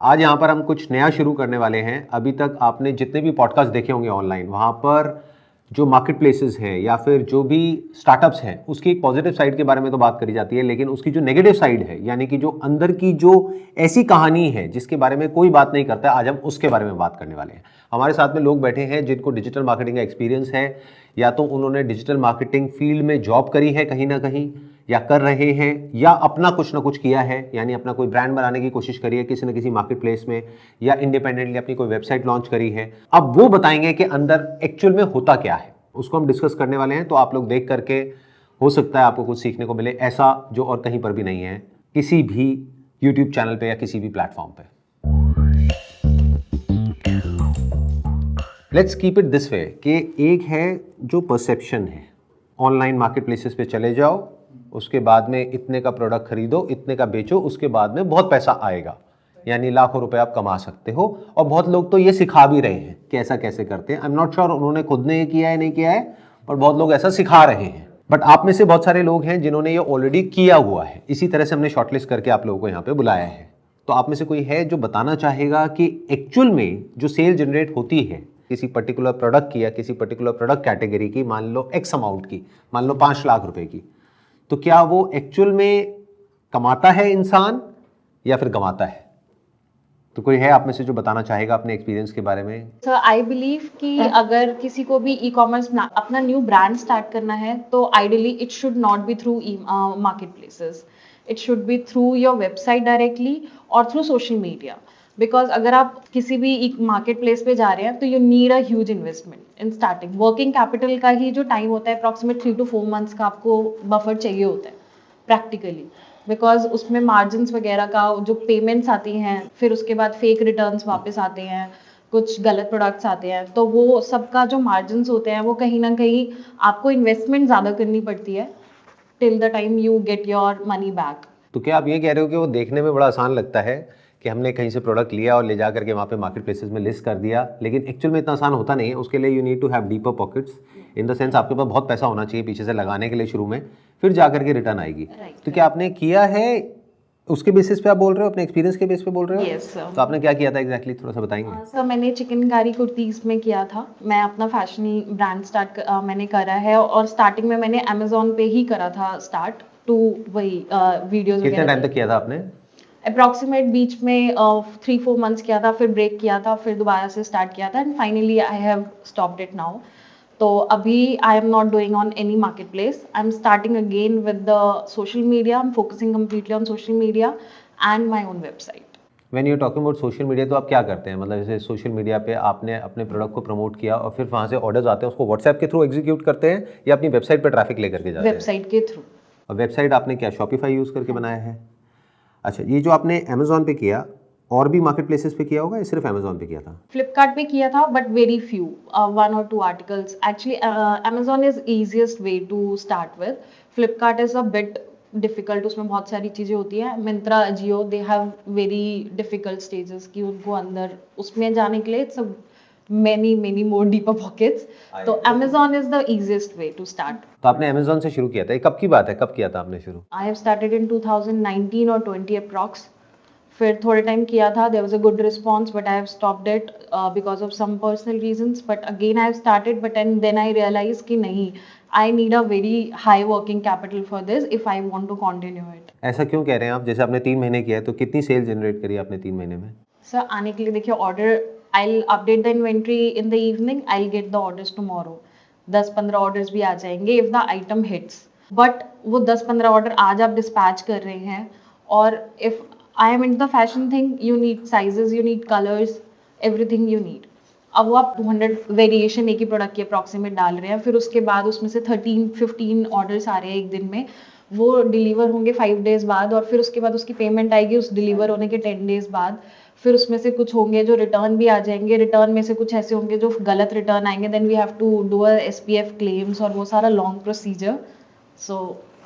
आज यहाँ पर हम कुछ नया शुरू करने वाले हैं। अभी तक आपने जितने भी पॉडकास्ट देखे होंगे ऑनलाइन, वहाँ पर जो मार्केट प्लेसेस हैं या फिर जो भी स्टार्टअप्स हैं, उसकी एक पॉजिटिव साइड के बारे में तो बात करी जाती है, लेकिन उसकी जो नेगेटिव साइड है, यानी कि जो अंदर की जो ऐसी कहानी है जिसके बारे में कोई बात नहीं करता, आज हम उसके बारे में बात करने वाले हैं। हमारे साथ में लोग बैठे हैं जिनको डिजिटल मार्केटिंग का एक्सपीरियंस है, या तो उन्होंने डिजिटल मार्केटिंग फील्ड में जॉब करी है कहीं ना कहीं, या कर रहे हैं, या अपना कुछ ना कुछ किया है, यानी अपना कोई ब्रांड बनाने की कोशिश करी है किसी न किसी मार्केट प्लेस में, या इंडिपेंडेंटली अपनी कोई वेबसाइट लॉन्च करी है। अब वो बताएंगे कि अंदर एक्चुअल में होता क्या है, उसको हम डिस्कस करने वाले हैं। तो आप लोग देख करके हो सकता है आपको कुछ सीखने को मिले, ऐसा जो और कहीं पर भी नहीं है, किसी भी यूट्यूब चैनल पे या किसी भी प्लेटफॉर्म पे। Let's keep it this way कि एक है जो परसेप्शन है, ऑनलाइन मार्केट प्लेसेस पे चले जाओ, उसके बाद में इतने का प्रोडक्ट खरीदो, इतने का बेचो, उसके बाद में बहुत पैसा आएगा, यानी लाखों रुपए आप कमा सकते हो। और बहुत लोग तो ये सिखा भी रहे हैं कि ऐसा कैसे करते हैं। आई एम नॉट श्योर उन्होंने खुद ने ये किया है नहीं किया है, पर बहुत लोग ऐसा सिखा रहे हैं। बट आप में से बहुत सारे लोग हैं जिन्होंने ये ऑलरेडी किया हुआ है, इसी तरह से हमने शॉर्टलिस्ट करके आप लोगों को यहाँ पे बुलाया है। तो आप में से कोई है जो बताना चाहेगा कि एक्चुअल में जो सेल जनरेट होती है किसी पर्टिकुलर प्रोडक्ट की या किसी पर्टिकुलर प्रोडक्ट कैटेगरी की, मान लो एक्स अमाउंट की, मान लो 5 लाख रुपए की, तो क्या वो एक्चुअल में कमाता है इंसान या फिर गंवाता है? तो कोई है आप में से जो बताना चाहेगा अपने एक्सपीरियंस के बारे में? सर आई बिलीव कि अगर किसी को भी ई कॉमर्स अपना न्यू ब्रांड स्टार्ट करना है तो ideally it should not be through market places, it should be through your website directly और थ्रू सोशल मीडिया। बिकॉज अगर आप किसी भी मार्केट प्लेस पे जा रहे हैं तो you need a huge investment in starting. Working capital का ही जो टाइम होता है अप्रॉक्सीमेट 3 to 4 मंथ्स का आपको बफर चाहिए होता है प्रैक्टिकली, बिकॉज उसमें मार्जिन्स वगैरह का जो पेमेंट्स आती हैं, फिर उसके बाद फेक रिटर्न्स वापस आते हैं, कुछ गलत प्रोडक्ट्स आते हैं, तो वो सबका जो मार्जिन्स होते हैं वो कहीं ना कहीं आपको इन्वेस्टमेंट ज़्यादा करनी पड़ती है till the time you get your money back. तो क्या आप ये कह रहे हो कि वो देखने में बड़ा आसान लगता है कि हमने कहीं से प्रोडक्ट लिया और ले जा करके वहाँ पे मार्केट प्लेसेस में लिस्ट कर दिया, लेकिन एक्चुअल में इतना आसान होता नहीं है? उसके लिए you need to have deeper pockets, in the sense आपके पास बहुत पैसा होना चाहिए पीछे से लगाने के लिए शुरू में, फिर जा करके रिटर्न आएगी। तो क्या आपने किया है उसके बेसिस पे आप बोल रहे हो, अपने एक्सपीरियंस के बेस पे बोल रहे हो? Yes, sir. तो आपने क्या किया था एग्जैक्टली, थोड़ा सा बताएंगे? सर मैंने चिकनकारी कुर्तीज में किया था। मैं अपना फैशन ब्रांड मैंने करा है और स्टार्टिंग में मैंने अमेजोन पे ही करा था स्टार्ट टू वही वीडियोस कितने टाइम वगैरह। तक किया था आपने? अप्रॉक्सीमेट बीच में 3-4 मंथ्स किया था, फिर ब्रेक किया था, फिर दोबारा से स्टार्ट किया था and finally I have stopped it now. तो अभी आई am not doing on any market place, I am starting again with the social media, I am focusing completely on social media and my own website. When you talking about social media, तो आप क्या करते हैं? मतलब जैसे social media पे आपने अपने प्रोडक्ट को प्रमोट किया और फिर वहाँ से ऑर्डर्स आते हैं, उसको व्हाट्सएप के थ्रू एग्जीक्यूट करते हैं या अपनी वेबसाइट पर ट्रैफिक लेकर के जाते हैं? वेबसाइट के थ्रू। और वेबसाइट आपने क्या शॉपिफाई यूज़ करके बनाया है? अच्छा, ये जो आपने अमेजोन पे किया, और भी मार्केट प्लेसेस पे किया होगा या सिर्फ अमेजोन पे किया था? फ्लिपकार्ट पे किया था but very few, 1 or 2 articles. Actually Amazon is easiest way to start with, Flipkart is a bit difficult, उसमें बहुत सारी चीज़ें होती हैं। Myntra, Ajio, they have very difficult stages कि उनको अंदर उसमें जाने के लिए it's many more deeper pockets। तो Amazon is the easiest way to start. तो आपने अमेजोन से शुरू किया था, ये कब की बात है, कब किया था आपने शुरू? आई हैव स्टार्टेड इन 2019 और 20 अप्रॉक्स। फिर थोड़े टाइम किया था, there was a good response but I have stopped it because of some personal reasons, but again I have started but and then I realise कि नहीं, I need a very high working capital for this if I want to continue it. ऐसा क्यों कह रहे हैं आप? जैसे आपने 3 महीने किया है, तो कितनी सेल जनरेट करी आपने 3 महीने में? सर आने के लिए देखिए, order I update the inventory in the evening, I get the orders tomorrow. 10-15 orders भी आ जाएंगे if the item hits, but वो 10-15 ऑर्डर आज आप डिस्पैच कर रहे हैं, और if I am in the fashion thing, you need sizes, you need colours, everything you need. अब वो आप 200 वेरिएशन एक ही प्रोडक्ट की अप्रॉक्सीमेट डाल रहे हैं, फिर उसके बाद उसमें से 13-15 ऑर्डर्स आ रहे हैं एक दिन में, वो डिलीवर होंगे 5 डेज बाद, और फिर उसके बाद उसकी पेमेंट आएगी उस डिलीवर होने के 10 डेज बाद। फिर उसमें से कुछ होंगे जो रिटर्न भी आ जाएंगे, रिटर्न में से कुछ ऐसे होंगे जो गलत रिटर्न आएंगे, then we have to do a SPF claims और वो सारा लॉन्ग प्रोसीजर। सो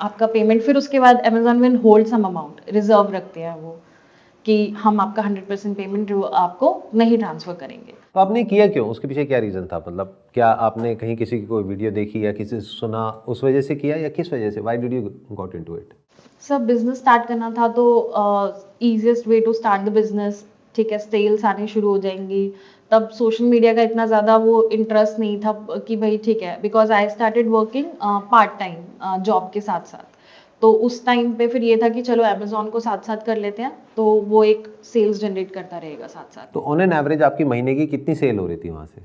आपका पेमेंट फिर उसके बाद Amazon will hold some amount, reserve रखते हैं वो कि हम आपका 100% पेमेंट आपको नहीं ट्रांसफर करेंगे। तो आपने किया क्यों? उसके पीछे क्या रीज़न था? मतलब क्या आपने कहीं किसी की कोई वीडियो देखी या किसी से सुना, उस वजह से किया, या किस वजह से? Why did you got into it? सब बिजनेस स्टार्ट करना था तो easiest way to start the business ठीक है, सेल्स आने शुरू हो जाएंगी। तब सोशल मीडिया का इतना ज़्यादा वो इंटरेस्ट नहीं था कि भाई ठीक है, because I started working part time job के साथ साथ। तो उस टाइम पे फिर ये था कि चलो अमेजोन को साथ साथ कर लेते हैं, तो वो एक सेल्स जनरेट करता रहेगा साथ साथ। तो ऑन एन एवरेज आपकी महीने की कितनी सेल हो रही थी वहाँ से?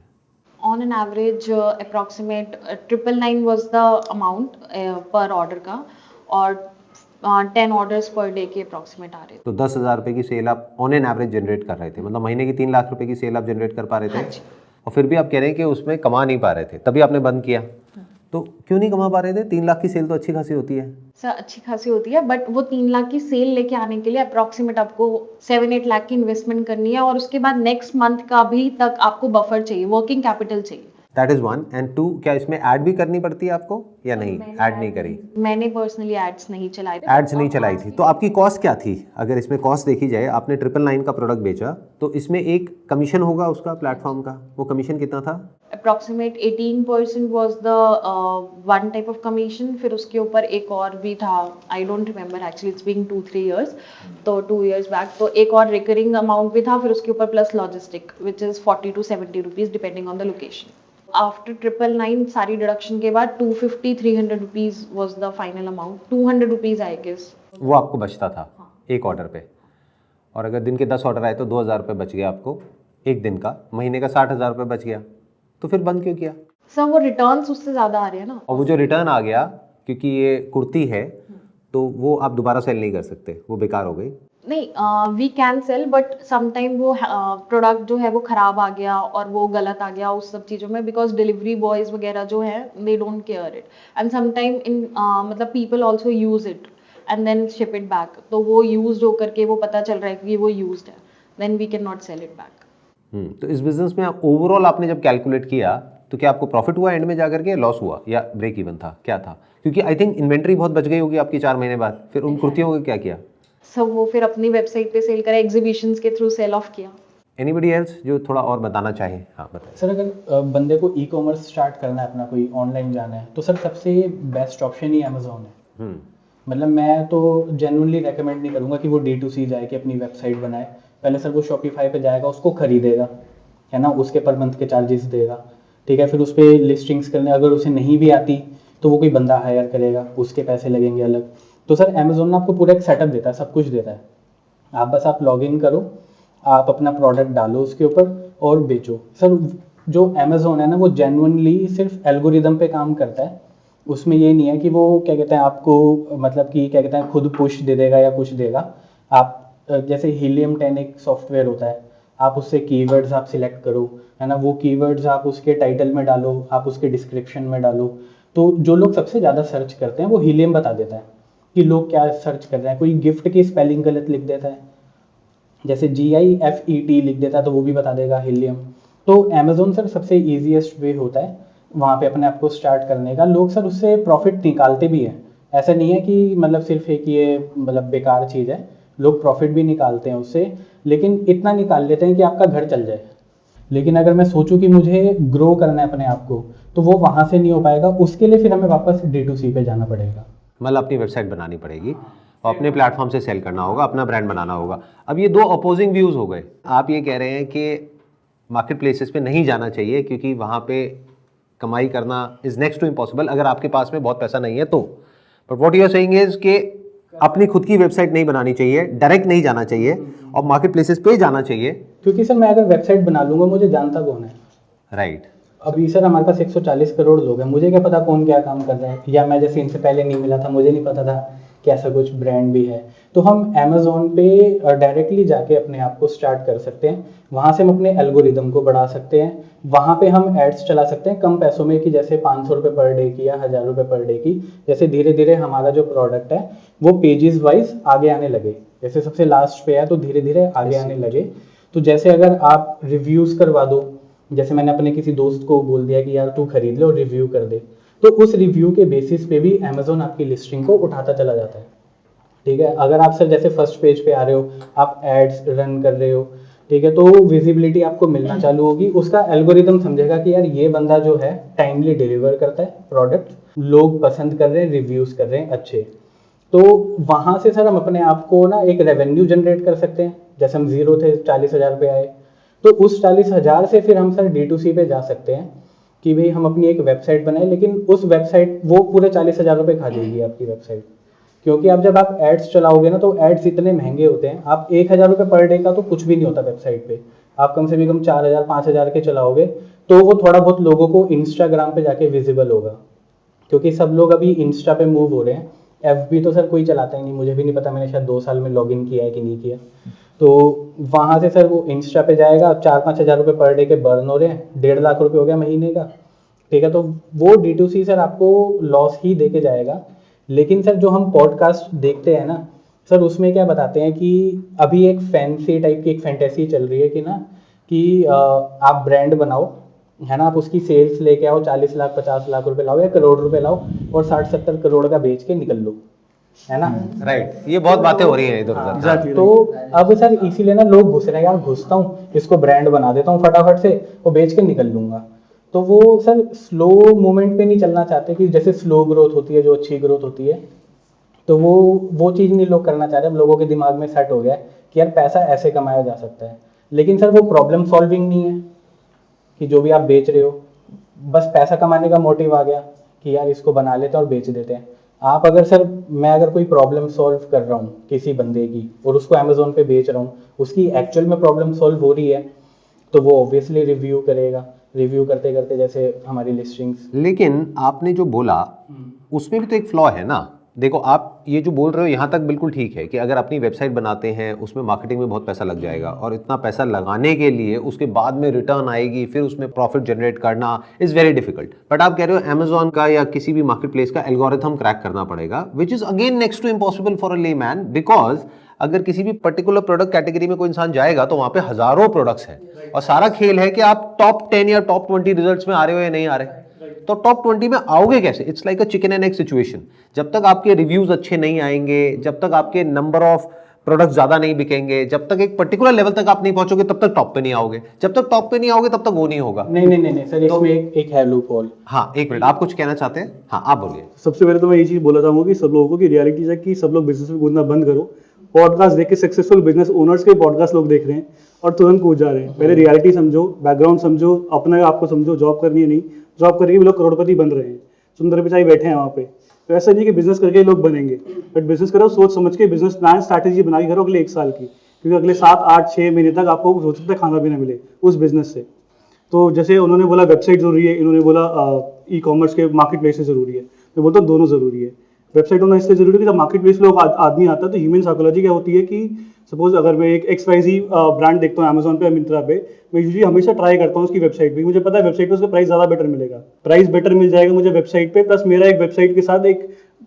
On an average approximate 999 was the amount पर ऑर्डर का, और 10 ऑर्डर्स पर डे के अप्रॉक्सीमेट आ रहे थे। तो 10,000 रुपये की सेल आप ऑन एन एवरेज जनरेट कर रहे थे, मतलब महीने की 3 लाख रुपए की सेल आप जनरेट कर पा रहे थे। हाँ जी। और फिर भी आप कह रहे हैं कि उसमें कमा नहीं पा रहे थे, तभी आपने बंद किया। तो क्यों नहीं कमा पा रहे थे? 3 लाख की सेल तो अच्छी खासी होती है। सर अच्छी खासी होती है, बट वो 3 लाख की सेल लेके आने के लिए अप्रॉक्सीमेट आपको 7-8 लाख की इन्वेस्टमेंट करनी है, और उसके बाद नेक्स्ट मंथ का भी तक आपको बफर चाहिए, वर्किंग कैपिटल चाहिए। दैट इज 1 एंड 2, क्या इसमें ऐड भी करनी पड़ती है आपको या नहीं? ऐड नहीं करी? मैंने पर्सनली एड्स नहीं चलाए थे। एड्स नहीं चलाई थी। तो आपकी कॉस्ट क्या थी? अगर इसमें कॉस्ट देखी जाए, आपने 999 का प्रोडक्ट बेचा, तो इसमें एक कमीशन होगा उसका प्लेटफॉर्म का, वो कमीशन कितना था? Approximate 18% was the one type of commission. फिर उसके ऊपर एक और भी था, I don't remember actually, it's being 2-3 years, तो 2 इयर्स बैक। तो एक और रिकरिंग अमाउंट भी था, फिर उसके ऊपर plus logistic which is 40 to 70 rupees depending on the location. After 999 सारी डिडक्शन के बाद 250-300 rupees was the final amount. 200 rupees I guess वो आपको बचता था एक ऑर्डर पे। और अगर दिन के 10 ऑर्डर आए तो 2,000 रुपये बच गया आपको एक दिन का, महीने का 60,000 रुपये बच गया। तो फिर बंद क्यों किया? सर वो रिटर्न्स उससे ज्यादा आ रहे हैं ना। और वो जो रिटर्न आ गया, क्योंकि ये कुर्ती है, तो वो आप दोबारा सेल नहीं कर सकते, वो बेकार हो गई। नहीं, we can sell, but sometime वो प्रोडक्ट जो है वो खराब आ गया और वो गलत आ गया उस सब चीज़ों में, बिकॉज डिलीवरी बॉयज वगैरह जो है they don't care it, and sometime in मतलब people also use it and then ship it back. तो वो यूज्ड होकर के वो पता चल रहा है कि वो यूज्ड है, then we can not sell it back. तो इस बिजनेस में ओवरऑल आपने जब कैलकुलेट किया तो क्या आपको प्रॉफिट हुआ एंड में जाकर के, लॉस हुआ या ब्रेक इवन था, क्या था? क्योंकि आई थिंक इन्वेंट्री बहुत बच गई होगी आपकी 4 महीने बाद। फिर उन कुर्तियों को क्या किया? सब वो फिर अपनी वेबसाइट पे सेल करा, एग्जीबिशंस के थ्रू सेल ऑफ किया। एनीबडी एल्स जो थोड़ा और बताना चाहे? हाँ बताइए सर। अगर बंदे को ई कॉमर्स स्टार्ट करना है, अपना कोई ऑनलाइन जाना है, तो सर सबसे बेस्ट ऑप्शन ही अमेजोन है। मतलब मैं तो जेन्युइनली रेकमेंड नहीं करूँगा कि वो D2C जाए, कि अपनी वेबसाइट बनाए। पहले सर वो शॉपिफाई पे जाएगा, उसको खरीदेगा, है ना, उसके पर मंथ के चार्जेस देगा, ठीक है। फिर उस पर लिस्टिंग्स करने, अगर उसे नहीं भी आती तो वो कोई बंदा हायर करेगा, उसके पैसे लगेंगे अलग। तो सर अमेजोन ना आपको पूरा एक सेटअप देता है, सब कुछ देता है। आप लॉग इन करो, आप अपना प्रोडक्ट डालो उसके ऊपर और बेचो। सर जो अमेजोन है ना, वो जेन्युइनली सिर्फ एल्गोरिदम पे काम करता है। उसमें ये नहीं है कि वो क्या कहते हैं आपको, मतलब कि क्या कहते हैं खुद पुश दे देगा या कुछ देगा। आप जैसे हीलियम 10 एक सॉफ्टवेयर होता है, आप उससे कीवर्ड्स आप सिलेक्ट करो, है ना, वो कीवर्ड्स आप उसके टाइटल में डालो, आप उसके डिस्क्रिप्शन में डालो। तो जो लोग सबसे ज़्यादा सर्च करते हैं वो हीलियम बता देता है कि लोग क्या सर्च कर रहे हैं। कोई गिफ्ट की स्पेलिंग गलत लिख देता है, जैसे GIFET लिख देता है, तो वो भी बता देगा हीलियम। तो अमेजोन सर सबसे ईजीएस्ट वे होता है वहाँ पे अपने आप को स्टार्ट करने का। लोग सर उससे प्रॉफिट निकालते भी हैं, ऐसा नहीं है कि मतलब सिर्फ एक ये मतलब बेकार चीज़ है, लोग प्रॉफिट भी निकालते हैं उससे, लेकिन इतना निकाल लेते हैं कि आपका घर चल जाए। लेकिन अगर मैं सोचूं कि मुझे ग्रो करना है अपने आप को, तो वो वहाँ से नहीं हो पाएगा। उसके लिए फिर हमें वापस D2C पे जाना पड़ेगा, मतलब अपनी वेबसाइट बनानी पड़ेगी और अपने प्लेटफॉर्म से सेल करना होगा, अपना ब्रांड बनाना होगा। अब ये दो अपोजिंग व्यूज़ हो गए। आप ये कह रहे हैं कि मार्केट प्लेसेस पे नहीं जाना चाहिए क्योंकि वहाँ पे कमाई करना इज़ नेक्स्ट टू इम्पॉसिबल अगर आपके पास में बहुत पैसा नहीं है तो। But what you are saying is कि अपनी खुद की वेबसाइट नहीं बनानी चाहिए, डायरेक्ट नहीं जाना चाहिए और मार्केट प्लेसेस पे जाना चाहिए। क्योंकि सर मैं अगर वेबसाइट बना लूंगा, मुझे जानता कौन है? राइट। अभी सर हमारे पास 140 करोड़ लोग हैं, मुझे क्या पता कौन क्या काम कर रहा है, या मैं जैसे इनसे पहले नहीं मिला था, मुझे नहीं पता था कि ऐसा कुछ ब्रांड भी है। तो हम अमेजोन पे डायरेक्टली जाके अपने आप को स्टार्ट कर सकते हैं, वहाँ से हम अपने एल्गोरिदम को बढ़ा सकते हैं, वहाँ पे हम एड्स चला सकते हैं कम पैसों में, कि जैसे 500 रुपये पर डे की या 1000 रुपये पर डे की। जैसे धीरे धीरे हमारा जो प्रोडक्ट है वो पेजेस वाइज आगे आने लगे, जैसे सबसे लास्ट पे है तो धीरे धीरे आगे आने लगे। तो जैसे अगर आप रिव्यूज़ करवा दो, जैसे मैंने अपने किसी दोस्त को बोल दिया कि यार तू खरीद ले और रिव्यू कर दे, तो उस रिव्यू के बेसिस पे भी अमेजोन आपकी लिस्टिंग को उठाता चला जाता है। ठीक है, अगर आप सर जैसे फर्स्ट पेज पे आ रहे हो, आप एड्स रन कर रहे हो, ठीक है, तो विजिबिलिटी आपको मिलना चालू होगी। उसका एल्गोरिदम समझेगा कि यार ये बंदा जो है टाइमली डिलीवर करता है प्रोडक्ट, लोग पसंद कर रहे हैं, रिव्यूज कर रहे हैं अच्छे। तो वहां से सर हम अपने आप को ना एक रेवेन्यू जनरेट कर सकते हैं, जैसे हम 0 थे 40,000 पे आए, तो उस 40,000 से फिर हम सर D2C पे जा सकते हैं कि भाई हम अपनी एक वेबसाइट बनाए, लेकिन उस वेबसाइट वो पूरे 40,000 रुपये खा जाएगी आपकी वेबसाइट, क्योंकि अब जब आप एड्स चलाओगे ना तो एड्स इतने महंगे होते हैं, आप 1,000 रुपये पर डे का तो कुछ भी नहीं होता वेबसाइट पे, आप कम से कम 4,000 5,000 के चलाओगे तो वो थोड़ा बहुत लोगों को इंस्टाग्राम पे जाके विजिबल होगा, क्योंकि सब लोग अभी इंस्टा पे मूव हो रहे हैं। FB तो सर कोई चलाता ही नहीं, मुझे भी नहीं पता, मैंने शायद 2 साल में लॉगिन किया है कि नहीं किया। तो वहाँ से सर वो इंस्टा पे जाएगा, 4-5 हज़ार रुपये पर डे के बर्न हो रहे हैं, 1.5 लाख रुपये हो गया महीने का, ठीक है। तो वो D2C सर आपको लॉस ही दे के जाएगा। लेकिन सर जो हम पॉडकास्ट देखते हैं ना सर, उसमें क्या बताते हैं कि अभी एक फैंसी टाइप की एक फैंटेसी चल रही है कि ना कि आप ब्रांड बनाओ, है ना, आप उसकी सेल्स लेके आओ, 40 लाख 50 लाख रुपए लाओ या करोड़ रुपए लाओ और 60-70 करोड़ का बेच के निकल लो, है ना। राइट, ये बहुत बातें हो रही हैं इधर उधर। तो अब सर इसीलिए ना लोग घुस रहे हैं, यार घुसता हूँ, इसको ब्रांड बना देता हूँ फटाफट से, वो बेच के निकल लूंगा। तो वो सर स्लो मूवमेंट पे नहीं चलना चाहते कि जैसे स्लो ग्रोथ होती है जो अच्छी ग्रोथ होती है, तो वो चीज़ नहीं लोग करना चाह रहे। अब लोगों के दिमाग में सेट हो गया है कि यार पैसा ऐसे कमाया जा सकता है, लेकिन सर वो प्रॉब्लम सॉल्विंग नहीं है कि जो भी आप बेच रहे हो, बस पैसा कमाने का मोटिव आ गया कि यार इसको बना लेते हैं और बेच देते हैं। आप अगर सर, मैं अगर कोई प्रॉब्लम सॉल्व कर रहा हूँ किसी बंदे की और उसको अमेजोन पे बेच रहा हूँ, उसकी एक्चुअल में प्रॉब्लम सॉल्व हो रही है तो वो ऑब्वियसली रिव्यू करेगा, रिव्यू करते करते जैसे हमारी लिस्टिंग्स। लेकिन आपने जो बोला उसमें भी तो एक फ्लॉ है ना। देखो, आप ये जो बोल रहे हो यहाँ तक बिल्कुल ठीक है कि अगर अपनी वेबसाइट बनाते हैं उसमें मार्केटिंग में बहुत पैसा लग जाएगा और इतना पैसा लगाने के लिए उसके बाद में रिटर्न आएगी, फिर उसमें प्रॉफिट जनरेट करना इज़ वेरी डिफिकल्ट। बट आप कह रहे हो अमेजॉन का या किसी भी मार्केट प्लेस का एल्गोरिथम क्रैक करना पड़ेगा, which is again next to impossible for a layman, because अगर किसी भी पर्टिकुलर प्रोडक्ट कैटेगरी में कोई इंसान जाएगा तो वहाँ पे हज़ारों प्रोडक्ट्स हैं और सारा खेल है कि आप टॉप 10 या टॉप 20 रिजल्ट्स में आ रहे हो या नहीं आ रहे। तो टॉप 20 में आओगे कैसे? It's like a chicken and egg situation. जब तक आपके रिव्यूज अच्छे नहीं आएंगे, जब तक आपके नंबर ऑफ प्रोडक्ट ज्यादा नहीं बिकेंगे, जब तक एक पर्टिकुलर लेवल तक आप नहीं पहुंचोगे, तब तक टॉप पे नहीं आओगे। जब तक टॉप पे नहीं आओगे तब तक वो नहीं होगा। नहीं सर, इसमें एक है लूप होल। हाँ, एक मिनट, आप कुछ कहना चाहते हैं? हाँ, आप बोलिए। सबसे पहले तो मैं ये चीज बोला चाहूंगा कि सब लोगों को कि रियलिटी है कि सब लोग बिजनेस में कूदना बंद करो। पॉडकास्ट देख के सक्सेसफुल बिजनेस ओनर्स के पॉडकास्ट लोग देख रहे हैं और तुरंत कूद जा रहे हैं। पहले रियलिटी समझो, बैकग्राउंड समझो, अपना आपको समझो, जॉब करनी है नहीं, जॉब करके भी लोग करोड़पति बन रहे हैं, सुंदर पिचाई बैठे हैं वहाँ पे। तो ऐसा नहीं कि बिजनेस करके लोग बनेंगे, बट बिजनेस करो सोच समझ के, बिजनेस प्लान स्ट्रैटेजी बना के करो अगले 1 साल की, क्योंकि अगले 7-8-6 महीने तक आपको हो सकता है खाना पीना मिले उस बिजनेस से। तो जैसे उन्होंने बोला वेबसाइट जरूरी है, इन्होंने बोला ई कॉमर्स के मार्केट प्लेस जरूरी है, मैं बोलता हूँ दोनों जरूरी है। वेबसाइट होना इसलिए जरूरी है कि जब मार्केट प्लेस लोग आदमी आता है तो ह्यूमन साइकोलॉजी क्या होती है कि सपोज अगर मैं एक XYZ ब्रांड देखता हूँ अमेजोन पे या मिंत्रा पे, मैं यूजुअली हमेशा ट्राई करता हूँ उसकी वेबसाइट पे। मुझे पता है वेबसाइट पे उसका प्राइस ज़्यादा बेटर मिलेगा, प्राइस बेटर मिल जाएगा मुझे वेबसाइट पे, प्लस मेरा एक वेबसाइट के साथ एक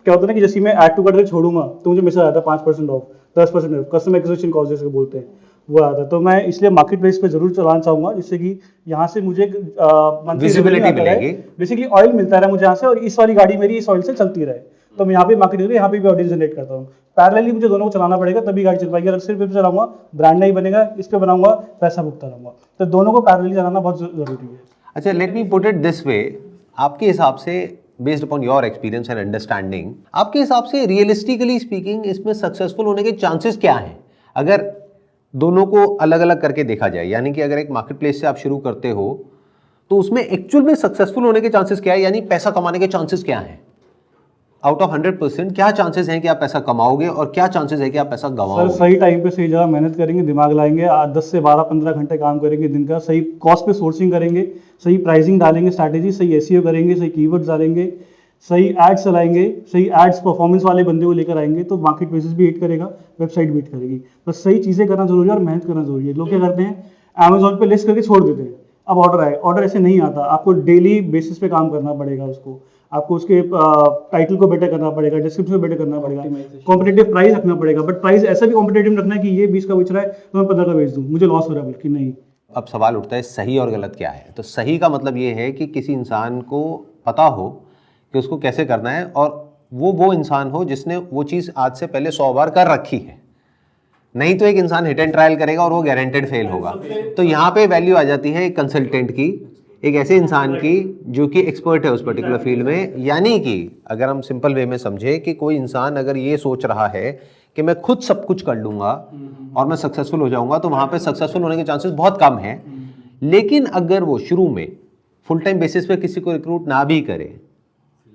क्या होता है ना कि जैसे मैं ऐड टू कार्ट छोड़ूंगा तो मुझे मैसेज आता है 5% of, 10% of, customer acquisition cost जैसे बोलते हैं वो आता है। तो मैं इसलिए मार्केट प्लेस पे जरूर चलाना चाहूंगा, जिससे कि यहाँ से मुझे विजिबिलिटी मिलेगी, बेसिकली ऑयल मिलता रहे मुझे यहाँ से, और इस वाली गाड़ी मेरी इस ऑयल से चलती रहे। तो मैं यहाँ पे मार्केट यहाँ पे भी ऑडियंस जनरेट करता हूँ। पैरेलली मुझे दोनों को चलाना पड़ेगा तभी गाड़ी चल पाएगी। अगर सिर्फ पे चलाऊंगा ब्रांड नहीं बनेगा, इस पे बनाऊंगा पैसा भुगता रहूंगा। तो दोनों को पैरेलली चलाना बहुत जरूरी है। अच्छा, let me put it this way, आपके हिसाब से based upon your experience and understanding, आपके हिसाब से रियलिस्टिकली स्पीकिंग इसमें सक्सेसफुल होने के चांसेस क्या हैं अगर दोनों को अलग अलग करके देखा जाए? यानी कि अगर एक मार्केट प्लेस से आप शुरू करते हो तो उसमें एक्चुअल में सक्सेसफुल होने के चांसेस क्या है, यानी पैसा कमाने के चांसेस क्या हैं? आउट ऑफ 100% क्या चांसेस हैं कि आप पैसा कमाओगे और क्या चांसेस है कि आप पैसा गंवाओगे? सर सही टाइम पे सही जगह मेहनत करेंगे, दिमाग लाएंगे, 10 से 12-15 घंटे काम करेंगे दिन का, सही कॉस्ट पे सोर्सिंग करेंगे, सही प्राइसिंग डालेंगे, स्ट्रैटेजी सही SEO करेंगे, सही कीवर्ड्स डालेंगे, सही एड्स चलाएंगे, सही एड्स परफॉर्मेंस वाले बंदे को लेकर आएंगे, तो मार्केट प्लेसेस भी हिट करेगा, वेबसाइट भी हिट करेगी। बस सही चीज़ें करना जरूरी है और मेहनत करना जरूरी है। लोग क्या करते हैं, अमेजोन पे लिस्ट करके छोड़ देते हैं, अब ऑर्डर आए, ऑर्डर ऐसे नहीं आता, आपको डेली बेसिस पे काम करना पड़ेगा उसको, आपको उसके टाइटल को बेटर करना पड़ेगा, डिस्क्रिप्शन को बेटर करना पड़ेगा, कॉम्पिटेटिव प्राइस रखना पड़ेगा, बट प्राइस ऐसा भी कॉम्पिटेटिव रखना है कि ये 20 का बेच रहा है तो मैं 15 का बेच दूँ, मुझे लॉस हो रहा है, बल्कि नहीं। अब सवाल उठता है सही और गलत क्या है। तो सही का मतलब ये है कि किसी इंसान को पता हो कि उसको कैसे करना है और वो इंसान हो जिसने वो चीज़ आज से पहले 100 बार कर रखी है। नहीं तो एक इंसान हिट एंड ट्रायल करेगा और वो गारंटेड फेल होगा। तो यहाँ पे वैल्यू आ जाती है एक कंसल्टेंट की, एक ऐसे इंसान की जो कि एक्सपर्ट है उस पर्टिकुलर फील्ड में। यानी कि अगर हम सिंपल वे में समझे कि कोई इंसान अगर ये सोच रहा है कि मैं खुद सब कुछ कर लूंगा और मैं सक्सेसफुल हो जाऊंगा, तो वहां पे सक्सेसफुल होने के चांसेस बहुत कम हैं। लेकिन अगर वो शुरू में फुल टाइम बेसिस पे किसी को रिक्रूट ना भी करे,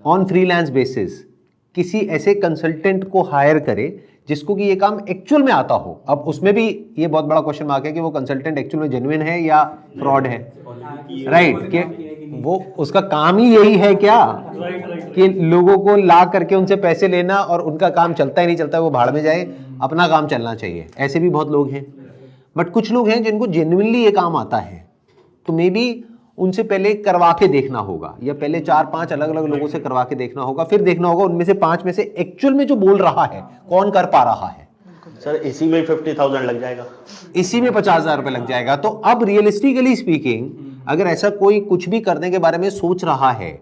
ऑन फ्रीलांस बेसिस किसी ऐसे कंसल्टेंट को हायर करे जिसको कि ये काम एक्चुअल में आता हो। अब उसमें भी ये बहुत बड़ा क्वेश्चन मार्क है कि वो कंसल्टेंट एक्चुअल में जेन्युइन है या फ्रॉड है, राइट? कि वो उसका काम ही यही है क्या कि लोगों को ला करके उनसे पैसे लेना, और उनका काम चलता ही नहीं चलता, वो भाड़ में जाए, अपना काम चलना चाहिए। ऐसे भी बहुत लोग हैं। बट कुछ लोग हैं जिनको जेन्युइनली ये काम आता है, तो मे बी उनसे पहले करवा के देखना होगा, या पहले 4-5 अलग अलग लोगों से करवा के देखना होगा, फिर देखना होगा उनमें से 5 में से एक्चुअल में जो बोल रहा है कौन कर पा रहा है। सर इसी में 50,000 लग जाएगा, इसी में 50,000 रुपए लग जाएगा। तो अब रियलिस्टिकली स्पीकिंग, अगर ऐसा कोई कुछ भी करने के बारे में सोच रहा है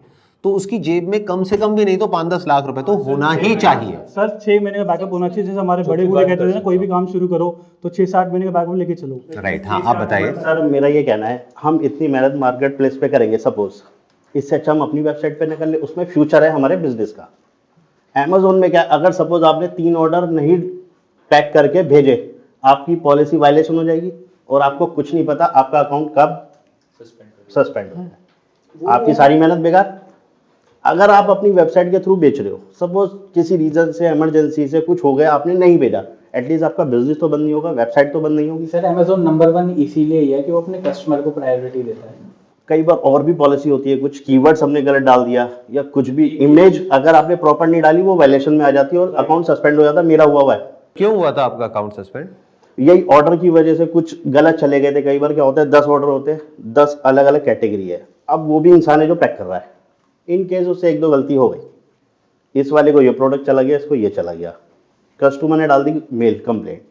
तो उसकी जेब में कम से कम भी नहीं तो 5-10 लाख रुपए तो होना ही चाहिए। सर 6 महीने का बैकअप होना चाहिए। जैसे हमारे बड़े बूढ़े कहते थे ना, कोई भी काम शुरू करो तो 6-8 महीने का बैकअप लेके चलो। राइट, हाँ आप बताइए। सर मेरा ये कहना है, हम इतनी मेहनत मार्केट प्लेस पे करेंगे सपोज, इससे अच्छा हम अपनी वेबसाइट पे निकल ले, उसमें फ्यूचर है हमारे बिजनेस का। Amazon में क्या, अगर सपोज आपने 3 ऑर्डर नहीं पैक करके भेजे, आपकी पॉलिसी वायलेशन हो जाएगी और आपको कुछ नहीं पता आपका अकाउंट कब सस्पेंड हो जाए, आपकी सारी मेहनत बेकार। अगर आप अपनी वेबसाइट के थ्रू बेच रहे हो, सपोज किसी रीजन से, इमरजेंसी से कुछ हो गया, आपने नहीं भेजा, एटलीस्ट आपका बिजनेस तो बंद नहीं होगा, वेबसाइट तो बंद नहीं होगी। सर अमेजोन नंबर 1 इसीलिए ही है कि वो अपने कस्टमर को प्रायोरिटी देता है। कई बार और भी पॉलिसी होती है, कुछ कीवर्ड्स हमने गलत डाल दिया या कुछ भी इमेज अगर आपने प्रॉपर नहीं डाली, वो वायलेशन में आ जाती है और अकाउंट सस्पेंड हो जाता है। मेरा हुआ है। क्यों हुआ था आपका अकाउंट सस्पेंड? यही ऑर्डर की वजह से कुछ गलत चले गए थे। कई बार क्या होता है, 10 ऑर्डर होते हैं, 10 अलग अलग कैटेगरी है। अब वो भी इंसान है जो पैक कर रहा है, इन केस उससे 1-2 गलती हो गई, इस वाले को ये प्रोडक्ट चला गया, इसको ये चला गया, कस्टमर ने डाल दी मेल कंप्लेंट।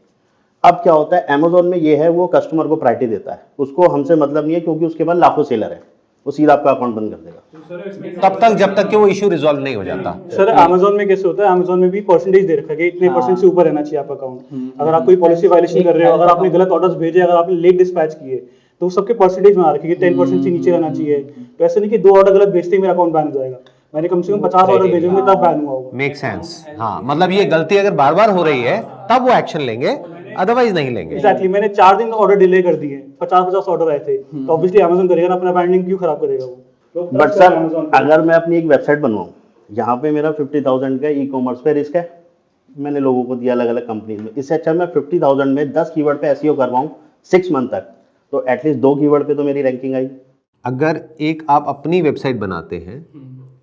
अब क्या होता है, अमेजोन में ये है, वो कस्टमर को प्रायोरिटी देता है, उसको हमसे मतलब नहीं है, क्योंकि उसके बाद लाखों सेलर है, वो सीधा आपका अकाउंट बंद कर देगा तब तक जब तक कि वो इश्यू रिजॉल्व नहीं हो जाता। सर अमेजोन में कैसे होता है, अमेजोन में भी परसेंटेज दे रखा है कि इतने परसेंट से ऊपर रहना चाहिए आपका अकाउंट। अगर आप कोई पॉलिसी वायलेशन कर रहे हो, अगर आपने गलत ऑर्डर्स भेजे, अगर आपने लेट डिस्पैच किए, तो सबके परसेंटेज बना रखे कि 10% से नीचे रहना चाहिए। तो ऐसे नहीं कि 2 ऑर्डर गलत भेजते ही मेरा अकाउंट बैन हो जाएगा। मैंने कम से कम 50 ऑर्डर भेजे होंगे तब बैन हुआ होगा। Make sense. हाँ, मतलब ये गलती अगर बार बार हो रही है तब वो एक्शन लेंगे, अदरवाइज नहीं लेंगे। एग्जैक्टली, मैंने 4 दिन ऑर्डर डिले कर दिए, 50-50 ऑर्डर आए थे, तो ऑब्वियसली अमेजोन करेगा ना, अपना ब्रांडिंग क्यों खराब करेगा वो। बट सर अगर मैं अपनी एक वेबसाइट बनवाऊं, यहाँ पे मेरा 50,000 का ई कॉमर्स पे रिस्क है, मैंने लोगों को दिया अलग अलग कंपनी में, इससे अच्छा मैं 50,000 में 10 कीवर्ड पे एसईओ करवाऊं 6 मंथ तक, तो एटलीस्ट 2 कीवर्ड पे तो मेरी रैंकिंग आई। अगर एक आप अपनी वेबसाइट बनाते हैं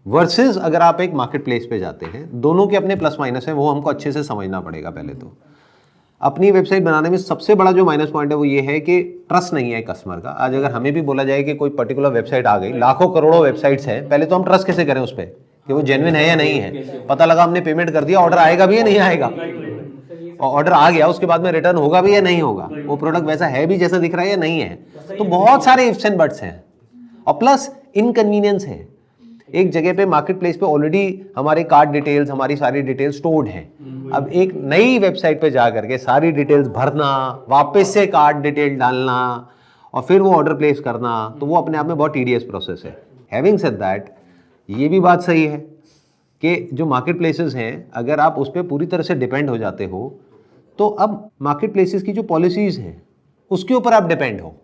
वर्सेस अगर आप एक मार्केट प्लेस पे जाते हैं, दोनों के अपने प्लस माइनस हैं, वो हमको अच्छे से समझना पड़ेगा। पहले तो अपनी वेबसाइट बनाने में सबसे बड़ा जो माइनस पॉइंट है वो ये है कि ट्रस्ट नहीं है कस्टमर का। आज अगर हमें भी बोला जाए कि कोई पर्टिकुलर वेबसाइट आ गई, लाखों करोड़ों वेबसाइट्स हैं, पहले तो हम ट्रस्ट कैसे करें उस पर कि वो जेन्युइन है या नहीं है। पता लगा हमने पेमेंट कर दिया, ऑर्डर आएगा भी या नहीं आएगा, और ऑर्डर आ गया उसके बाद में रिटर्न होगा भी या नहीं होगा, वो प्रोडक्ट वैसा है भी जैसा दिख रहा है या नहीं है। तो बहुत सारे इफ्स एंड बट्स हैं, और प्लस इनकन्वीनियंस है। एक जगह पे मार्केट प्लेस पे ऑलरेडी हमारे कार्ड डिटेल्स, हमारी सारी डिटेल्स स्टोर्ड हैं। अब एक नई वेबसाइट पे जा करके सारी डिटेल्स भरना, वापस से कार्ड डिटेल डालना और फिर वो ऑर्डर प्लेस करना, तो वो अपने आप में बहुत टीडियस प्रोसेस है। हैविंग सेड दैट, ये भी बात सही है कि जो मार्केट प्लेसेस हैं, अगर आप उस पर पूरी तरह से डिपेंड हो जाते हो, तो अब मार्केट प्लेसेस की जो पॉलिसीज हैं उसके ऊपर आप डिपेंड हो।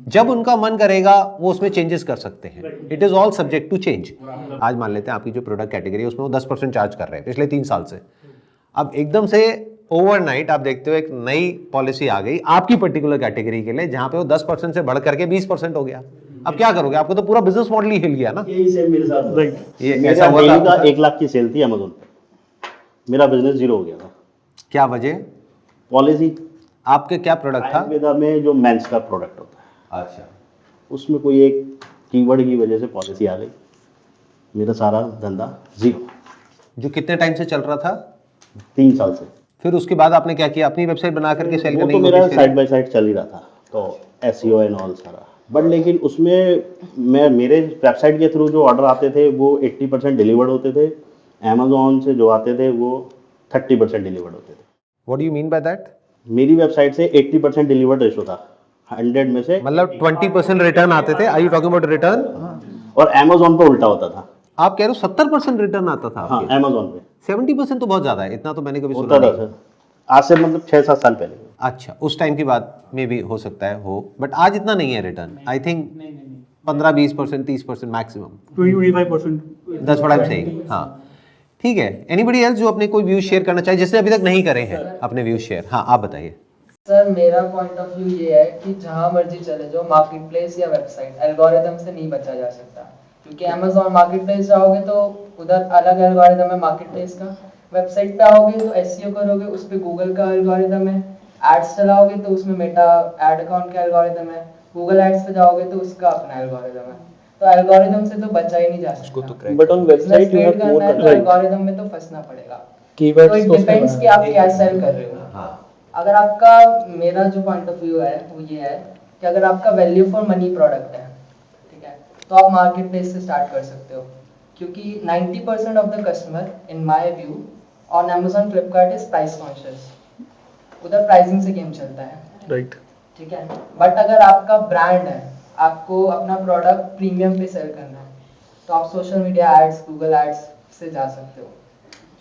जब उनका मन करेगा वो उसमें चेंजेस कर सकते हैं। It is all subject to change. आज मान लेते हैं आपकी जो प्रोडक्ट कैटेगरी है उसमें वो 10% चार्ज कर रहे हैं पिछले 3 साल से। अब एकदम से ओवरनाइट आप देखते हो एक नई पॉलिसी आ गई आपकी पर्टिकुलर कैटेगरी के लिए, जहां पे वो 10% से बढ़ करके 20% हो गया। अब क्या करोगे? आपको तो पूरा बिजनेस मॉडल ही हिल गया ना। यही सेम मेरे साथ हुआ। ये मेरा ऐसा हुआ डेली था? का 1 लाख की सेल थी अमेजोन पे, मेरा बिजनेस 0 हो गया था। क्या वजह? पॉलिसी। आपके क्या प्रोडक्ट था? आयुर्वेदा में जो मेंस का प्रोडक्ट होता है, अच्छा, उसमें कोई एक कीवर्ड की वजह से पॉलिसी आ गई, मेरा सारा धंधा 0। जो कितने टाइम से चल रहा था? 3 साल से। फिर उसके बाद आपने क्या किया? अपनी वेबसाइट बना करके सेल वो करने तो की मेरा कोशिश करी? साइड बाय साइड चल ही रहा था, तो एसईओ एंड ऑल सारा। बट लेकिन उसमें मैं मेरे वेबसाइट के थ्रू जो ऑर्डर आते थे वो 80% डिलीवर्ड होते थे, अमेजोन से जो आते थे वो 30% डिलीवर्ड होते थे। What do you mean by that? मेरी वेबसाइट से 80% डिलीवर्ड रेशो था, 100 में से, मतलब 20% रिटर्न आते थे। Are you talking about return? और अमेजोन पे उल्टा होता था। आप कह रहे हो 70% रिटर्न आता था? हाँ, अमेजोन पे 70% तो बहुत ज्यादा है, इतना तो मैंने कभी सुना होता था नहीं। सर। आज से मतलब 6-7 साल पहले। अच्छा, उस टाइम की बात में भी हो सकता है हो, बट आज इतना नहीं है return. I think 15-20%, 30% maximum. 20-25%। That's what I am saying. हाँ, ठीक है। एनीबडी एल्स जो अपने कोई व्यूज शेयर करना चाहे, जिसने अभी तक नहीं करे हैं अपने व्यूज शेयर? हाँ, आप बताइए। सर मेरा पॉइंट ऑफ व्यू ये है कि जहाँ मर्जी चले जाओ, मार्केट प्लेस या वेबसाइट, एल्गोरिदम से नहीं बचा जा सकता। क्योंकि अमेजोन मार्केट प्लेस जाओगे तो उधर अलग एल्गोरिदम है मार्केट प्लेस का, वेबसाइट पे आओगे तो एसईओ करोगे उस पे गूगल का एल्गोरिदम है, एड्स चलाओगे तो उसमें मेटा एड अकाउंट का एल्गोरिदम है, गूगल एड्स पे जाओगे तो उसका अपना एल्गोरिदम है। तो एल्गोरिदम से तो बचा ही नहीं जा सकता। But on website you have more control. Algorithm में तो फंसना पड़ेगा। कीवर्ड्स तो इट डिपेंड्स कि आप क्या सेल कर रहे हो। हाँ, अगर आपका, मेरा जो पॉइंट ऑफ व्यू है वो ये है कि अगर आपका वैल्यू फॉर मनी प्रोडक्ट है, ठीक है, तो आप मार्केट प्लेस से स्टार्ट कर सकते हो। क्योंकि 90% of the customer in my view on Amazon Flipkart is price conscious. उधर प्राइसिंग से गेम चलता है, राइट। ठीक है। बट अगर आपका ब्रांड है, आपको अपना प्रोडक्ट प्रीमियम पे सेल करना है, तो आप social media ads, Google ads से जा सकते हो।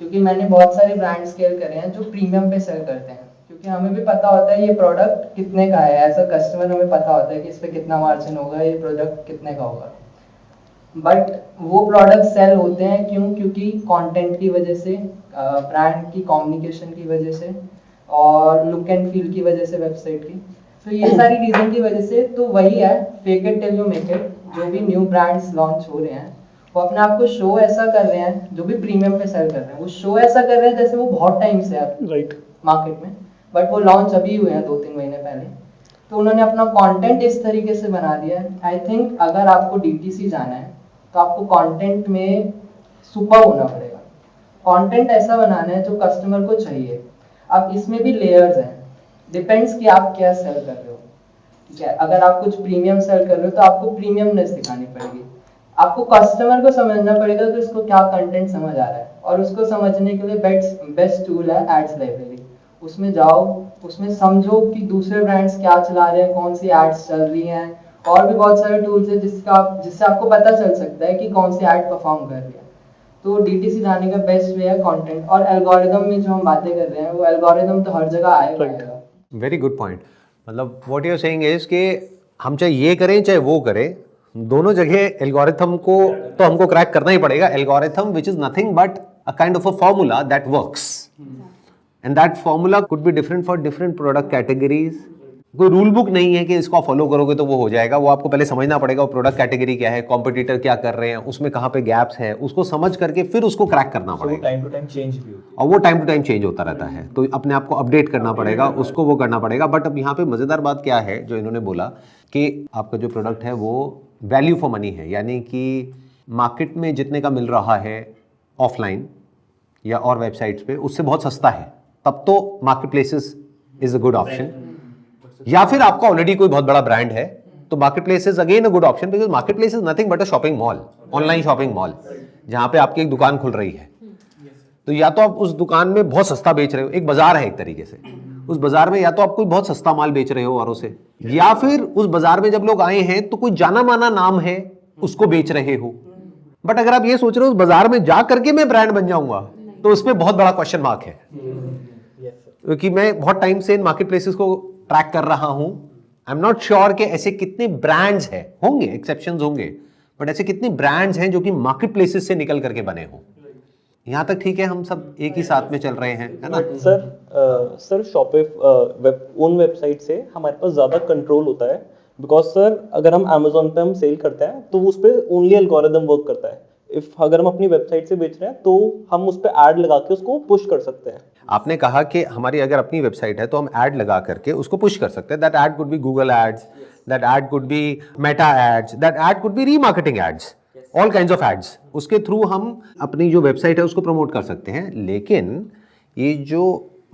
क्योंकि मैंने बहुत सारे ब्रांड स्केल करे हैं जो प्रीमियम पे सेल करते हैं, क्योंकि हमें भी पता होता है ये प्रोडक्ट कितने का है। एज अ कस्टमर हमें पता होता है कि इस पे कितना मार्जिन होगा, ये प्रोडक्ट कितने का होगा। बट वो प्रोडक्ट सेल होते हैं क्यों? क्योंकि कंटेंट की वजह से, ब्रांड की कम्युनिकेशन की वजह से और लुक एंड फील की वजह से वेबसाइट की। तो ये सारी रीजन की वजह से तो वही है, fake it till you make it. जो भी न्यू ब्रांड्स लॉन्च हो रहे हैं वो अपने आप को शो ऐसा कर रहे हैं, जो भी प्रीमियम पे सेल कर रहे हैं वो शो ऐसा कर रहे हैं जैसे वो बहुत टाइम से है राइट मार्केट में, बट वो लॉन्च अभी हुए हैं 2-3 महीने पहले। तो उन्होंने अपना कंटेंट इस तरीके से बना दिया है। आई थिंक अगर आपको डीटीसी जाना है तो आपको कंटेंट में सुपर होना पड़ेगा। कंटेंट ऐसा बनाना है जो कस्टमर को चाहिए। अब इसमें भी लेयर्स हैं, डिपेंड्स कि आप क्या सेल कर रहे हो, ठीक है। अगर आप कुछ प्रीमियम सेल कर रहे हो तो आपको प्रीमियमनेस दिखानी पड़ेगी। आपको कस्टमर को समझना पड़ेगा कि उसको क्या कंटेंट समझ आ रहा है, और उसको समझने के लिए बेस्ट टूल है एड्स लाइब्रेरी। उसमें जाओ, उसमें समझो कि दूसरे ब्रांड्स क्या चला रहे हैं, कौन सी एड्स चल रही हैं, और भी बहुत सारे टूल्स हैं जिससे आपको पता चल सकता है कि कौन सी एड परफॉर्म कर रही है। तो डीटीसी जाने का बेस्ट वे है कंटेंट। और एल्गोरिदम में जो हम बातें कर रहे हैं वो एल्गोरिदम तो हर जगह आएगा। Very good point. मतलब what you are saying is कि हम चाहे ये करें चाहे वो करें, दोनों जगह एल्गोरिथम को तो हमको क्रैक करना ही पड़ेगा। Algorithm which is nothing but a kind of a formula that works, and that formula could be different for different product categories. कोई रूल बुक नहीं है कि इसको फॉलो करोगे तो वो हो जाएगा। वो आपको पहले समझना पड़ेगा वो प्रोडक्ट कैटेगरी क्या है, कॉम्पिटिटर क्या कर रहे हैं, उसमें कहाँ पे गैप्स है, उसको समझ करके फिर उसको क्रैक करना पड़ेगा। टाइम टू टाइम चेंज भी होती है, और वो टाइम टू टाइम चेंज होता रहता है, तो अपने आप को अपडेट करना पड़ेगा, उसको वो करना पड़ेगा। बट अब यहाँ पे मज़ेदार बात क्या है जो इन्होंने बोला कि आपका जो प्रोडक्ट है वो वैल्यू फॉर मनी है, यानी कि मार्केट में जितने का मिल रहा है ऑफलाइन या और वेबसाइट्स पे उससे बहुत सस्ता है, तब तो market places is a good option. या फिर आपका ऑलरेडी कोई बहुत बड़ा ब्रांड है तो market place is again a good option, because market place is nothing but a shopping mall, online shopping mall, जहां पे आपकी एक दुकान खुल रही है। तो या तो आप उस दुकान में बहुत सस्ता बेच रहे हो, एक बाजार है एक तरीके से, उस बाजार में या तो आप कोई बहुत सस्ता माल बेच रहे हो औरों से, या फिर उस बाजार में जब लोग आए हैं तो कोई जाना माना नाम है उसको बेच रहे हो। बट अगर आप ये सोच रहे हो उस बाजार में जा करके मैं ब्रांड बन जाऊंगा, तो उसमें बहुत बड़ा क्वेश्चन मार्क है। क्योंकि मैं बहुत टाइम से इन मार्केट प्लेसेस को ट्रैक कर रहा हूं, आई एम नॉट श्योर कि ऐसे कितने ब्रांड्स हैं, होंगे एक्सेप्शंस होंगे, बट ऐसे कितने ब्रांड्स हैं जो कि मार्केट प्लेसेस से निकल करके बने हो। यहां तक ठीक है, हम सब एक ही साथ में चल रहे हैं, है ना? सर शॉपिफाई ओन वेबसाइट से हमारे पास ज़्यादा कंट्रोल होता है, बिकॉज सर अगर हम अमेजोन पे हम सेल करते हैं तो उस पर ओनली एल्गोरिदम वर्क करता है। अगर हम अपनी वेबसाइट से बेच रहे हैं तो हम उस पर ऐड लगा के उसको पुश कर सकते हैं। आपने कहा कि हमारी अगर अपनी वेबसाइट है तो हम ऐड लगा करके उसको पुश कर सकते हैं। That ad could be Google ads, that ad could be Meta ads, that ad could be remarketing ads, all kinds of ads. उसके थ्रू हम अपनी जो वेबसाइट है उसको प्रमोट कर सकते हैं। लेकिन ये जो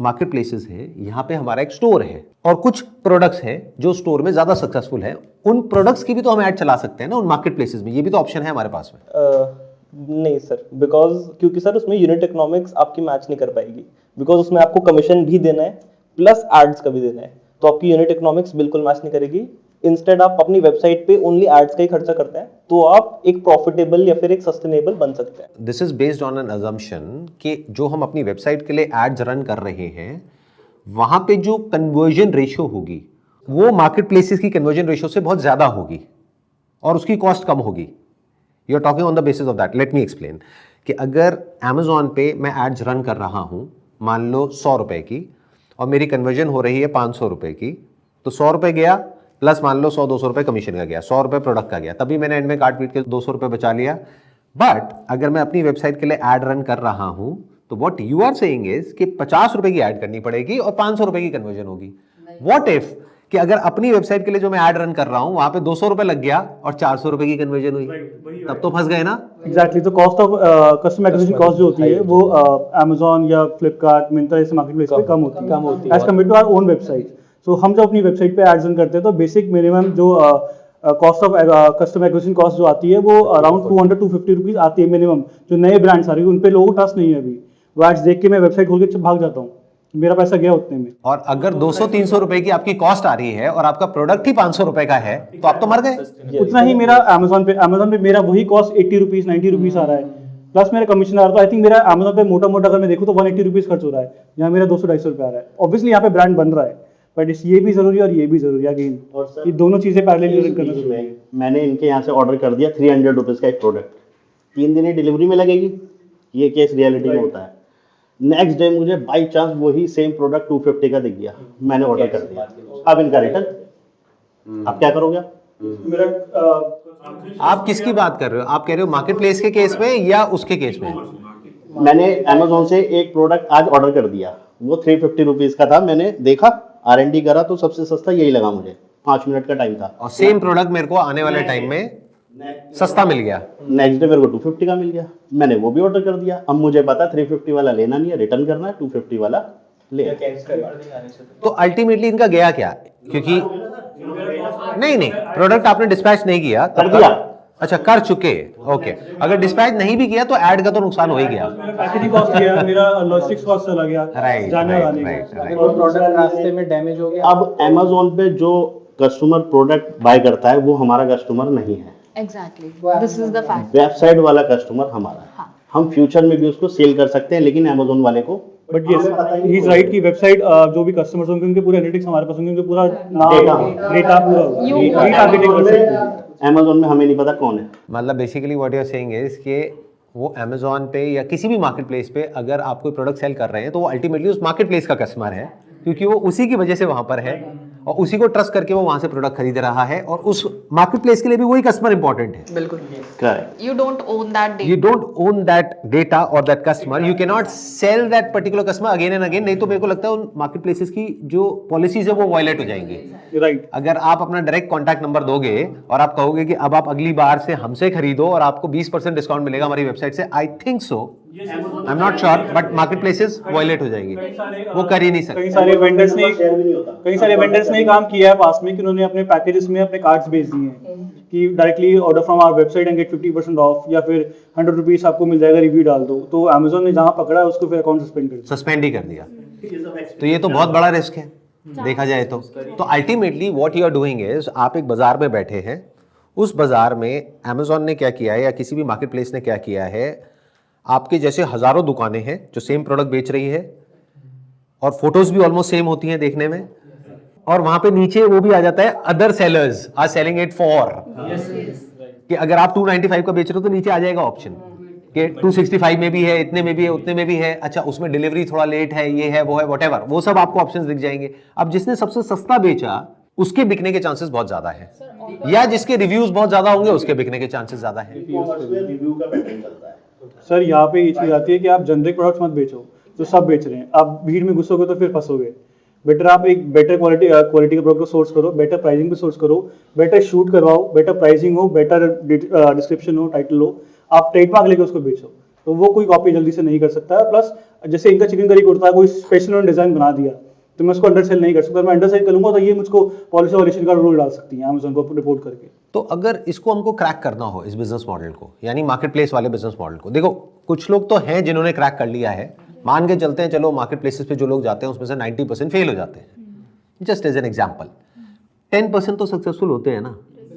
मार्केट प्लेसेस है, यहाँ पे हमारा एक स्टोर है और कुछ प्रोडक्ट्स हैं जो स्टोर में ज्यादा सक्सेसफुल है, उन प्रोडक्ट्स की भी तो हम ऐड चला सकते हैं ना उन मार्केट प्लेसेस में। ये भी तो ऑप्शन है हमारे पास में। नहीं सर, बिकॉज क्योंकि सर उसमें यूनिट इकोनॉमिक्स आपकी मैच नहीं कर पाएगी, बिकॉज उसमें आपको कमीशन भी देना है प्लस एड्स का भी देना है, तो आपकी यूनिट इकोनॉमिक्स बिल्कुल मैच नहीं करेगी। इंस्टेड आप अपनी वेबसाइट पे ओनली एड्स का ही खर्चा करते हैं तो आप एक प्रॉफिटेबल या फिर एक सस्टेनेबल बन सकते हैं। This is based on an assumption कि जो हम अपनी वेबसाइट के लिए एड्स रन कर रहे हैं वहां पे जो कन्वर्जन रेशियो होगी वो मार्केट प्लेसेस की कन्वर्जन रेशियो से बहुत ज्यादा होगी और उसकी कॉस्ट कम होगी। You are talking on the basis of that. Let me explain कि अगर Amazon पे मैं एड्स रन कर रहा हूं, मान लो 100 रुपए की, और मेरी कन्वर्जन हो रही है 500 रुपए की, तो 100 रुपए गया प्लस मान लो 100-200 रुपए कमीशन का गया, 100 रुपए प्रोडक्ट का गया, तभी मैंने एंड में काट पीट के 200 रुपए बचा लिया। बट अगर मैं अपनी वेबसाइट के लिए एड रन कर रहा हूं तो what you are saying is कि 50 रुपए की ऐड करनी पड़ेगी और 500 रुपए की कन्वर्जन होगी। व्हाट इफ कि अगर अपनी वेबसाइट के लिए जो मैं ऐड रन कर रहा हूं वहां पे 200 रुपए लग गया और 400 रुपए की कन्वर्जन हुई, तब तो फंस गए ना। एग्जैक्टली। तो cost of customer acquisition cost जो होती है वो Amazon या फ्लिपकार्ट, मिंत्रा जैसे मार्केट प्लेस पे कम होती है as compare to our own website. So हम जब अपनी वेबसाइट पे एड्स रन करते हैं तो बेसिक मिनिमम जो cost of customer acquisition cost जो आती है वो अराउंड 200-250 रुपीज आती है मिनिमम। जो नए ब्रांड्स आ रही है उन पे लोगों को ट्रस्ट नहीं है अभी, वो एड्स देख के मैं वेबसाइट खोल के भाग जाता हूँ, मेरा पैसा गया उतने में। और अगर 200-300 रुपए की आपकी कॉस्ट आ रही है और आपका प्रोडक्ट ही 500 रुपए का है तो आप तो मर गए। उतना ही मेरा Amazon पे मेरा वही कॉस्ट 80 रुपीज 90 रुपीज आ रहा है, प्लस मेरा कमीशन आ रहा है। तो आई थिंक मेरा Amazon पे मोटा अगर मैं देखूँ तो 180 रुपीज खर्च हो रहा है, यहाँ मेरा 200-250 रुपए आ रहा है। ऑब्वियसली यहाँ पे ब्रांड बन रहा है, बट ये भी जरूरी है और ये भी जरूरी है। अगेन ये दोनों चीजें पैरेलल करना जरूरी है। मैंने इनके यहाँ से ऑर्डर कर दिया 300 रुपीज का एक प्रोडक्ट, 3 दिन ही डिलीवरी में लगेगी, ये केस रियलिटी में होता है। नेक्स्ट डे मुझे बाई चांस वही सेम प्रोडक्ट 250 का दिख गया, मैंने ऑर्डर कर दिया, अब इनका रिटर्न, आप क्या करोगे? आप किसकी बात कर रहे हो? आप कह रहे हो मार्केट प्लेस के केस में या उसके केस में? मैंने Amazon से एक प्रोडक्ट आज ऑर्डर कर दिया, वो 350 रुपीज का था, मैंने देखा R&D करा तो सबसे सस्ता यही लगा मुझे, 5 मिनट का टाइम था, और सेम प्रोडक्ट मेरे को आने वाले टाइम में सस्ता मिल गया। नेक्स्ट डे मेरे को 250 का मिल गया, मैंने वो भी ऑर्डर कर दिया। अब मुझे पता 350 वाला लेना नहीं है, रिटर्न करना है, 250 वाला ले। तो अल्टीमेटली इनका गया क्या? क्योंकि नहीं प्रोडक्ट आपने डिस्पैच नहीं किया कर दिया। अच्छा कर चुके, ओके। अगर डिस्पैच नहीं भी किया तो ऐड का तो नुकसान हो ही गया। पैकेजिंग कॉस्ट गया, मेरा लॉजिस्टिक्स कॉस्ट चला गया, राइट जाने वाले राइट। और प्रोडक्ट रास्ते में डैमेज हो गया। अब Amazon पे जो कस्टमर प्रोडक्ट बाय करता है वो हमारा कस्टमर नहीं है, exactly, this is the fact. Website वाला कस्टमर हमारा है। हाँ। हम फ्यूचर में भी उसको सेल कर सकते हैं, लेकिन Amazon वाले को but yes he is right कि वेबसाइट जो भी कस्टमर्स होंगे उनके पूरे एनालिटिक्स हमारे पास होंगे, उनके पूरा नाम डेटा पूरा रीटारगेटिंग कर सकते हैं। Amazon में हमें नहीं पता कौन है। मतलब basically what you are saying is कि वो Amazon पे या किसी भी मार्केट प्लेस पे अगर आप कोई प्रोडक्ट सेल कर रहे हैं तो वो अल्टीमेटली उस मार्केट प्लेस का कस्टमर है, क्योंकि वो उसी की वजह से वहां पर है और उसी को ट्रस्ट करके वो वहां से प्रोडक्ट खरीद रहा है, और उस मार्केट प्लेस के लिए भी वही कस्टमर इंपॉर्टेंट है। बिल्कुल correct. You don't own that data. You don't own that data or that customer. You cannot sell that particular customer again and again. नहीं तो मेरे को लगता है उन मार्केट प्लेसेस की जो पॉलिसीज है वो वायलेट हो जाएंगी। राइट। अगर आप अपना डायरेक्ट कॉन्टैक्ट नंबर दोगे और आप कहोगे कि अब आप अगली बार से हमसे खरीदो और आपको 20% डिस्काउंट मिलेगा हमारी वेबसाइट से, I think so, I am not sure, but market places violate हो जाएंगी, वो कर ही नहीं सकते। कई सारे वेंडर्स ने काम किया है पास में कि उन्होंने अपने पैकेजेस में अपने कार्ड्स भेज दिए हैं कि directly order from our website and get 50% off, या फिर 100 रुपीज आपको मिल जाएगा, रिव्यू डाल दो। तो Amazon ने जहां पकड़ा है उसको फिर अकाउंट सस्पेंड ही कर दिया। तो ये तो बहुत बड़ा रिस्क है देखा जाए तो। Ultimately what you are doing is, आप एक बाजार में बैठे हैं, उस बाजार में Amazon ने क्या किया है या किसी भी मार्केट प्लेस ने क्या किया है, आपके जैसे हजारों दुकानें हैं जो सेम प्रोडक्ट बेच रही है और फोटोज भी ऑलमोस्ट सेम होती हैं देखने में, और वहां पे नीचे वो भी आ जाता है other sellers are selling it for, कि अगर आप 295 का बेच रहे हो तो नीचे आ जाएगा ऑप्शन कि 265 में भी है, इतने में भी है, उतने में भी है, अच्छा उसमें डिलीवरी थोड़ा लेट है, ये है वो है, व्हाटएवर, वो सब आपको ऑप्शंस दिख जाएंगे। अब जिसने सबसे सस्ता बेचा उसके बिकने के चांसेस बहुत ज्यादा है, या जिसके रिव्यूज बहुत ज्यादा होंगे उसके बिकने के चांसेस ज्यादा है। रिव्यू का पैटर्न चलता है। सर यहाँ पे ये चीज आती है कि आप जनरिक प्रोडक्ट्स मत बेचो, तो सब बेच रहे हैं, आप भीड़ में घुसोगे तो फिर फंसोगे। बेटर आप एक बेटर क्वालिटी का प्रोडक्ट सोर्स करो, बेटर प्राइसिंग पे सोर्स करो, बेटर शूट करवाओ, बेटर प्राइसिंग हो, बेटर डिस्क्रिप्शन हो, टाइटल हो, आप ट्रेडमार्क लेके उसको बेचो, तो वो कोई कॉपी जल्दी से नहीं कर सकता है। प्लस जैसे इनका चिकन करी कुर्ता कोई स्पेशल डिजाइन बना दिया तो मैं उसको अंडर सेल नहीं कर सकता, मैं अंडर सेल करूंगा तो ये मुझको पॉलिसी वायलेशन का रूल डाल सकती है Amazon को रिपोर्ट करके। तो अगर इसको हमको क्रैक करना हो, इस बिजनेस मॉडल को, यानी मार्केट प्लेस वाले बिजनेस मॉडल को, देखो कुछ लोग तो हैं जिन्होंने क्रैक कर लिया है, मान के चलते हैं, चलो मार्केट प्लेसेस पे जो लोग जाते हैं उसमें से 90% फेल हो जाते हैं, जस्ट एज एन एग्जाम्पल। 10% तो सक्सेसफुल होते हैं ना,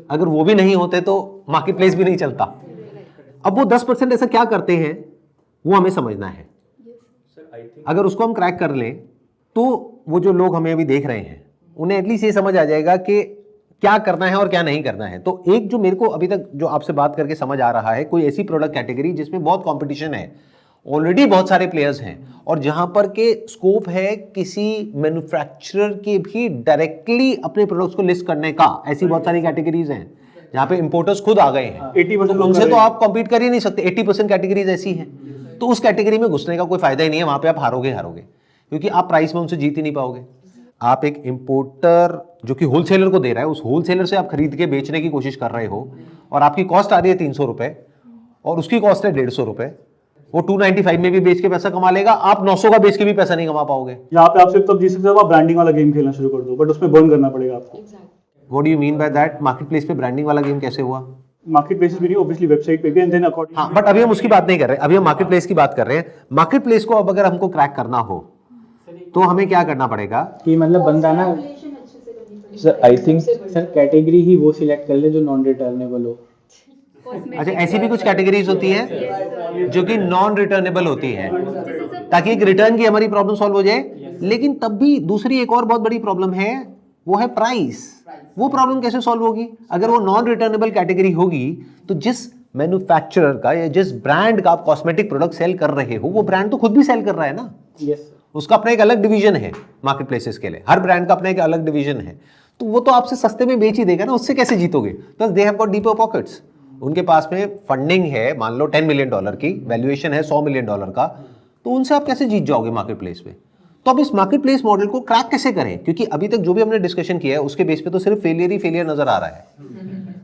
अगर वो भी नहीं होते तो मार्केट प्लेस भी नहीं चलता। अब वो 10% ऐसा क्या करते हैं वो हमें समझना है। अगर उसको हम क्रैक कर लें तो वो जो लोग हमें अभी देख रहे हैं उन्हें एटलीस्ट ये समझ आ जाएगा कि क्या करना है और क्या नहीं करना है। तो एक जो मेरे को अभी तक जो आपसे बात करके समझ आ रहा है, कोई ऐसी प्रोडक्ट कैटेगरी जिसमें बहुत कंपटीशन है, ऑलरेडी बहुत सारे प्लेयर्स हैं और जहां पर के स्कोप है किसी मैन्युफैक्चरर के भी डायरेक्टली अपने प्रोडक्ट्स को लिस्ट करने का। ऐसी बहुत सारी कैटेगरीज हैं जहां पे इंपोर्टर्स खुद आ गए हैं, 80% उनसे तो आप कॉम्पीट कर ही नहीं सकते। 80% कैटेगरीज ऐसी हैं, तो उस कैटेगरी में घुसने का कोई फायदा ही नहीं है। वहां पे आप हारोगे क्योंकि आप प्राइस में उनसे जीत ही नहीं पाओगे। आप एक इंपोर्टर जो कि होलसेलर को दे रहा है, उस होलसेलर से आप खरीद के बेचने की कोशिश कर रहे हो और आपकी कॉस्ट आ रही है 300 रुपए और उसकी कॉस्ट है 150 रुपए। वो 295 में भी बेच के पैसा कमा लेगा, आप 900 का बेच के भी पैसा नहीं कमा पाओगे। यहाँ पे आप सिर्फ तब जीत सकते हो आप ब्रांडिंग वाला गेम खेलना शुरू कर दो, बट उसमें बर्न करना पड़ेगा आपको। What do you mean by that? Market place पे ब्रांडिंग वाला गेम कैसे हुआ? मार्केट प्लेसेस भी ऑब्वियसली वेबसाइट पे भी एंड देन अकॉर्डिंग। हाँ, बट अभी हम उसकी बात नहीं कर रहे, अभी हम मार्केट प्लेस की बात कर रहे हैं। मार्केट प्लेस को अब अगर हमको क्रैक करना हो तो हमें क्या करना पड़ेगा? कि मतलब बंदा ना sir I think sir category ही वो सिलेक्ट कर ले जो नॉन रिटर्नेबल हो। अच्छा, ऐसी भी कुछ कैटेगरीज होती हैं जो कि नॉन रिटर्नेबल होती है ताकि एक रिटर्न की हमारी प्रॉब्लम सॉल्व हो जाए। लेकिन तब भी दूसरी एक और बहुत बड़ी प्रॉब्लम है, वो है प्राइस। वो प्रॉब्लम कैसे सॉल्व होगी? अगर वो नॉन रिटर्नेबल कैटेगरी होगी तो जिस मैन्युफैक्चरर का या जिस ब्रांड का आप कॉस्मेटिक प्रोडक्ट सेल कर रहे हो, वो ब्रांड तो खुद भी सेल कर रहा है ना। यस, उसका अपना एक अलग डिवीजन है मार्केट प्लेसेस के लिए, हर ब्रांड का अपना एक अलग डिवीजन है। तो वो तो आपसे सस्ते में बेच ही देगा ना, उससे कैसे जीतोगे? Plus they have got deeper pockets, उनके पास में फंडिंग है, मान लो $10 मिलियन की वैल्यूएशन है, $100 मिलियन का, तो उनसे आप कैसे जीत जाओगे मार्केट प्लेस पे? तो अब इस मार्केट प्लेस मॉडल को क्रैक कैसे करें? क्योंकि अभी तक जो भी हमने डिस्कशन किया है उसके बेस पे तो सिर्फ फेलियर ही फेलियर नजर आ रहा है।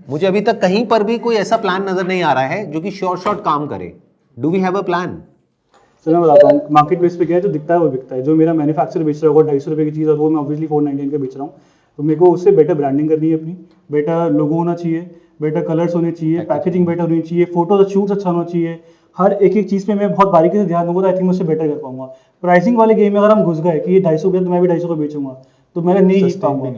मुझे अभी तक कहीं पर भी कोई ऐसा प्लान नजर नहीं आ रहा है जो कि शॉर्ट काम करे। Do we have a plan? Sir मैं बताता हूँ, मार्केट प्लेस पे क्या है, जो दिखता है वो बिकता है। जो मेरा मैन्युफैक्चरर बेच रहा होगा 250 रुपये की चीज़ और वो मैं ऑब्वियसली 499 का बेच रहा हूँ, तो मेरे को उससे बेटर ब्रांडिंग करनी है अपनी, बेटर लोगो होना चाहिए, बेटर कलर्स होने चाहिए, पैकेजिंग बेटर होनी चाहिए, फोटोज शूट्स अच्छा होना चाहिए। हर एक चीज़ पे मैं बहुत बारीकी से ध्यान दूंगा तो आई थिंक मैं उससे बेटर कर पाऊंगा। प्राइसिंग वाले गेम में अगर हम घुस गए कि ये 250 रुपये तो मैं भी 250 को बेचूंगा, तो मैं नहीं जीत पाऊंगा।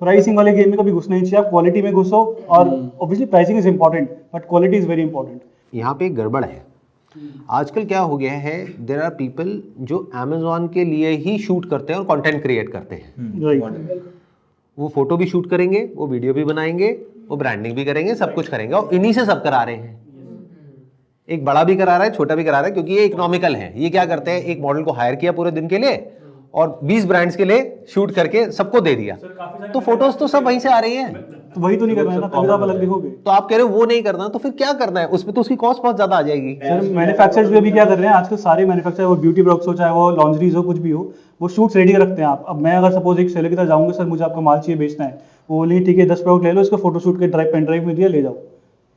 प्राइसिंग वाले गेम में कभी घुसना नहीं चाहिए, आप क्वालिटी में घुसो। और obviously pricing is important but quality is very important. यहाँ पे एक गड़बड़ है। आजकल क्या हो गया है, देयर आर पीपल जो अमेजोन के लिए ही शूट करते हैं और कंटेंट क्रिएट करते हैं। राइट, वो फोटो भी शूट करेंगे, वो वीडियो भी बनाएंगे, वो ब्रांडिंग भी करेंगे, सब कुछ करेंगे और इन्हीं से सब करा रहे हैं। एक बड़ा भी करा रहा है, छोटा भी करा रहा है, क्योंकि ये इकोनॉमिकल है। ये क्या करते हैं, एक मॉडल को हायर किया पूरे दिन के लिए और 20 ब्रांड्स के लिए शूट करके सबको दे दिया, तो फोटोज तो सब वहीं से आ रही है। तो वही तो नहीं करना है ना, तभी तो आप अलग दिखोगे। तो आप कह रहे हो वो नहीं करना, तो फिर क्या करना है? उसमें तो उसकी कॉस्ट बहुत ज्यादा आ जाएगी। सर मैन्युफैक्चरर्स भी अभी क्या कर रहे हैं, आजकल सारे मैन्युफैक्चरर, वो ब्यूटी प्रोडक्ट्स हो चाहे वो लॉन्ड्रीज हो, कुछ भी हो, वो शूट्स रेडी रखते हैं। आप अब मैं अगर सपोज एक सेलर की तरह जाऊंगा, सर मुझे आपका माल चाहिए बेचना है, वो बोलेंगे ठीक है 10 प्रोडक्ट ले लो, इसको फोटो शूट के पेन ड्राइव में दिया, ले जाओ,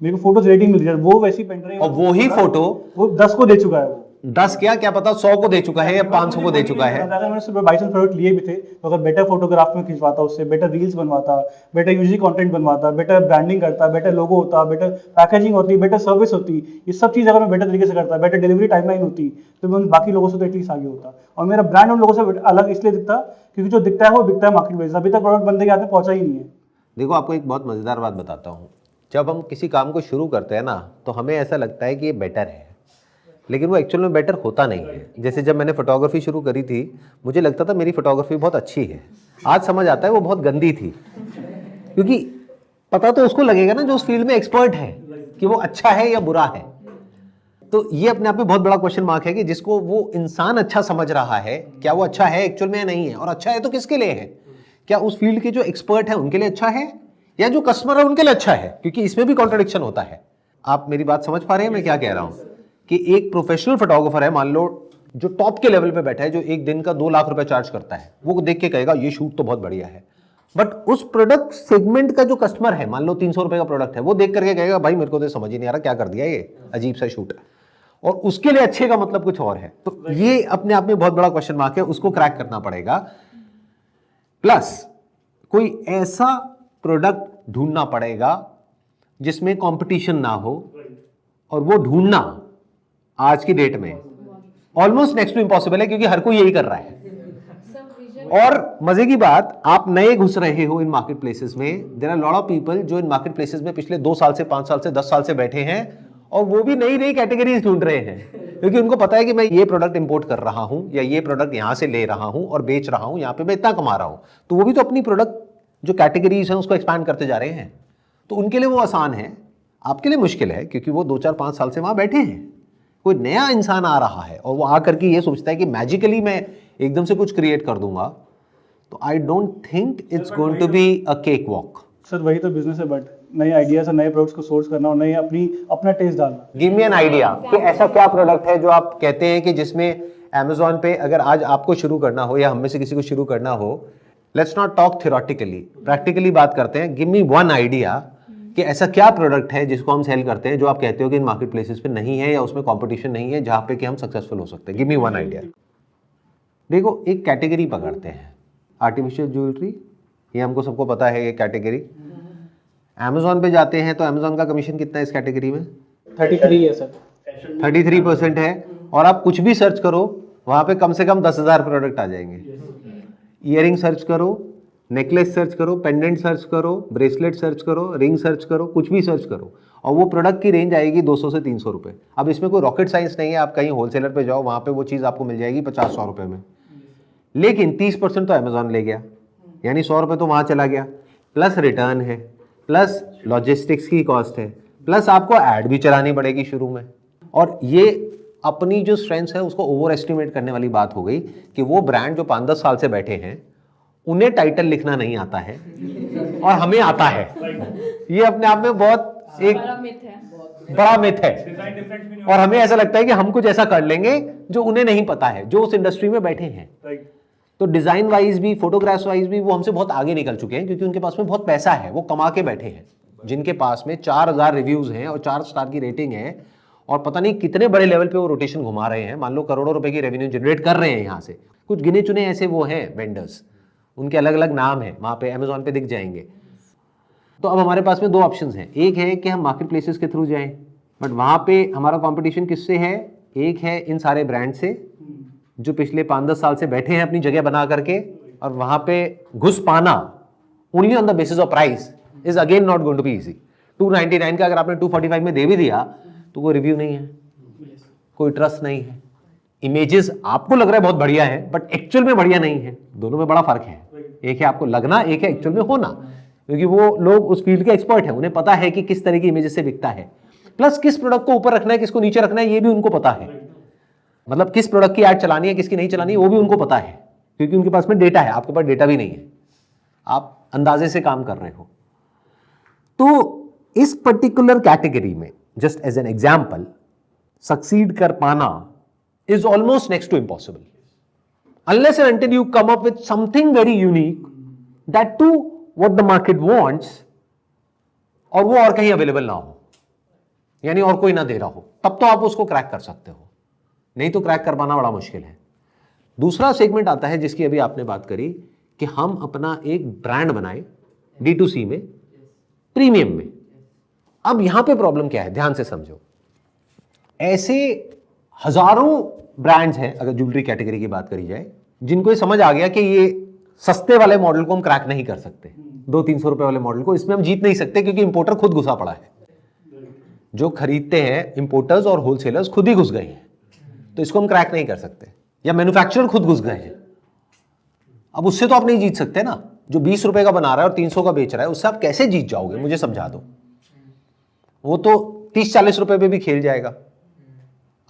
मेरे को फोटोज रेडी मिल रही है। वो वैसी पेन ड्राइव और वो ही फोटो वो 10 को दे चुका है, वो 10 क्या पता 100 को दे चुका है या 500 को दे चुका है। अगर मैंने सुबह 22 प्रोडक्ट लिए भी थे, तो अगर बेटर फोटोग्राफ में खिंचवाता, उससे बेटर रील्स बनवाता, बेटर यूजी कंटेंट बनवाता, बेटर ब्रांडिंग करता, बेटर लोगो होता, बेटर पैकेजिंग होती, बेटर सर्विस होती, ये सब चीज़ अगर मैं बेटर तरीके से करता, बेटर डिलीवरी टाइमलाइन होती, तो मैं उन बाकी लोगों से तो एटलीस्ट आगे होता। और मेरा ब्रांड उन लोगों से अलग इसलिए दिखता क्योंकि जो दिखता है वो बिकता है मार्केट प्लेस। अभी तक प्रोडक्ट बंदे के हाथ में पहुंचा ही नहीं है। देखो, आपको एक बहुत मजेदार बात बताता हूँ। जब हम किसी काम को शुरू करते हैं ना, तो हमें ऐसा लगता है कि ये बेटर है, लेकिन वो एक्चुअल में बेटर होता नहीं है। जैसे जब मैंने फोटोग्राफी शुरू करी थी, मुझे लगता था मेरी फोटोग्राफी बहुत अच्छी है, आज समझ आता है वो बहुत गंदी थी। क्योंकि पता तो उसको लगेगा ना जो उस फील्ड में एक्सपर्ट है कि वो अच्छा है या बुरा है। तो ये अपने आप में बहुत बड़ा क्वेश्चन मार्क है कि जिसको वो इंसान अच्छा समझ रहा है, क्या वो अच्छा है एक्चुअल में या नहीं है, और अच्छा है तो किसके लिए है? क्या उस फील्ड के जो एक्सपर्ट है उनके लिए अच्छा है या जो कस्टमर है उनके लिए अच्छा है? क्योंकि इसमें भी कॉन्ट्रडिक्शन होता है। आप मेरी बात समझ पा रहे हैं मैं क्या कह रहा हूं? कि एक प्रोफेशनल फोटोग्राफर है, मान लो जो टॉप के लेवल पे बैठा है, जो एक दिन का 2 लाख रुपए चार्ज करता है, वो देख के कहेगा ये शूट तो बहुत बढ़िया है। बट उस प्रोडक्ट सेगमेंट का जो कस्टमर है, मान लो 300 रुपए का प्रोडक्ट है, वो देख करके कहेगा भाई मेरे को तो समझ ही नहीं आ रहा क्या कर दिया, ये अजीब सा शूट है। और उसके लिए अच्छे का मतलब कुछ और है। तो ये अपने आप में बहुत बड़ा क्वेश्चन मार्क है, उसको क्रैक करना पड़ेगा। प्लस कोई ऐसा प्रोडक्ट ढूंढना पड़ेगा जिसमें कंपटीशन ना हो, और वो ढूंढना आज की डेट में ऑलमोस्ट नेक्स्ट टू इम्पॉसिबल है, क्योंकि हर कोई यही कर रहा है। और मजे की बात, आप नए घुस रहे हो इन मार्केट प्लेसेस में, there are lot of people जो इन मार्केट प्लेसेस में पिछले 2 साल से 5 साल से 10 साल से बैठे हैं, और वो भी नई नई कैटेगरीज ढूंढ रहे हैं। क्योंकि उनको पता है कि मैं ये प्रोडक्ट इंपोर्ट कर रहा हूं या ये प्रोडक्ट यहां से ले रहा हूं और बेच रहा हूं, यहां पे मैं इतना कमा रहा हूं, तो वो भी तो अपनी प्रोडक्ट जो कैटेगरीज हैं उसको एक्सपैंड करते जा रहे हैं। तो उनके लिए वो आसान है, आपके लिए मुश्किल है, क्योंकि वो 2-4-5 साल से वहां बैठे हैं। कोई नया इंसान आ रहा है और वो आकर के ये सोचता है कि मैजिकली मैं एकदम से कुछ क्रिएट कर दूंगा, तो I don't think it's going to be a cake walk. Sir वही तो बिजनेस है, बट नए आइडियाज और नए प्रोडक्ट्स को सोर्स करना और नए अपना टेस्ट डालना। गिव मी एन आइडिया कि ऐसा क्या प्रोडक्ट है जो आप कहते हैं कि जिसमें Amazon पे अगर आज आपको शुरू करना हो या हम में से किसी को शुरू करना हो, let's not talk theoretically, practically बात करते हैं। गिव मी वन आइडिया कि ऐसा क्या प्रोडक्ट है जिसको हम सेल करते हैं जो आप कहते हो कि इन मार्केट प्लेसेस पे नहीं है या उसमें कंपटीशन नहीं है जहां पे कि हम सक्सेसफुल हो सकते हैं। Give me one idea. देखो, एक कैटेगरी पकड़ते हैं, आर्टिफिशियल ज्वेलरी, ये हमको सबको पता है ये कैटेगरी। Amazon पे जाते हैं तो Amazon का कमीशन कितना है इस कैटेगरी में? 33 है सर। 33% है। और आप कुछ भी सर्च करो वहां पे कम से कम 10,000 प्रोडक्ट आ जाएंगे। ईयरिंग सर्च करो, नेकलेस सर्च करो, पेंडेंट सर्च करो, ब्रेसलेट सर्च करो, रिंग सर्च करो, कुछ भी सर्च करो, और वो प्रोडक्ट की रेंज आएगी 200 से 300 रुपये। अब इसमें कोई रॉकेट साइंस नहीं है, आप कहीं होलसेलर पे जाओ वहाँ पे वो चीज़ आपको मिल जाएगी 50-100 रुपये में। लेकिन 30% तो अमेजॉन ले गया, यानी 100 रुपये तो वहाँ चला गया, प्लस रिटर्न है, प्लस लॉजिस्टिक्स की कॉस्ट है, प्लस आपको ऐड भी चलानी पड़ेगी शुरू में। और ये अपनी जो स्ट्रेंथ है उसको ओवर एस्टिमेट करने वाली बात हो गई कि वो ब्रांड जो 5-10 साल से बैठे हैं उन्हें टाइटल लिखना नहीं आता है और हमें आता है। ये अपने आप में बहुत एक बड़ा मिथ है और हमें ऐसा लगता है कि हम कुछ ऐसा कर लेंगे जो उन्हें नहीं पता है, जो उस इंडस्ट्री में बैठे हैं। तो डिजाइन वाइज भी, फोटोग्राफ्स वाइज भी वो हमसे बहुत आगे निकल चुके हैं, क्योंकि उनके पास में बहुत पैसा है, वो कमा के बैठे हैं। जिनके पास में 4000 रिव्यूज हैं और 4 स्टार की रेटिंग है और पता नहीं कितने बड़े लेवल पे वो रोटेशन घुमा रहे हैं, मान लो करोड़ों रुपए की रेवेन्यू जनरेट कर रहे हैं यहाँ से। कुछ गिने चुने ऐसे वो हैं वेंडर्स, उनके अलग अलग नाम है, वहाँ पे अमेजोन पे दिख जाएंगे। तो अब हमारे पास में 2 ऑप्शंस हैं। एक है कि हम मार्केट प्लेसेस के थ्रू जाएं, बट वहाँ पे हमारा कंपटीशन किससे है? एक है इन सारे ब्रांड से जो पिछले 5-10 साल से बैठे हैं अपनी जगह बना करके, और वहाँ पे घुस पाना only on the basis of price is again not going to be easy. 299 का अगर आपने 245 में दे भी दिया तो कोई रिव्यू नहीं है, कोई ट्रस्ट नहीं है, इमेजेस आपको लग रहा है बहुत बढ़िया है बट एक्चुअल में बढ़िया नहीं है। दोनों में बड़ा फर्क है, एक है आपको लगना, एक है एक्चुअल में होना, क्योंकि वो लोग उस फील्ड के एक्सपर्ट हैं, उन्हें पता है कि किस तरह की इमेजेस से बिकता है, प्लस किस प्रोडक्ट को ऊपर रखना है, किसको नीचे रखना है, ये भी उनको पता है। मतलब किस प्रोडक्ट की ऐड चलानी है, किसकी नहीं चलानी है, वो भी उनको पता है, क्योंकि उनके पास में डेटा है, आपके पास डेटा भी नहीं है, आप अंदाजे से काम कर रहे हो। तो इस पर्टिकुलर कैटेगरी में just as an example succeed कर पाना is almost next to impossible unless and until you come up with something very unique that to what the market wants और वो और कहीं अवेलेबल ना हो, यानी और कोई ना दे रहा हो, तब तो आप उसको क्रैक कर सकते हो, नहीं तो क्रैक कर पाना बड़ा मुश्किल है। दूसरा सेगमेंट आता है जिसकी अभी आपने बात करी कि हम अपना एक ब्रांड बनाए D2C में, प्रीमियम में। अब यहां पे प्रॉब्लम क्या है, ध्यान से समझो। ऐसे हजारों ब्रांड्स हैं अगर ज्वेलरी कैटेगरी की बात करी जाए, जिनको ये समझ आ गया कि ये सस्ते वाले मॉडल को हम क्रैक नहीं कर सकते, 200-300 रुपए वाले मॉडल को इसमें हम जीत नहीं सकते, क्योंकि इंपोर्टर खुद घुसा पड़ा है। जो खरीदते हैं इंपोर्टर्स और होलसेलर्स खुद ही घुस गए हैं, तो इसको हम क्रैक नहीं कर सकते, या मैन्युफैक्चरर खुद घुस गए हैं। अब उससे तो आप नहीं जीत सकते ना, जो 20 रुपए का बना रहा है और 300 का बेच रहा है, उससे आप कैसे जीत जाओगे, मुझे समझा दो। वो तो 30-40 रुपए पे भी खेल जाएगा,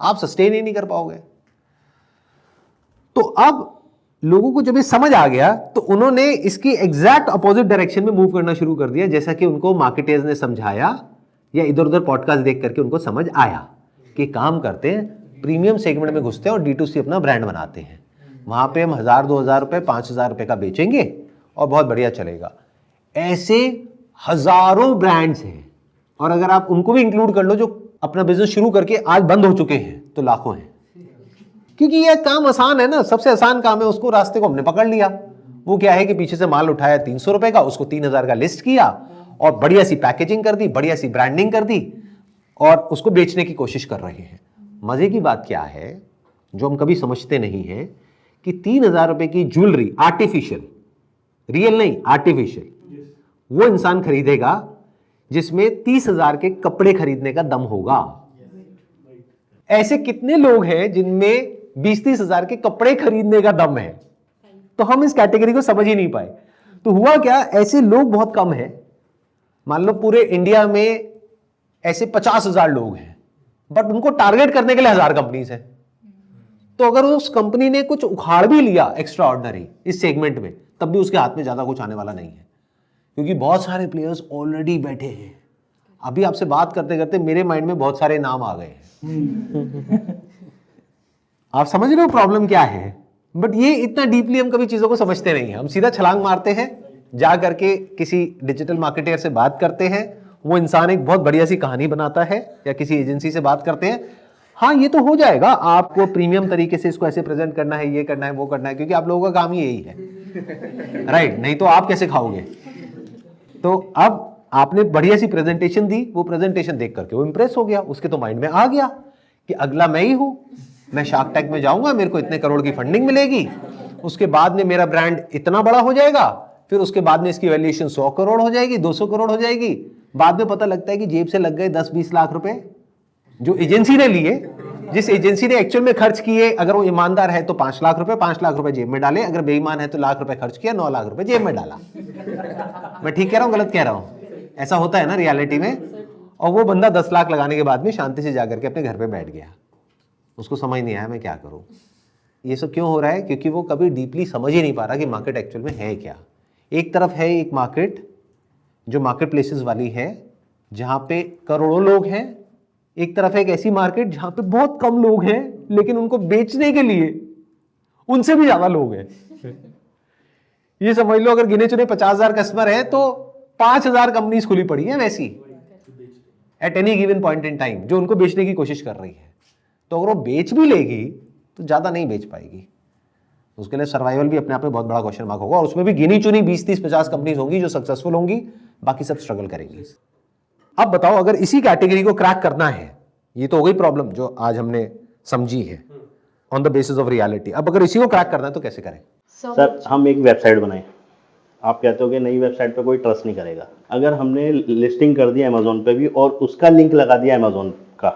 आप सस्टेन ही नहीं कर पाओगे। तो अब लोगों को जब ये समझ आ गया तो उन्होंने इसकी एग्जैक्ट अपोजिट डायरेक्शन में मूव करना शुरू कर दिया, जैसा कि उनको मार्केटर्स ने समझाया या इधर उधर पॉडकास्ट देख करके उनको समझ आया कि काम करते हैं, प्रीमियम सेगमेंट में घुसते हैं और D2C अपना ब्रांड बनाते हैं। वहां पे हम 1000-2000 रुपए 5000 रुपए का बेचेंगे और बहुत बढ़िया चलेगा। ऐसे हजारों ब्रांड्स हैं, और अगर आप उनको भी इंक्लूड कर लो जो अपना बिजनेस शुरू करके आज बंद हो चुके हैं, तो लाखों हैं। क्योंकि यह काम आसान है ना, सबसे आसान काम है, उसको रास्ते को हमने पकड़ लिया। वो क्या है कि पीछे से माल उठाया 300 रुपए का, उसको 3000 का लिस्ट किया और बढ़िया सी पैकेजिंग कर दी, बढ़िया सी ब्रांडिंग कर दी और उसको बेचने की कोशिश कर रहे हैं। मजे की बात क्या है, जो हम कभी समझते नहीं है, कि 3000 रुपए की ज्वेलरी आर्टिफिशियल, रियल नहीं आर्टिफिशियल, वो इंसान खरीदेगा जिसमें 30,000 के कपड़े खरीदने का दम होगा। ऐसे कितने लोग हैं जिनमें 20-30 हजार के कपड़े खरीदने का दम है? तो हम इस कैटेगरी को समझ ही नहीं पाए। तो हुआ क्या, ऐसे लोग बहुत कम हैं। मान लो पूरे इंडिया में ऐसे 50,000 लोग हैं, बट उनको टारगेट करने के लिए 1000 कंपनीज हैं। तो अगर उस कंपनी ने कुछ उखाड़ भी लिया एक्स्ट्रा ऑर्डिनरी इस सेगमेंट में, तब भी उसके हाथ में ज्यादा कुछ आने वाला नहीं है, क्योंकि बहुत सारे प्लेयर्स ऑलरेडी बैठे हैं। अभी आपसे बात करते करते मेरे माइंड में बहुत सारे नाम आ गए हैं। आप समझ रहे हो प्रॉब्लम क्या है? बट ये इतना डीपली हम कभी चीजों को समझते नहीं है। हम सीधा छलांग मारते हैं, जा करके किसी डिजिटल मार्केटर से बात करते हैं, वो इंसान एक बहुत बढ़िया सी कहानी बनाता है, या किसी एजेंसी से बात करते हैं, हाँ ये तो हो जाएगा, आपको प्रीमियम तरीके से इसको ऐसे प्रेजेंट करना है, ये करना है, वो करना है, क्योंकि आप लोगों का काम ही यही है, राइट? नहीं तो आप कैसे खाओगे? तो अब आपने बढ़िया सी प्रेजेंटेशन दी, वो प्रेजेंटेशन देख करके वो इंप्रेस हो गया, उसके तो माइंड में आ गया कि अगला मैं ही हूं, मैं शार्क टैंक में जाऊंगा, मेरे को इतने करोड़ की फंडिंग मिलेगी, उसके बाद में मेरा ब्रांड इतना बड़ा हो जाएगा, फिर उसके बाद में इसकी वैल्यूएशन 100 करोड़ हो जाएगी, 200 करोड़ हो जाएगी। बाद में पता लगता है कि जेब से लग गए 10-20 लाख रुपए जो एजेंसी ने लिए, जिस एजेंसी ने एक्चुअल में खर्च किए, अगर वो ईमानदार है तो 5 लाख रुपए, 5 लाख रुपए जेब में डाले, अगर बेईमान है तो लाख रुपए खर्च किया, 9 लाख रुपए जेब में डाला। मैं ठीक कह रहा हूं, गलत कह रहा हूं? ऐसा होता है ना रियलिटी में। और वो बंदा 10 लाख लगाने के बाद में शांति से जाकर के अपने घर पे बैठ गया, उसको समझ नहीं आया मैं क्या करूं। ये सब क्यों हो रहा है? क्योंकि वो कभी डीपली समझ ही नहीं पा रहा कि मार्केट एक्चुअल में है क्या। एक तरफ है एक मार्केट जो मार्केट प्लेसेस वाली है, जहां पे करोड़ों लोग हैं, एक तरफ है एक ऐसी मार्केट जहां पे बहुत कम लोग हैं, लेकिन उनको बेचने के लिए उनसे भी ज्यादा लोग हैं। ये समझ लो, अगर गिने चुने 50,000 कस्टमर है तो 5,000 कंपनीज खुली पड़ी है वैसी at any given point in time, जो उनको बेचने की कोशिश कर रही है। तो अगर वो बेच भी लेगी तो ज्यादा नहीं बेच पाएगी, उसके लिए सर्वाइवल भी अपने आप में बहुत बड़ा क्वेश्चन मार्क होगा। और उसमें भी गिनी चुनी 20-30-50 कंपनीज होंगी जो सक्सेसफुल होंगी, बाकी सब स्ट्रगल करेंगी। अब बताओ, अगर इसी कैटेगरी को क्रैक करना है, ये तो हो गई प्रॉब्लम जो आज हमने समझी है on the basis of reality. अब अगर इसी को क्रैक करना है तो कैसे करें? सर हम एक वेबसाइट बनाएं, आप कहते हो कि नई वेबसाइट पे कोई ट्रस्ट नहीं करेगा। अगर हमने लिस्टिंग कर दी अमेजोन पे भी और उसका लिंक लगा दिया अमेजोन का,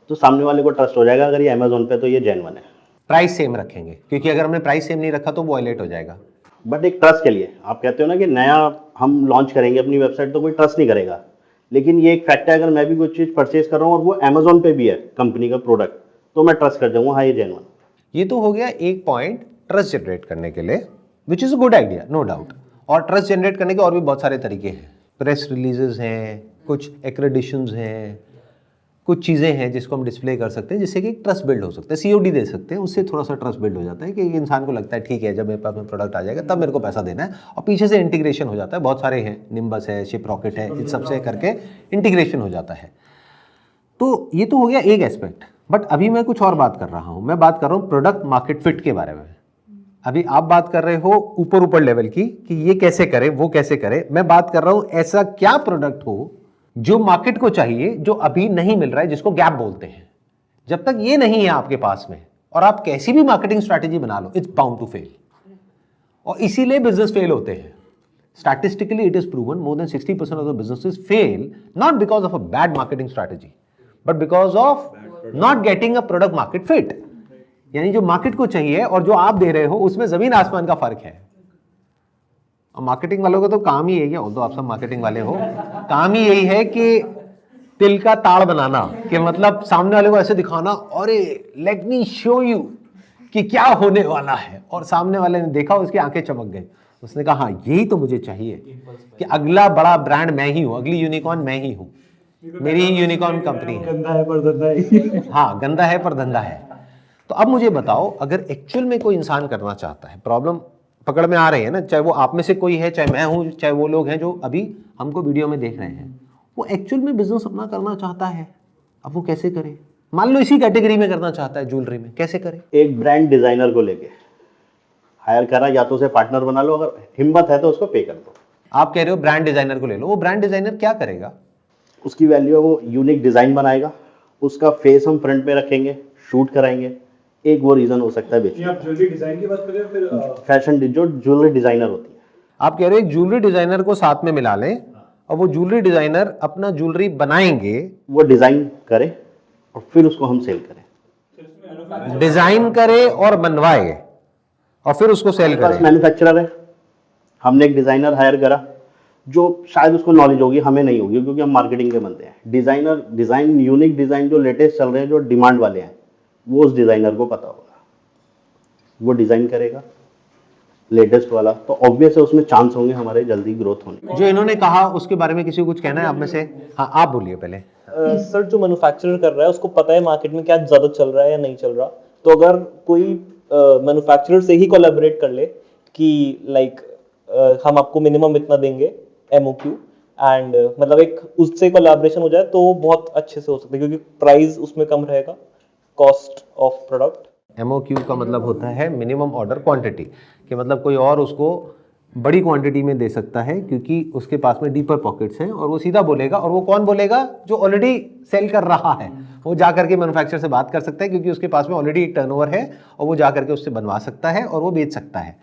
तो सामने वाले को ट्रस्ट हो जाएगा, अगर ये अमेजोन पे तो ये जेन्युइन है। प्राइस सेम रखेंगे, क्योंकि अगर हमने प्राइस सेम नहीं रखा तो वो वायलेट हो जाएगा। बट एक ट्रस्ट के लिए आप कहते हो ना कि नया हम लॉन्च करेंगे अपनी वेबसाइट तो कोई ट्रस्ट नहीं करेगा, लेकिन ये एक फैक्ट है, अगर मैं भी कुछ चीज़ परचेज कर रहा हूँ और वो अमेजोन पे भी है कंपनी का प्रोडक्ट, तो मैं ट्रस्ट कर जाऊँगा, हाँ ये जेन्युइन। ये तो हो गया एक पॉइंट ट्रस्ट जनरेट करने के लिए, which is a good idea, no doubt. और ट्रस्ट जनरेट करने के और भी बहुत सारे तरीके हैं, प्रेस रिलीजेस हैं, कुछ एक्रेडिशंस हैं, कुछ चीज़ें हैं जिसको हम डिस्प्ले कर सकते हैं, जिससे कि ट्रस्ट बिल्ड हो सकता है। सीओडी दे सकते हैं, उससे थोड़ा सा ट्रस्ट बिल्ड हो जाता है कि इंसान को लगता है ठीक है, जब मेरे पास में प्रोडक्ट आ जाएगा तब मेरे को पैसा देना है। और पीछे से इंटीग्रेशन हो जाता है, बहुत सारे हैं, निम्बस है, शिप रॉकेट है, इन सबसे करके इंटीग्रेशन हो जाता है। तो ये तो हो गया एक एस्पेक्ट। बट अभी मैं कुछ और बात कर रहा हूँ, मैं बात कर रहा हूँ प्रोडक्ट मार्केट फिट के बारे में। अभी आप बात कर रहे हो ऊपर लेवल की कि ये कैसे करे, वो कैसे करे। मैं बात कर रहा हूँ ऐसा क्या प्रोडक्ट हो जो मार्केट को चाहिए, जो अभी नहीं मिल रहा है, जिसको गैप बोलते हैं। जब तक ये नहीं है आपके पास में, और आप कैसी भी मार्केटिंग स्ट्रैटेजी बना लो, इट्स बाउंड टू फेल। और इसीलिए बिजनेस फेल होते हैं। Statistically it is proven more than 60% of the businesses fail not because of a bad marketing strategy, but because of not getting a product market fit. यानी जो market को चाहिए और जो आप दे रहे हो, उसमें जमीन आसमान का फर्क है। और मार्केटिंग वालों का तो काम ही यही है, तो आप सब मार्केटिंग वाले हो, काम ही यही है कि तिल का ताड़ बनाना, कि मतलब सामने वाले को ऐसे दिखाना, अरे लेट मी शो यू कि क्या होने वाला है। और सामने वाले ने देखा, उसकी आंखें चमक गई, उसने कहा हाँ यही तो मुझे चाहिए, कि अगला बड़ा ब्रांड मैं ही हूं, अगली यूनिकॉर्न मैं ही हूं, मेरी यूनिकॉर्न कंपनी है। गंदा है पर धंधा है। हाँ, गंदा है पर धंधा है। तो अब मुझे बताओ, अगर एक्चुअल में कोई इंसान करना चाहता है, प्रॉब्लम पकड़ में आ रही है ना, चाहे वो आप में से कोई है, चाहे मैं हूं, चाहे वो लोग हैं जो अभी हमको वीडियो में देख रहे हैं, वो एक्चुअल में बिजनेस अपना करना चाहता है, अब वो कैसे करे? मान लो इसी कैटेगरी में करना चाहता है, ज्वेलरी में, कैसे करे? एक ब्रांड डिजाइनर को लेके हायर करा, या तो उसे पार्टनर बना लो, अगर हिम्मत है तो उसको पे कर दो। आप कह रहे हो ब्रांड डिजाइनर को ले लो, वो ब्रांड डिजाइनर क्या करेगा? उसकी वैल्यू है वो यूनिक डिजाइन बनाएगा, उसका फेस हम फ्रंट पे रखेंगे, शूट कराएंगे। एक वो रीजन हो सकता है बेचने। आप ज्वेलरी डिजाइन की बात कर रहे हो, फिर फैशन जो ज्वेलरी डिजाइनर होती है, आप कह रहे हो ज्वेलरी डिजाइनर को साथ में मिला लें, और वो ज्वेलरी डिजाइनर अपना ज्वेलरी बनाएंगे, वो डिजाइन करे, और फिर उसको हम सेल करें। डिजाइन करे और बनवाए और फिर उसको सेल बस करे। मैन्युफैक्चरर है, हमने एक डिजाइनर हायर करा जो शायद उसको नॉलेज होगी, हमें नहीं होगी क्योंकि हम मार्केटिंग के बंदे हैं। डिजाइनर डिजाइन, यूनिक डिजाइन जो लेटेस्ट चल रहे हैं, जो डिमांड वाले हैं, वो उस डिजाइनर को पता होगा, वो डिजाइन करेगा लेटेस्ट वाला, तो ऑब्वियस है उसमें चांस होंगे हमारे जल्दी ग्रोथ होने। जो इन्होंने कहा उसके बारे में किसी को कुछ कहना है आप में से? हाँ आप बोलिए पहले। सर जो मैन्युफैक्चरर कर रहा है उसको पता है मार्केट में क्या ज्यादा चल रहा है या नहीं चल रहा, तो अगर कोई मैन्युफैक्चरर से ही कोलैबोरेट कर ले कि लाइक हम आपको मिनिमम इतना देंगे MOQ एंड मतलब एक उससे कोलैबोरेशन हो जाए तो बहुत अच्छे से हो सकता है क्योंकि प्राइस उसमें कम रहेगा, कॉस्ट ऑफ प्रोडक्ट। MOQ का मतलब होता है मिनिमम ऑर्डर क्वांटिटी, कि मतलब कोई और उसको बड़ी क्वांटिटी में दे सकता है क्योंकि उसके पास में डीपर पॉकेट्स हैं और वो सीधा बोलेगा। और वो कौन बोलेगा? जो ऑलरेडी सेल कर रहा है, वो जा करके मैन्युफैक्चरर से बात कर सकता है क्योंकि उसके पास में ऑलरेडी एक टर्नओवर है और वो जा करके उससे बनवा सकता है और वो बेच सकता है।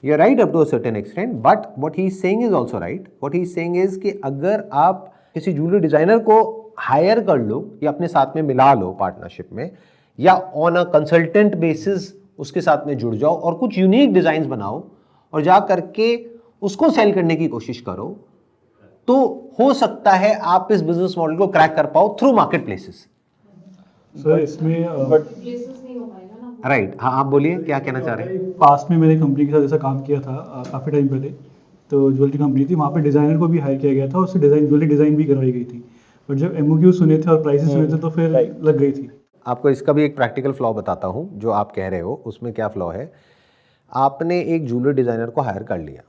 You are right up to a certain extent, but what he is saying is also right. What he is saying is कि अगर आप किसी ज्वेलरी डिजाइनर को हायर कर लो या अपने साथ में मिला लो पार्टनरशिप में, या ऑन अ कंसल्टेंट बेसिस उसके साथ में जुड़ जाओ और कुछ यूनिक डिजाइन बनाओ और जा करके उसको सेल करने की कोशिश करो, तो हो सकता है आप इस बिजनेस मॉडल को क्रैक कर पाओ थ्रू मार्केट प्लेसेस। सर इसमें राइट, हाँ आप बोलिए क्या कहना चाह रहे हैं? पास्ट में मैंने कंपनी के साथ ऐसा काम किया था काफ़ी टाइम पहले, तो ज्वेलरी कंपनी थी, वहाँ पे डिज़ाइनर को भी हायर किया गया था और उससे ज्वेलरी डिज़ाइन भी करवाई गई थी। बट जब MOQ सुने थे और प्राइसेस सुने थे तो फिर लग गई थी। आपको इसका भी एक प्रैक्टिकल फ्लॉ बताता हूँ जो आप कह रहे हो, उसमें क्या फ्लॉ है। आपने एक ज्वेलरी डिज़ाइनर को हायर कर लिया।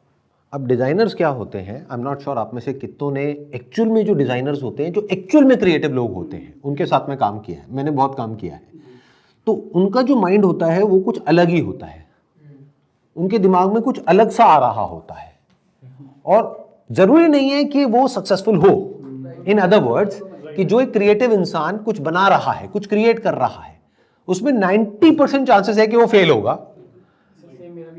अब डिज़ाइनर्स क्या होते हैं, आई एम नॉट श्योर आप में से कितनों ने एक्चुअल में जो डिज़ाइनर्स होते हैं, जो एक्चुअल में क्रिएटिव लोग होते हैं, उनके साथ में काम किया है। मैंने बहुत काम किया है। तो उनका जो माइंड होता है वो कुछ अलग ही होता है, उनके दिमाग में कुछ अलग सा आ रहा होता है और ज़रूरी नहीं है कि वो सक्सेसफुल हो। इन अदर वर्ड्स, कि जो एक क्रिएटिव इंसान कुछ बना रहा है, कुछ क्रिएट कर रहा है, उसमें 90% चांसेस है कि वो फेल होगा,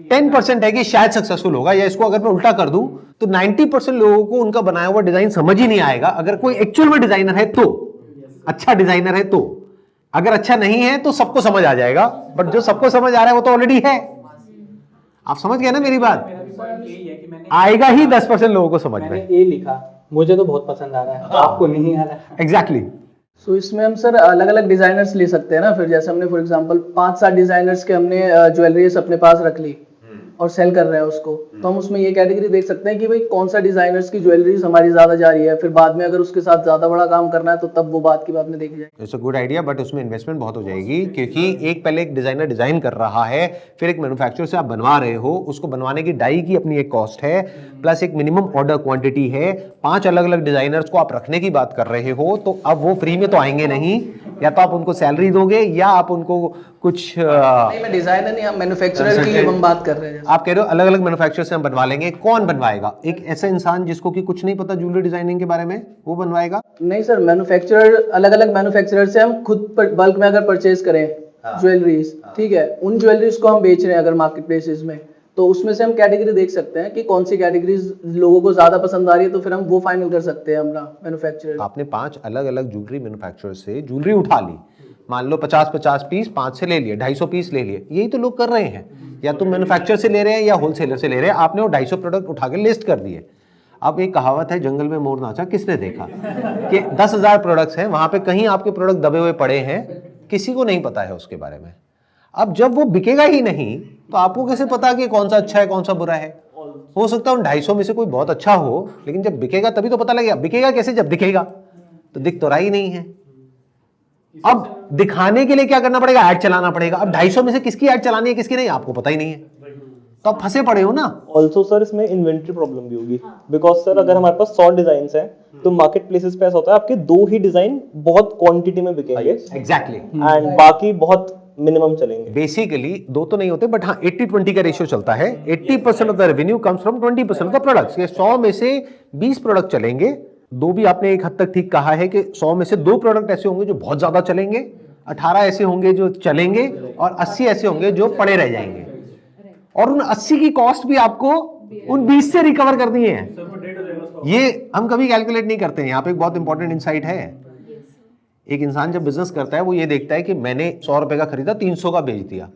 10% है कि शायद सक्सेसफुल होगा। या इसको अगर मैं उल्टा कर दूं तो 90% लोगों को उनका बनाया हुआ डिजाइन समझ ही नहीं आएगा। अगर कोई एक्चुअल में डिजाइनर है तो, अच्छा डिजाइनर है तो, अगर अच्छा नहीं है तो सबको समझ आ जाएगा। बट जो सबको समझ आ रहा है वो तो ऑलरेडी है। आप समझ गए ना मेरी बात? आएगा ही 10% लोगों को समझ में। मैंने ए लिखा, मुझे तो बहुत पसंद आ रहा है, आपको नहीं आ रहा है। एग्जैक्टली। सो इसमें हम सर अलग अलग डिजाइनर्स ले सकते हैं ना। फिर जैसे हमने फॉर एग्जांपल 5-7 डिजाइनर्स के हमने ज्वेलरीज अपने पास रख ली और सेल कर रहे हैं उसको, तो हम उसमें ये कैटेगरी देख सकते हैं कि भाई कौन सा डिजाइनर्स की ज्वेलरीज हमारी ज्यादा जा रही है। फिर बाद में अगर उसके साथ ज्यादा बड़ा काम करना है तो तब वो बात की बात में देखी जाएगी। It's a good idea, but उसमें इन्वेस्टमेंट बहुत हो जाएगी क्योंकि एक पहले एक डिजाइनर डिजाइन कर रहा है, फिर एक मैन्युफैक्चरर से आप बनवा रहे हो, उसको बनवाने की डाई की अपनी एक कॉस्ट है, प्लस एक मिनिमम ऑर्डर क्वांटिटी है। 5 अलग अलग डिजाइनर्स को आप रखने की बात कर रहे हो, तो अब वो फ्री में तो आएंगे नहीं, या तो आप उनको सैलरी दोगे या आप उनको कुछ नहीं, मैं डिजाइनर नहीं, हम मैन्युफैक्चरर की हम बात कर रहे हैं। आप कह रहे हो अलग अलग मैन्युफैक्चरर से हम बनवा लेंगे। कौन बनवाएगा? एक ऐसा इंसान जिसको कि कुछ नहीं पता ज्वेलरी डिजाइनिंग के बारे में, वो बनवाएगा? नहीं सर, मैन्युफैक्चरर अलग अलग मैन्युफैक्चरर से हम खुद बल्क में अगर परचेज करें ज्वेलरीज, ठीक है, उन ज्वेलरीज को हम बेच रहे हैं अगर मार्केट प्लेसेस में, तो उसमें से हम कैटेगरी देख सकते हैं कि कौन सी कैटेगरीज लोगों को ज्यादा पसंद आ रही है, तो फिर हम वो फाइनल कर सकते हैं अपना मैन्युफैक्चरर। आपने 5 अलग अलग ज्वेलरी मैन्युफैक्चरर से ज्वेलरी उठा ली, मान लो 50-50 पीस 5 से ले लिए, 250 पीस ले लिए। यही तो लोग कर रहे हैं, या तो मैन्युफैक्चरर से ले रहे हैं या होलसेलर से ले रहे हैं। आपने वो 250 प्रोडक्ट उठा के लिस्ट कर दिए। अब एक कहावत है, जंगल में मोर नाचा किसने देखा, कि 10,000 प्रोडक्ट्स हैं, वहां पे कहीं आपके प्रोडक्ट दबे हुए पड़े हैं, किसी को नहीं पता है उसके बारे में। अब जब वो बिकेगा ही नहीं तो आपको कैसे पता कि कौन सा अच्छा है कौन सा बुरा है? हो सकता है उन 250 में से कोई बहुत अच्छा हो, लेकिन जब बिकेगा तभी तो पता लगेगा। बिकेगा कैसे? जब दिखेगा, तो दिख तो रहा ही नहीं है। अब दिखाने के लिए क्या करना पड़ेगा? ऐड चलाना पड़ेगा। अब 250 में से किसकी ऐड चलानी है किसकी नहीं, आपको पता ही नहीं है, तो आप फंसे पड़े हो ना। ऑल्सो सर इसमें इन्वेंट्री प्रॉब्लम भी होगी, बिकॉज सर अगर हमारे पास 100 डिजाइन हैं तो मार्केट प्लेसेस पे ऐसा होता है आपके 2 ही डिजाइन बहुत क्वांटिटी में बिकेंगे एग्जैक्टली, एंड बाकी बहुत मिनिमम चलेंगे। बेसिकली 2 तो नहीं होते, बट हाँ 80-20 का रेशियो चलता है। 80% of the revenue comes from 20% of the products. ये 100 में से 20 प्रोडक्ट चलेंगे, 2 भी आपने एक हद तक ठीक कहा है कि 100 में से 2 प्रोडक्ट ऐसे होंगे जो बहुत ज्यादा चलेंगे, 18 ऐसे होंगे जो चलेंगे, और 80 ऐसे होंगे जो पड़े रह जाएंगे। और उन 80 की कॉस्ट भी आपको उन 20 से रिकवर करनी है। ये हम कभी कैलकुलेट नहीं करते हैं। यहाँ पे एक बहुत इंपॉर्टेंट इनसाइट है एक इंसान जब बिजनेस करता है वो ये देखता है कि मैंने 100 रुपए का खरीदा 300 का बेच दिया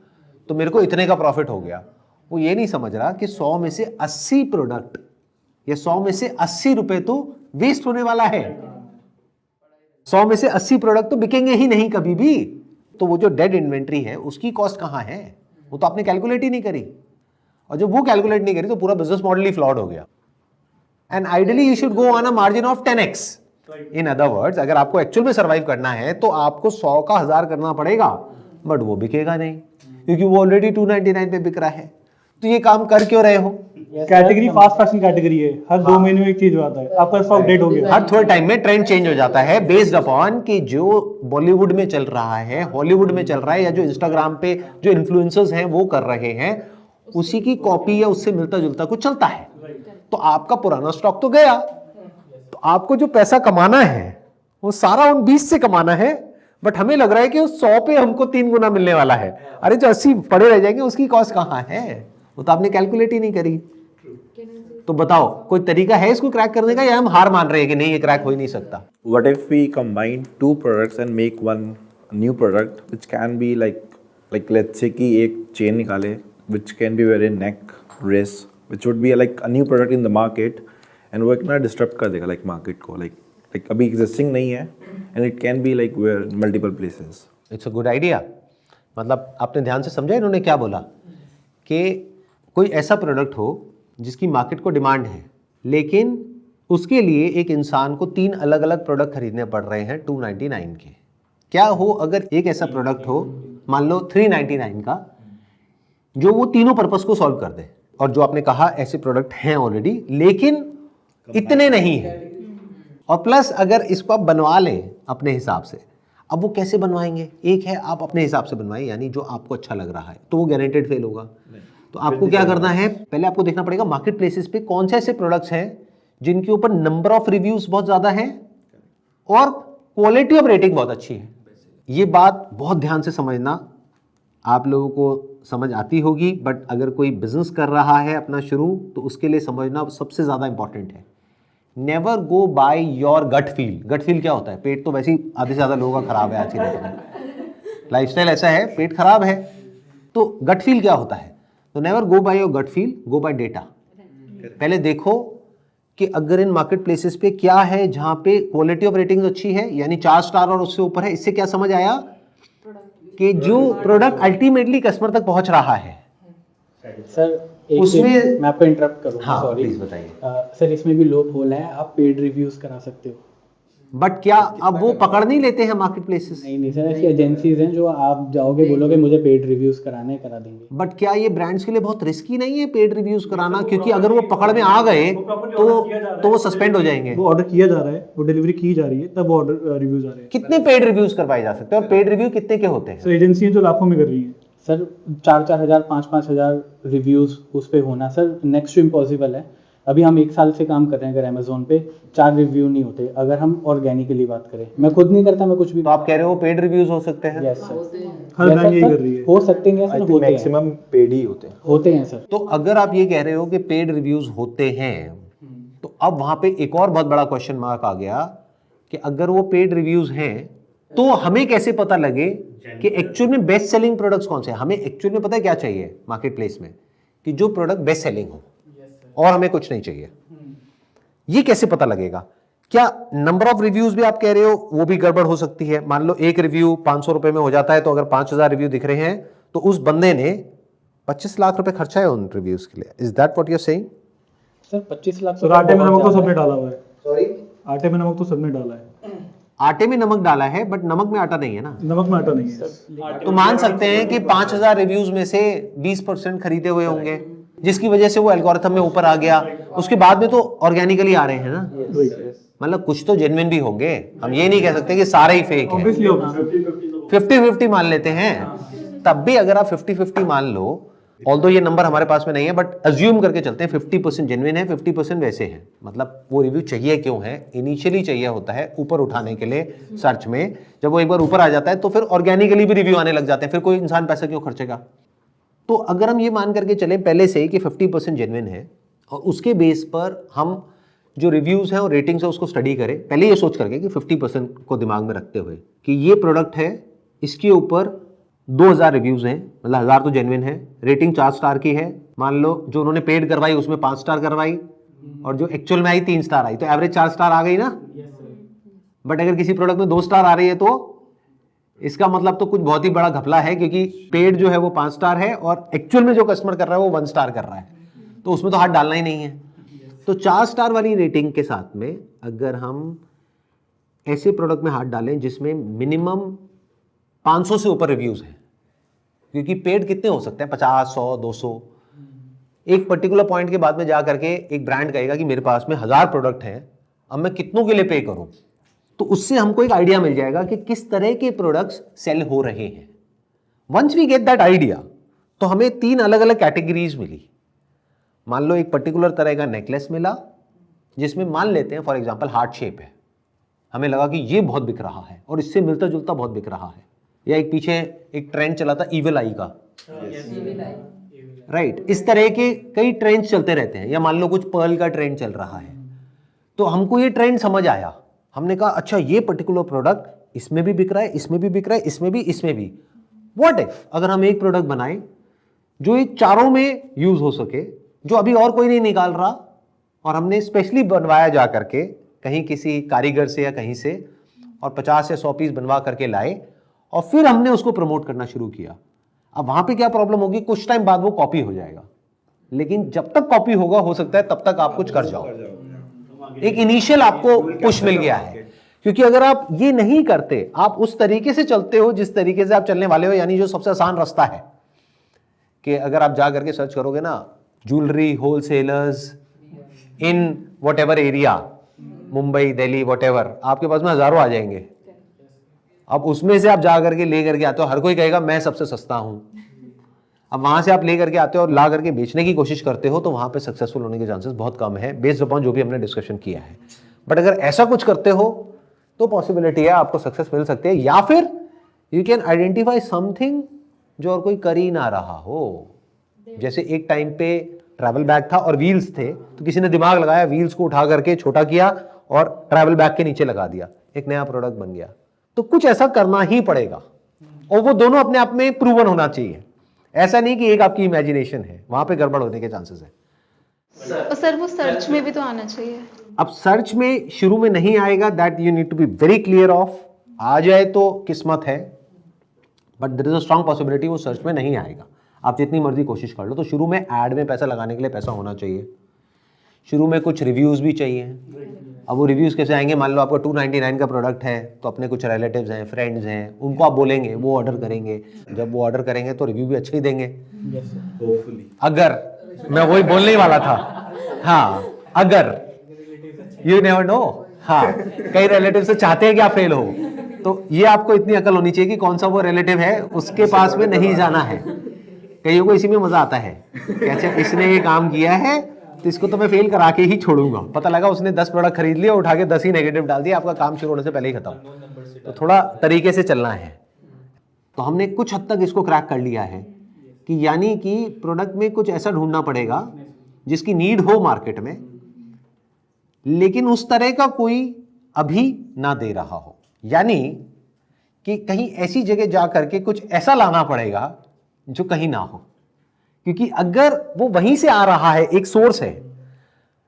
तो मेरे को इतने का प्रॉफिट हो गया। वो ये नहीं समझ रहा कि 100 में से 80 प्रोडक्ट या 100 में से 80 रुपए तो वेस्ट होने वाला है। 100 में से 80 प्रोडक्ट तो बिकेंगे ही नहीं कभी भी। तो वो जो डेड इन्वेंट्री है उसकी कॉस्ट कहां है, वो तो आपने कैलकुलेट ही नहीं करी। और जब वो कैलकुलेट नहीं करी तो पूरा बिजनेस मॉडल ही फ्लॉड हो गया। And ideally you should go on a margin of 10x। In other words, अगर आपको एक्चुअल में सर्वाइव करना है तो आपको 100 का 1000 करना पड़ेगा, बट वो बिकेगा नहीं क्योंकि वो ऑलरेडी 299 पे बिक रहा है। तो ये काम कर क्यों रहे हो? कैटेगरी फास्ट फैशन कैटेगरी है, हर 2 महीने में एक चीज आता है, आपका स्टॉक डेट हो गया। हर थोड़े टाइम में ट्रेंड चेंज हो जाता है बेस्ड अपॉन कि जो बॉलीवुड में चल रहा है, हॉलीवुड में चल रहा है, या जो इंस्टाग्राम पे जो इन्फ्लुएंसर्स हैं वो कर रहे हैं, उसी की कॉपी या उससे मिलता जुलता कुछ चलता है। तो आपका पुराना स्टॉक तो गया, तो आपको जो पैसा कमाना है वो सारा उन 20 से कमाना है, बट हमें लग रहा है कि उस 100 पे हमको 3 गुना मिलने वाला है। अरे जो 80 पड़े रह जाएंगे उसकी कॉस्ट कहां है, वो तो आपने कैलकुलेट ही नहीं करी। तो बताओ कोई तरीका है इसको क्रैक करने का, या हम हार मान रहे हैं कि नहीं ये क्रैक हो ही नहीं सकता? What if we combine 2 products and make one new product which can be like let's say कि एक chain निकाले which can be wear in neck, wrist, which would be like a new product in the market and वो इतना disrupt कर देगा like market को, like अभी existing नहीं है and it can be like wear multiple places. It's a good idea. मतलब आपने ध्यान से समझा इन्होंने क्या बोला, कि कोई ऐसा प्रोडक्ट हो जिसकी मार्केट को डिमांड है, लेकिन उसके लिए एक इंसान को 3 अलग अलग प्रोडक्ट खरीदने पड़ रहे हैं 299 के। क्या हो अगर एक ऐसा प्रोडक्ट हो, मान लो 399 का, जो वो तीनों पर्पस को सॉल्व कर दे। और जो आपने कहा ऐसे प्रोडक्ट हैं ऑलरेडी, लेकिन इतने नहीं है, और प्लस अगर इसको आप बनवा लें अपने हिसाब से। अब वो कैसे बनवाएंगे? एक है आप अपने हिसाब से बनवाएं, यानी जो आपको अच्छा लग रहा है, तो वो गारंटेड फेल होगा। तो आपको क्या करना है, पहले आपको देखना पड़ेगा मार्केट प्लेसेस पे कौन से ऐसे प्रोडक्ट्स हैं जिनके ऊपर नंबर ऑफ रिव्यूज बहुत ज्यादा है और क्वालिटी ऑफ रेटिंग बहुत अच्छी है। ये बात बहुत ध्यान से समझना, आप लोगों को समझ आती होगी, बट अगर कोई बिजनेस कर रहा है अपना शुरू, तो उसके लिए समझना सबसे ज्यादा इंपॉर्टेंट है। Never go by your gut feel. Gut feel क्या होता है? पेट तो वैसे ही आधे से ज्यादा लोगों का खराब है आज की डेट में, लाइफस्टाइल ऐसा है, पेट खराब है। तो गट फील क्या होता है? तो never go by your gut feel, go by data. पहले देखो कि अगर इन मार्केट प्लेसेस पे क्या है जहां पे क्वालिटी ऑफ रेटिंग अच्छी है, यानी 4 स्टार और उससे ऊपर है। इससे क्या समझ आया कि जो प्रोडक्ट अल्टीमेटली कस्टमर तक पहुंच रहा है। सर एक उसमें मैं आपको इंटरप्ट करूंगा, हाँ, सॉरी प्लीज बताइए। सर इसमें भी लूप होल है, आप पेड रिव्यूज करा सकते हो। बट क्या अब वो पकड़ नहीं लेते हैं मार्केट प्लेसेस? नहीं सर, ऐसी एजेंसीज हैं जो आप जाओगे बोलोगे मुझे पेड रिव्यूज कराने, करा देंगे। बट क्या ये ब्रांड्स के लिए बहुत रिस्की नहीं है पेड रिव्यूज कराना? क्योंकि अगर वो पकड़ में आ गए तो वो सस्पेंड हो जाएंगे। वो ऑर्डर किया जा रहा है, वो डिलीवरी की जा रही है, तब ऑर्डर रिव्यूज आ रहे हैं। कितने पेड रिव्यूज करवाए जा सकते हैं और पेड रिव्यू कितने के होते हैं? सर एजेंसी जो लाखों में कर रही है सर 4-4 हज़ार 5-5 हज़ार रिव्यूज उस पे होना सर नेक्स्ट टू इम्पॉसिबल है। अभी हम 1 साल से काम कर रहे हैं, अगर अमेजोन पे 4 रिव्यू नहीं होते। अगर हम ऑर्गेनिकली बात करें, मैं खुद नहीं करता, मैं कुछ भी। तो आप कह रहे हो पेड रिव्यूज हो सकते हैं? यस सर, हर ब्रांड यही कर रही है। हो सकते हैं सर, होते हैं, मैक्सिमम पेड ही होते हैं सर। तो अगर आप ये कह रहे हो कि पेड रिव्यूज होते हैं, तो अब वहां पे एक और बहुत बड़ा क्वेश्चन मार्क आ गया कि अगर वो पेड रिव्यूज हैं तो हमें कैसे पता लगे कि एक्चुअल में बेस्ट सेलिंग प्रोडक्ट्स कौन से हैं? हमें एक्चुअल में पता है क्या चाहिए मार्केट प्लेस में, कि जो प्रोडक्ट बेस्ट सेलिंग हो, और हमें कुछ नहीं चाहिए। ये कैसे पता लगेगा? क्या नंबर ऑफ रिव्यूज भी आप कह रहे हो वो भी गड़बड़ हो सकती है? मान लो एक रिव्यू 500 रुपए में हो जाता है, तो अगर 5000 रिव्यू दिख रहे हैं तो उस बंदे ने 25 लाख रुपए खर्चा है उन रिव्यूज के लिए। Is that what you are saying? Sir 25 lakh sir आटे में नमक तो सबने डाला हुआ है। सॉरी, आटे में नमक तो सबने डाला है। आटे में नमक डाला है, बट नमक में आटा नहीं है ना। नमक में आटा नहीं है। तो मान सकते हैं कि 5000 रिव्यूज में से 20% खरीदे हुए होंगे, जिसकी वजह से वो एल्गोरिथम में ऊपर आ गया। उसके बाद में तो ऑर्गेनिकली आ रहे हैं ना, मतलब कुछ तो जेन्युइन भी होंगे। हम ये नहीं कह सकते कि सारे ही फेक है। 50-50 मान लेते हैं, तब भी अगर आप 50-50 मान लो, ऑल्दो ये नंबर हमारे पास में नहीं है, बट अज्यूम करके चलते हैं 50% जेन्युइन है, 50% वैसे हैं। मतलब वो रिव्यू चाहिए क्यों है? इनिशियली चाहिए होता है ऊपर उठाने के लिए सर्च में। जब वो एक बार ऊपर आ जाता है तो फिर ऑर्गेनिकली भी रिव्यू आने लग जाते हैं, फिर कोई इंसान पैसा क्यों खर्चेगा? तो अगर हम ये मान करके चलें पहले से कि 50% जेन्युइन है, और उसके बेस पर हम जो रिव्यूज़ हैं और रेटिंग्स है उसको स्टडी करें, पहले ये सोच करके कि 50% को दिमाग में रखते हुए कि ये प्रोडक्ट है, इसके ऊपर 2000 रिव्यूज़ हैं, मतलब 1000 तो जेन्युइन है, रेटिंग 4 स्टार की है, मान लो जो उन्होंने पेड करवाई उसमें 5 स्टार करवाई और जो एक्चुअल में आई 3 स्टार आई, तो एवरेज 4 स्टार आ गई ना। बट अगर किसी प्रोडक्ट में 2 स्टार आ रही है तो इसका मतलब तो कुछ बहुत ही बड़ा घपला है, क्योंकि पेड जो है वो 5 स्टार है और एक्चुअल में जो कस्टमर कर रहा है वो 1 स्टार कर रहा है, तो उसमें तो हाथ डालना ही नहीं है। तो 4 स्टार वाली रेटिंग के साथ में अगर हम ऐसे प्रोडक्ट में हाथ डालें जिसमें मिनिमम 500 से ऊपर रिव्यूज हैं, क्योंकि पेड कितने हो सकते हैं, 50, 100, 200, एक पर्टिकुलर पॉइंट के बाद में जा करके एक ब्रांड कहेगा कि मेरे पास में 1000 प्रोडक्ट हैं, अब मैं कितनों के लिए पे करूं, तो उससे हमको एक आइडिया मिल जाएगा कि किस तरह के प्रोडक्ट्स सेल हो रहे हैं। Once we get that idea, तो हमें 3 अलग अलग कैटेगरीज मिली। मान लो एक पर्टिकुलर तरह का नेकलेस मिला जिसमें मान लेते हैं फॉर एग्जांपल हार्ट शेप है, हमें लगा कि ये बहुत बिक रहा है और इससे मिलता जुलता बहुत बिक रहा है। या एक पीछे एक ट्रेंड चला था ईविल आई का, राइट, इस तरह के कई ट्रेंड्स चलते रहते हैं। या मान लो कुछ पर्ल का ट्रेंड चल रहा है, तो हमको ये ट्रेंड समझ आया, हमने कहा अच्छा ये पर्टिकुलर प्रोडक्ट इसमें भी बिक रहा है, इसमें भी बिक रहा है, इसमें भी, इसमें भी। व्हाट इफ अगर हम एक प्रोडक्ट बनाएं जो ये चारों में यूज हो सके, जो अभी और कोई नहीं निकाल रहा, और हमने स्पेशली बनवाया जा करके कहीं किसी कारीगर से या कहीं से, और 50 या 100 पीस बनवा करके लाए और फिर हमने उसको प्रमोट करना शुरू किया। अब वहां पे क्या प्रॉब्लम होगी, कुछ टाइम बाद वो कॉपी हो जाएगा, लेकिन जब तक कॉपी होगा हो सकता है तब तक आप कुछ कर जाओ। एक इनिशियल आपको पुश मिल गया है, क्योंकि अगर आप ये नहीं करते, आप उस तरीके से चलते हो जिस तरीके से आप चलने वाले हो, यानी जो सबसे आसान रास्ता है कि अगर आप जा करके सर्च करोगे ना jewellery wholesalers in whatever area, Mumbai, Delhi, whatever, आपके पास में हजारों आ जाएंगे। अब उसमें से आप जा करके ले करके आते हो, हर कोई कहेगा मैं सबसे सस्ता हूं। अब वहां से आप ले करके आते हो और ला करके बेचने की कोशिश करते हो, तो वहां पे सक्सेसफुल होने के चांसेस बहुत कम है, बेस्ड अपॉन जो भी हमने डिस्कशन किया है। बट अगर ऐसा कुछ करते हो तो पॉसिबिलिटी है आपको सक्सेस मिल सकती है, या फिर यू कैन आइडेंटिफाई समथिंग जो और कोई कर ही ना रहा हो। जैसे एक टाइम पे ट्रैवल बैग था और व्हील्स थे, तो किसी ने दिमाग लगाया, व्हील्स को उठा करके छोटा किया और ट्रैवल बैग के नीचे लगा दिया, एक नया प्रोडक्ट बन गया। तो कुछ ऐसा करना ही पड़ेगा, और वो दोनों अपने आप में प्रूवन होना चाहिए। ऐसा नहीं कि एक आपकी इमेजिनेशन है, वहां पे गड़बड़ होने के चांसेस है। सर वो सर्च में भी तो आना चाहिए। अब सर्च में शुरू में नहीं आएगा, that you need to be very clear of. आ जाए तो किस्मत है, but there is a strong possibility वो सर्च में नहीं आएगा। आप जितनी मर्जी कोशिश कर लो। तो शुरू में ऐड में पैसा लगाने के लिए पैसा होना चाहिए, शुरू में कुछ रिव्यूज भी चाहिए। अब वो रिव्यूज कैसे आएंगे, मान लो आपका 299 का प्रोडक्ट है, तो अपने कुछ रिलेटिव्स हैं, फ्रेंड्स हैं, उनको आप बोलेंगे, वो ऑर्डर करेंगे। जब वो ऑर्डर करेंगे तो रिव्यू भी अच्छे ही देंगे, अगर, मैं वही बोलने ही वाला था, हाँ, अगर, यू नेवर नो, हाँ, कई रिलेटिव से चाहते हैं कि आप फेल हो, तो ये आपको इतनी अकल होनी चाहिए कि कौन सा वो रिलेटिव है उसके पास में नहीं जाना है। कईयों को इसी में मजा आता है कि अच्छा इसने ये काम किया है तो इसको तो मैं फेल करा के ही छोड़ूंगा। पता लगा उसने 10 प्रोडक्ट खरीद लिया, उठा के 10 ही नेगेटिव डाल दिया, आपका काम शुरू होने से पहले ही खत्म। तो थोड़ा तरीके से चलना है। तो हमने कुछ हद तक इसको क्रैक कर लिया है कि यानी कि प्रोडक्ट में कुछ ऐसा ढूंढना पड़ेगा जिसकी नीड हो मार्केट में, लेकिन उस तरह का कोई अभी ना दे रहा हो। यानी कि कहीं ऐसी जगह जा करके कुछ ऐसा लाना पड़ेगा जो कहीं ना हो, क्योंकि अगर वो वहीं से आ रहा है, एक सोर्स है।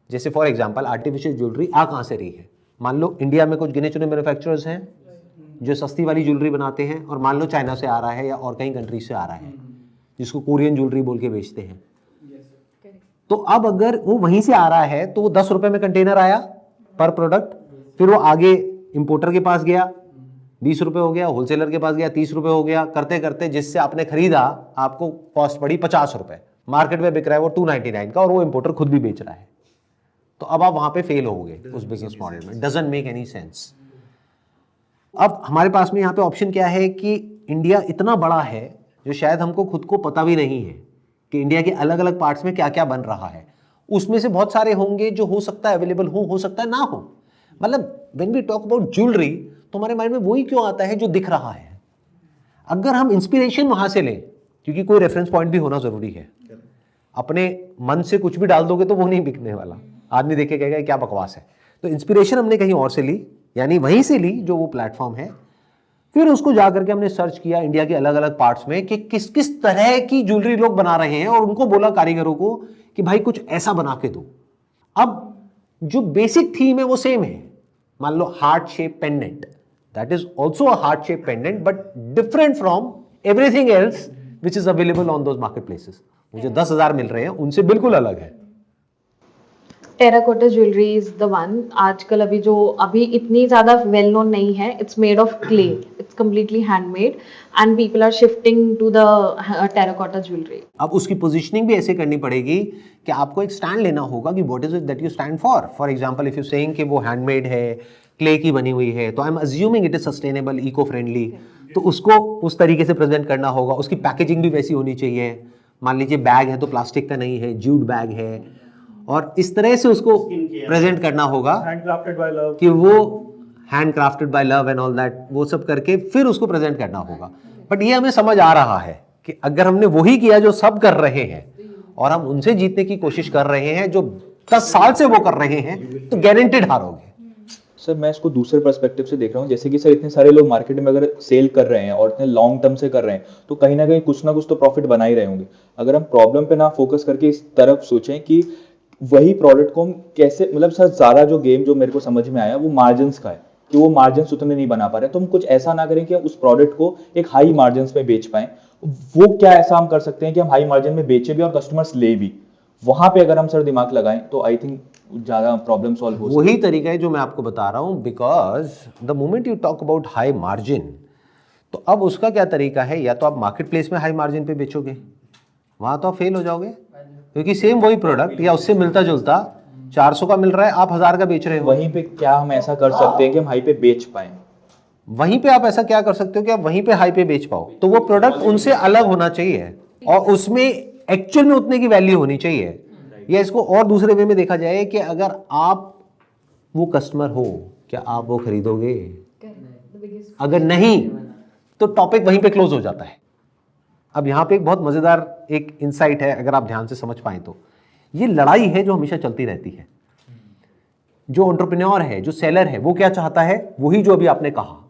जैसे फॉर एग्जांपल आर्टिफिशियल ज्वेलरी आ कहां से रही है, मान लो इंडिया में कुछ गिने चुने मैन्युफैक्चरर्स हैं जो सस्ती वाली ज्वेलरी बनाते हैं, और मान लो चाइना से आ रहा है या और कई कंट्रीज से आ रहा है, जिसको कोरियन ज्वेलरी बोल के बेचते हैं। तो अब अगर वो वहीं से आ रहा है तो वो 10 रुपए में कंटेनर आया पर प्रोडक्ट, फिर वो आगे इंपोर्टर के पास गया, 20 रुपए हो गया, होलसेलर के पास गया, 30 रुपए हो गया, करते करते जिससे आपने खरीदा आपको कॉस्ट पड़ी 50 रुपए, मार्केट में बिक रहा है वो 299 का, और वो इंपोर्टर खुद भी बेच रहा है। तो अब आप वहां पे फेल होगे उस बिजनेस मॉडल में, डजंट मेक एनी सेंस। अब हमारे पास में यहाँ पे ऑप्शन क्या है कि इंडिया इतना बड़ा है जो शायद हमको खुद को पता भी नहीं है कि इंडिया के अलग अलग पार्ट्स में क्या क्या बन रहा है। उसमें से बहुत सारे होंगे जो हो सकता है अवेलेबल हो सकता है ना हो। मतलब when we talk about jewellery तो हमारे माइंड में वही क्यों आता है जो दिख रहा है। अगर हम इंस्पिरेशन वहां से लें, क्योंकि कोई रेफरेंस पॉइंट भी होना जरूरी है, अपने मन से कुछ भी डाल दोगे तो वो नहीं बिकने वाला। आदमी देख के कहेगा क्या बकवास है। तो इंस्पिरेशन हमने कहीं और से ली, यानी वहीं से ली जो वो प्लेटफॉर्म है। फिर उसको जा करके हमने सर्च किया इंडिया के अलग अलग पार्ट्स में कि किस किस तरह की ज्वेलरी लोग बना रहे हैं, और उनको बोला कारीगरों को कि भाई कुछ ऐसा बना के दो। अब जो बेसिक थीम है वो सेम है। मान लो heart shape pendant, that is also a heart shape pendant but different from everything else which is available on those market places. मुझे 10,000 मिल रहे हैं, उनसे बिल्कुल अलग है। Terracotta jewellery is the one. आजकल अभी इतनी ज्यादा वेल नोन नहीं है। It's made of clay, it's completely handmade and people are shifting to the terracotta jewellery. अब उसकी पोजीशनिंग भी ऐसे करनी पड़ेगी कि आपको एक स्टैंड लेना होगा कि what is it that you stand for. For example if you saying कि वो हैंडमेड है, क्ले की बनी हुई है, तो I am assuming it is sustainable, eco friendly, तो उसको उस तरीके से प्रेजेंट करना होगा। उसकी पैकेजिंग भी वैसी होनी चाहिए। मान लीजिए बैग है तो प्लास्टिक का नहीं है, ज्यूट बैग है, और इस तरह से उसको प्रेजेंट करना होगा हैंडक्राफ्टेड बाय लव, कि वो handcrafted by love and all that, वो सब करके फिर उसको प्रेजेंट करना होगा। बट ये हमें समझ आ रहा है कि अगर हमने वही किया जो सब कर रहे हैं और हम उनसे जीतने की कोशिश कर रहे हैं जो 10 साल से वो कर रहे हैं, तो गारंटेड हारोगे। सर मैं इसको दूसरे पर्सपेक्टिव से देख रहा हूँ, जैसे कि सर इतने सारे लोग मार्केट में अगर सेल कर रहे हैं और इतने लॉन्ग टर्म से कर रहे हैं तो कहीं ना कुछ तो प्रॉफिट बना ही रहे होंगे। अगर हम प्रॉब्लम पे ना फोकस करके इस तरफ सोचें कि वही प्रोडक्ट को हम कैसे, मतलब सर सारा जो गेम जो मेरे को समझ में आया वो मार्जिन का है कि वो मार्जिन उतने नहीं बना पा रहे, तो हम कुछ ऐसा ना करें कि हम उस प्रोडक्ट को एक हाई मार्जिन में बेच पाए। वो क्या ऐसा हम कर सकते हैं कि हम हाई मार्जिन में बेचे भी और कस्टमर्स ले भी, वहां पे अगर हम सर दिमाग लगाएं तो आई थिंक ज्यादा प्रॉब्लम सॉल्व हो। वही तरीका है जो मैं आपको बता रहा हूं, because the moment you talk about high margin, तो अब उसका क्या तरीका है, या तो आप मार्केट प्लेस में हाई मार्जिन पे बेचोगे, वहां तो आप फेल हो जाओगे, क्योंकि सेम वही प्रोडक्ट या उससे मिलता जुलता 400 का मिल रहा है, आप 1000 का बेच रहे हो। वहीं पे क्या हम ऐसा कर सकते हैं कि हम हाई पे बेच पाए? वहीं पे आप ऐसा क्या कर सकते हो कि आप वहीं पे हाई पे बेच पाओ, तो वो प्रोडक्ट उनसे अलग होना चाहिए और उसमें एक्चुअल में उतने की वैल्यू होनी चाहिए। या इसको और दूसरे वे में देखा जाए कि अगर आप वो कस्टमर हो, क्या आप वो खरीदोगे? अगर नहीं तो टॉपिक वहीं पे क्लोज हो जाता है। अब यहाँ पे एक बहुत मजेदार एक इंसाइट है, अगर आप ध्यान से समझ पाए तो ये लड़ाई है जो हमेशा चलती रहती है। जो एंटरप्रेन्योर है, जो सेलर है, वो क्या चाहता है? वही जो अभी आपने कहा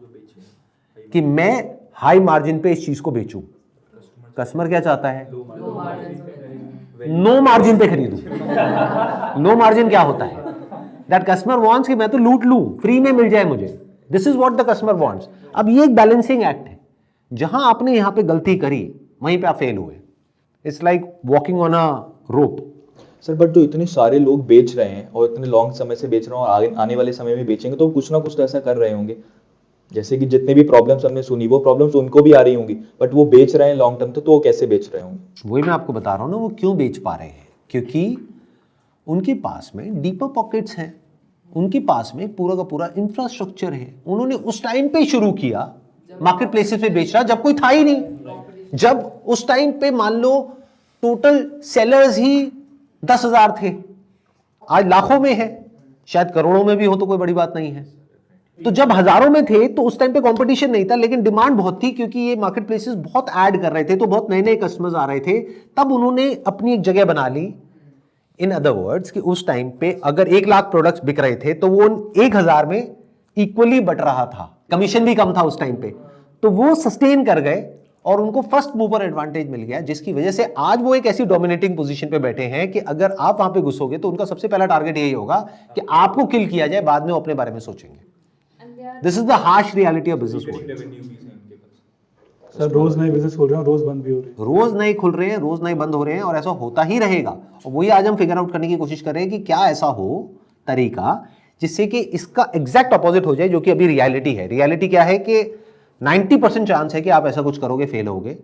कि मैं हाई मार्जिन पे इस चीज को बेचूं। कस्टमर क्या चाहता है? नो मार्जिन पे खरीदूं। नो मार्जिन क्या होता है? दैट कस्टमर वांट्स कि मैं तो लूट लूं, फ्री में मिल जाए मुझे। This is what the customer wants. अब ये एक बैलेंसिंग एक्ट है। जहां आपने यहां पे गलती करी वहीं पे आप फेल हुए। It's like walking on a rope. Sir but जो इतने सारे लोग बेच रहे हैं और इतने लॉन्ग समय से बेच रहे हैं और आगे आने वाले समय में बेचेंगे, तो कुछ ना कुछ तो ऐसा कर रहे होंगे। जैसे कि जितने भी प्रॉब्लम्स हमने सुनी वो प्रॉब्लम्स उनको भी आ रही होंगी, बट वो बेच रहे हैं लॉन्ग टर्म, तो वो कैसे बेच रहे होंगे? वही मैं आपको बता रहा हूं ना, वो क्यों बेच पा रहे हैं, क्योंकि उनके पास में डीपर पॉकेट्स हैं, उनके पास में पूरा का पूरा इंफ्रास्ट्रक्चर है। उन्होंने उस टाइम पे शुरू किया मार्केट प्लेसेस पे बेचना जब कोई था ही नहीं। जब उस टाइम पे मान लो टोटल सेलर्स ही 10,000 थे, आज लाखों में है, शायद करोड़ों में भी हो तो कोई बड़ी बात नहीं है। तो जब हजारों में थे तो उस टाइम पे कंपटीशन नहीं था, लेकिन डिमांड बहुत थी, क्योंकि ये मार्केट प्लेसेस बहुत ऐड कर रहे थे, तो बहुत नए नए कस्टमर्स आ रहे थे। तब उन्होंने अपनी एक जगह बना ली। इन अदर वर्ड्स कि उस टाइम पे अगर 1 लाख प्रोडक्ट्स बिक रहे थे तो वो 1,000 में इक्वली बट रहा था, कमीशन भी कम था उस टाइम पे, तो वो सस्टेन कर गए और उनको फर्स्ट मूवर एडवांटेज मिल गया, जिसकी वजह से आज वो एक ऐसी डोमिनेटिंग पोजीशन पे बैठे हैं कि अगर आप वहां पे घुसोगे तो उनका सबसे पहला टारगेट यही होगा कि आपको किल किया जाए, बाद में वो अपने बारे में सोचेंगे। This is the harsh reality of business world. Sir रोज नए बिजनेस खोल रहे हैं, रोज बंद भी हो रहे हैं। रोज नए खुल रहे हैं, रोज नए बंद हो रहे हैं, और ऐसा होता ही रहेगा। और वही आज हम फिगर आउट करने की कोशिश कर रहे हैं कि क्या ऐसा हो तरीका जिससे कि इसका एग्जैक्ट अपोजिट हो जाए, जो कि अभी रियलिटी है। रियलिटी क्या है कि 90% चांस है कि आप ऐसा कुछ करोगे, फेल होगे।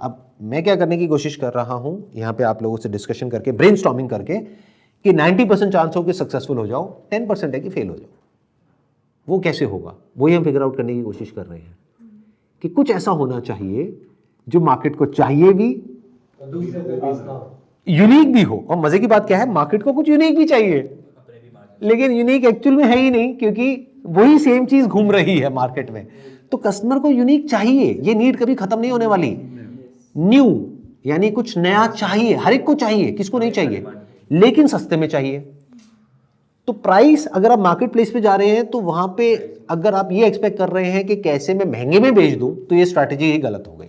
अब मैं क्या करने की कोशिश कर रहा हूं यहां पे आप लोगों से डिस्कशन करके, ब्रेनस्टॉर्मिंग करके, कि 90% चांस हो कि सक्सेसफुल हो जाओ, 10% है कि फेल हो जाओ। वो कैसे होगा, वही हम फिगर आउट करने की कोशिश कर रहे हैं कि कुछ ऐसा होना चाहिए जो मार्केट को चाहिए भी, यूनिक भी हो। और मजे की बात क्या है, मार्केट को कुछ यूनिक भी चाहिए, लेकिन यूनिक एक्चुअल में है ही नहीं, क्योंकि वही सेम चीज घूम रही है मार्केट में। तो कस्टमर को यूनिक चाहिए, ये नीड कभी खत्म नहीं होने वाली। न्यू यानी कुछ नया चाहिए, हर एक को चाहिए, किसको नहीं चाहिए, लेकिन सस्ते में चाहिए। तो प्राइस अगर आप मार्केट प्लेस पे जा रहे हैं तो वहां पे अगर आप ये एक्सपेक्ट कर रहे हैं कि कैसे मैं महंगे में बेच दूं, तो ये स्ट्रैटेजी ही गलत हो गई।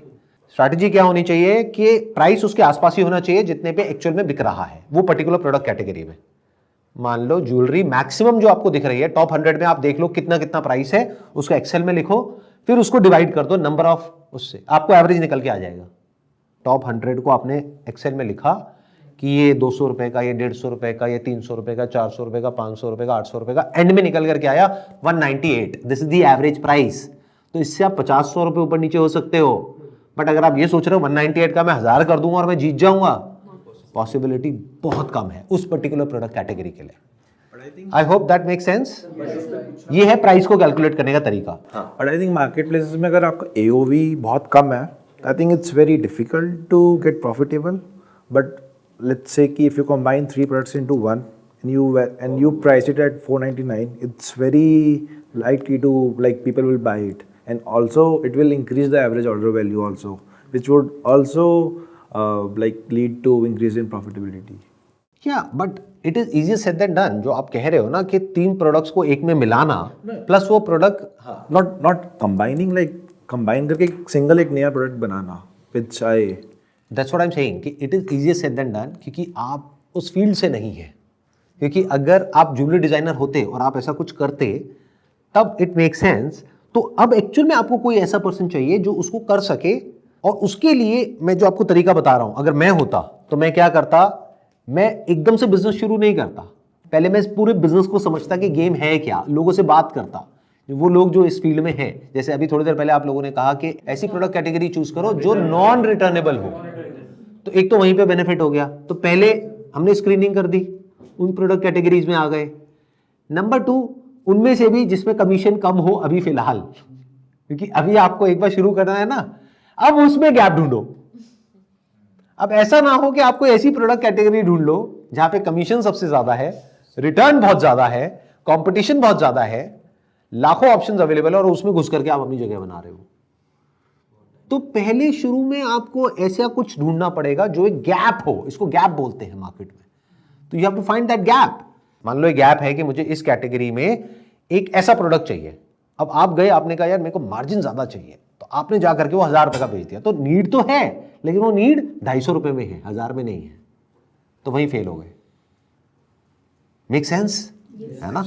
स्ट्रैटेजी क्या होनी चाहिए कि प्राइस उसके आसपास ही होना चाहिए जितने पे एक्चुअल में बिक रहा है वो पर्टिकुलर प्रोडक्ट कैटेगरी में। मान लो ज्वेलरी मैक्सिमम जो आपको दिख रही है टॉप 100 में, आप देख लो कितना कितना प्राइस है, उसको एक्सेल में लिखो, फिर उसको डिवाइड कर दो नंबर ऑफ, उससे आपको एवरेज निकल के आ जाएगा। टॉप 100 को आपने एक्सेल में लिखा कि ये 200 रुपए का, ये 150 रुपए का, ये 300 रुपए का, 400 रुपए का, 500 रुपए का, 800 रुपए का, एंड में निकल करके आया 198। This is the average price. तो इससे आप 50-100 रुपए ऊपर नीचे हो सकते हो, बट अगर आप ये सोच रहे हो 198 का मैं 1000 कर दूंगा और मैं जीत जाऊंगा, पॉसिबिलिटी बहुत कम है उस पर्टिकुलर प्रोडक्ट कैटेगरी के लिए। I hope that make sense. ये है प्राइस को कैलकुलेट करने का तरीका। But I think market places में अगर आपका AOV बहुत कम है, I think it's very difficult to get profitable. But let's say कि if you combine 3 products into one and you price it at 499, it's very likely to, like, people will buy it, and also it will increase the average order value also, which would also like lead to increase in profitability. Yeah, but it is easier said than done। जो आप कह रहे हो ना कि 3 products को एक में मिलाना प्लस वो product not combining, like combine करके सिंगल एक नया प्रोडक्ट बनाना, which I that's what I am saying कि it is easier said than done, क्योंकि आप उस फील्ड से नहीं है। क्योंकि अगर आप ज्वेलरी डिजाइनर होते और आप ऐसा कुछ करते तब इट मेक सेंस। तो अब एक्चुअल में आपको कोई ऐसा पर्सन चाहिए जो उसको कर सके, और उसके लिए मैं जो आपको तरीका बता रहा हूं, अगर मैं होता तो मैं क्या करता, मैं एकदम से बिजनेस शुरू नहीं करता। पहले मैं इस पूरे बिजनेस को समझता कि गेम है क्या, लोगों से बात करता, वो लोग जो इस फील्ड में हैं। जैसे अभी थोड़ी देर पहले आप लोगों ने कहा कि ऐसी प्रोडक्ट कैटेगरी चूज करो जो नॉन रिटर्नेबल हो, तो एक तो वहीं पे बेनिफिट हो गया। तो पहले हमने स्क्रीनिंग कर दी, उन प्रोडक्ट कैटेगरीज में आ गए। नंबर 2, उनमें से भी जिसमें कमीशन कम हो अभी फिलहाल, क्योंकि अभी आपको एक बार शुरू करना है ना, अब उसमें गैप ढूंढो। अब ऐसा ना हो कि आपको ऐसी प्रोडक्ट कैटेगरी ढूंढ लो जहां पे कमीशन सबसे ज्यादा है, रिटर्न बहुत ज्यादा है, कंपटीशन बहुत ज्यादा है, लाखों ऑप्शंस अवेलेबल है, और उसमें घुस करके आप अपनी जगह बना रहे हो। तो पहले शुरू में आपको ऐसा कुछ ढूंढना पड़ेगा जो एक गैप हो, इसको गैप बोलते हैं मार्केट में। तो you have to find that gap. मान लो एक गैप है कि मुझे इस कैटेगरी में एक ऐसा प्रोडक्ट चाहिए। अब आप गए, आपने कहा यार मेरे को मार्जिन ज्यादा चाहिए, तो आपने जा करके वो 1000 रुपए का बेच दिया। तो नीड तो है, लेकिन वो नीड 250 रुपए में है, 1000 में नहीं है, तो वहीं फेल हो गए। मेक सेंस है ना?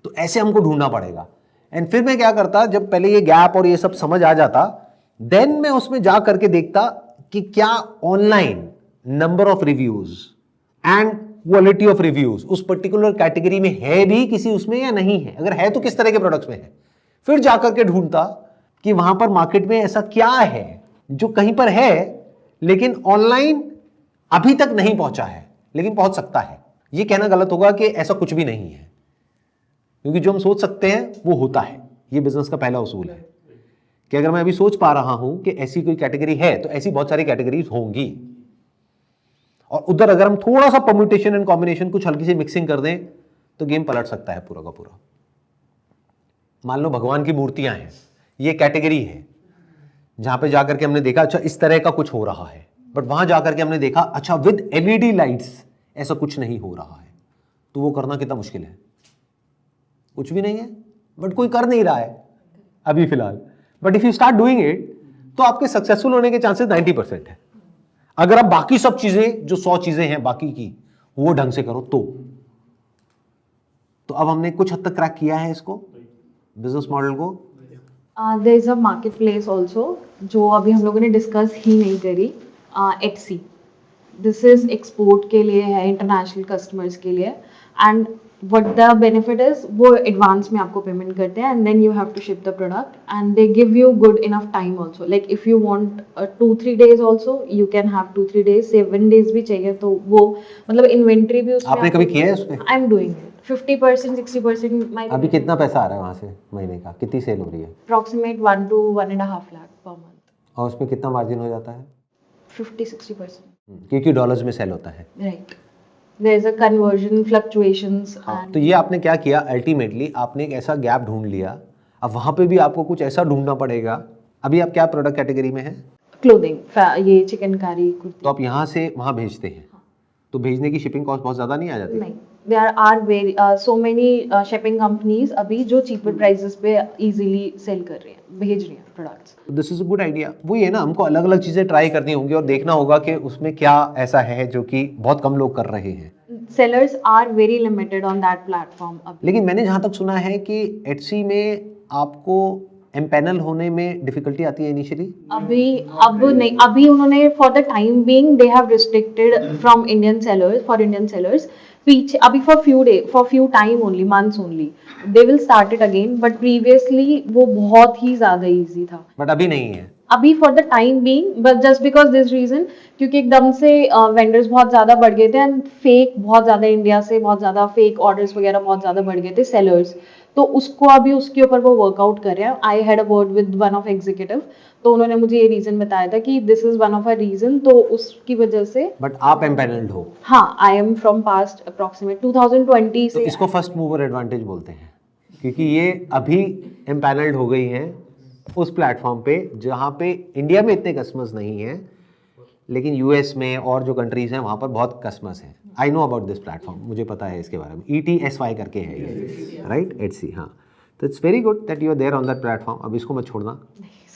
तो ऐसे हमको ढूंढना पड़ेगा। एंड फिर मैं क्या करता, जब पहले ये गैप और ये सब समझ आ जाता, देन मैं उसमें जा करके देखता कि क्या online number of reviews and quality of reviews उस पर्टिकुलर कैटेगरी में है भी किसी उसमें या नहीं है। अगर है तो किस तरह के प्रोडक्ट्स में है। फिर जाकर के ढूंढता कि वहां पर मार्केट में ऐसा क्या है जो कहीं पर है लेकिन ऑनलाइन अभी तक नहीं पहुंचा है, लेकिन पहुंच सकता है। यह कहना गलत होगा कि ऐसा कुछ भी नहीं है, क्योंकि जो हम सोच सकते हैं वो होता है। यह बिजनेस का पहला उसूल है कि अगर मैं अभी सोच पा रहा हूं कि ऐसी कोई कैटेगरी है तो ऐसी बहुत सारी कैटेगरीज होंगी, और उधर अगर हम थोड़ा सा परम्यूटेशन एंड कॉम्बिनेशन, कुछ हल्की सी मिक्सिंग कर दें तो गेम पलट सकता है पूरा का पूरा। मान लो भगवान की मूर्तियां हैं, ये कैटेगरी है जहां पे जाकर के हमने देखा अच्छा इस तरह का कुछ हो रहा है, बट वहां जाकर के हमने देखा अच्छा विद LED लाइट्स ऐसा कुछ नहीं हो रहा है। तो वो करना कितना मुश्किल है? कुछ भी नहीं है, बट कोई कर नहीं रहा है अभी फिलहाल। But if you start doing it तो आपके सक्सेसफुल होने के चांसेस 90% है। अगर आप बाकी सब चीजें जो 100 चीजें हैं बाकी की वो ढंग से करो तो अब हमने कुछ हद तक क्रैक किया है इसको, बिजनेस मॉडल को। There is a market place also जो अभी हम लोगों ने डिस्कस ही नहीं करी, Etsy। दिस इज एक्सपोर्ट के लिए है, इंटरनेशनल कस्टमर्स के लिए। And what the benefit is, वो एडवांस में आपको पेमेंट करते हैं, and then you have to ship the product, and they give you good enough time also, like if you want 2-3 days also you can have 2-3 days, 7 days भी चाहिए तो वो मतलब इन्वेंट्री भी उसमें। आपने कभी किया है उसमें? I am doing it 50% 60%। अभी कितना पैसा आ रहा है वहां से महीने का? कितनी सेल हो रही है? Approximate 1 to 1.5 lakh per month. और उसमें कितना मार्जिन हो जाता है? 50-60%। क्योंकि डॉलर्स में सेल होता है, right. There is a conversion fluctuations and तो ये आपने क्या किया, अल्टीमेटली आपने एक ऐसा गैप ढूंढ लिया। अब वहां पे भी आपको कुछ ऐसा ढूंढना पड़ेगा। अभी आप क्या प्रोडक्ट कैटेगरी में हैं? क्लोथिंग, ये चिकनकारी कुर्ती। तो आप यहाँ से वहां भेजते हैं, तो भेजने की शिपिंग कॉस्ट बहुत ज्यादा नहीं आ जाती? नहीं, there are very so many shipping companies अभी जो cheaper prices पे easily sell कर रहे हैं, भेज रहे हैं products. This is a good idea. वही है ना, हमको अलग अलग चीजें ट्राई करनी होंगी और देखना होगा कि उसमें क्या ऐसा है जो कि बहुत कम लोग कर रहे हैं। Sellers are very limited on that platform अभी. लेकिन मैंने जहां तक सुना है कि Etsy में आपको एम्पैनल होने में डिफिकल्टी आती है इनिशियली। अब नहीं, अभी उन्होंने for the time being they have restricted from Indian sellers पीछे अभी for few time only, months only, they will start it again, but previously वो बहुत ही ज्यादा इजी था, बट अभी नहीं है। अभी for the time being, but just because this reason, क्योंकि एकदम से वेंडर्स बहुत ज्यादा बढ़ गए थे एंड फेक बहुत ज्यादा, इंडिया से बहुत ज्यादा फेक ऑर्डर्स वगैरह बहुत ज्यादा बढ़ गए थे सेलर्स, तो उसको अभी उसके ऊपर वो वर्कआउट कर रहे हैं। I had a word with one of executive, तो उन्होंने मुझे ये रीजन बताया था कि this is one of a reason, तो उसकी वजह से। बट आप एम्पैनल्ड हो? हाँ, I am from past approximate 2020 से। तो इसको फर्स्ट मूवर एडवांटेज बोलते हैं, क्योंकि ये अभी एम्पैनल्ड हो गई हैं उस प्लेटफॉर्म पे जहाँ पे इंडिया में इतने कस्टमर्स नहीं हैं, लेकिन यूएस में और जो कंट्रीज हैं वहाँ पर बहुत कस्टमर्स हैं। I know about this platform, मुझे पता है इसके बारे में। ETSY करके है ये, राइट? Etsy, हाँ। तो it's very good that you are there on that platform. अब इसको मत छोड़ना।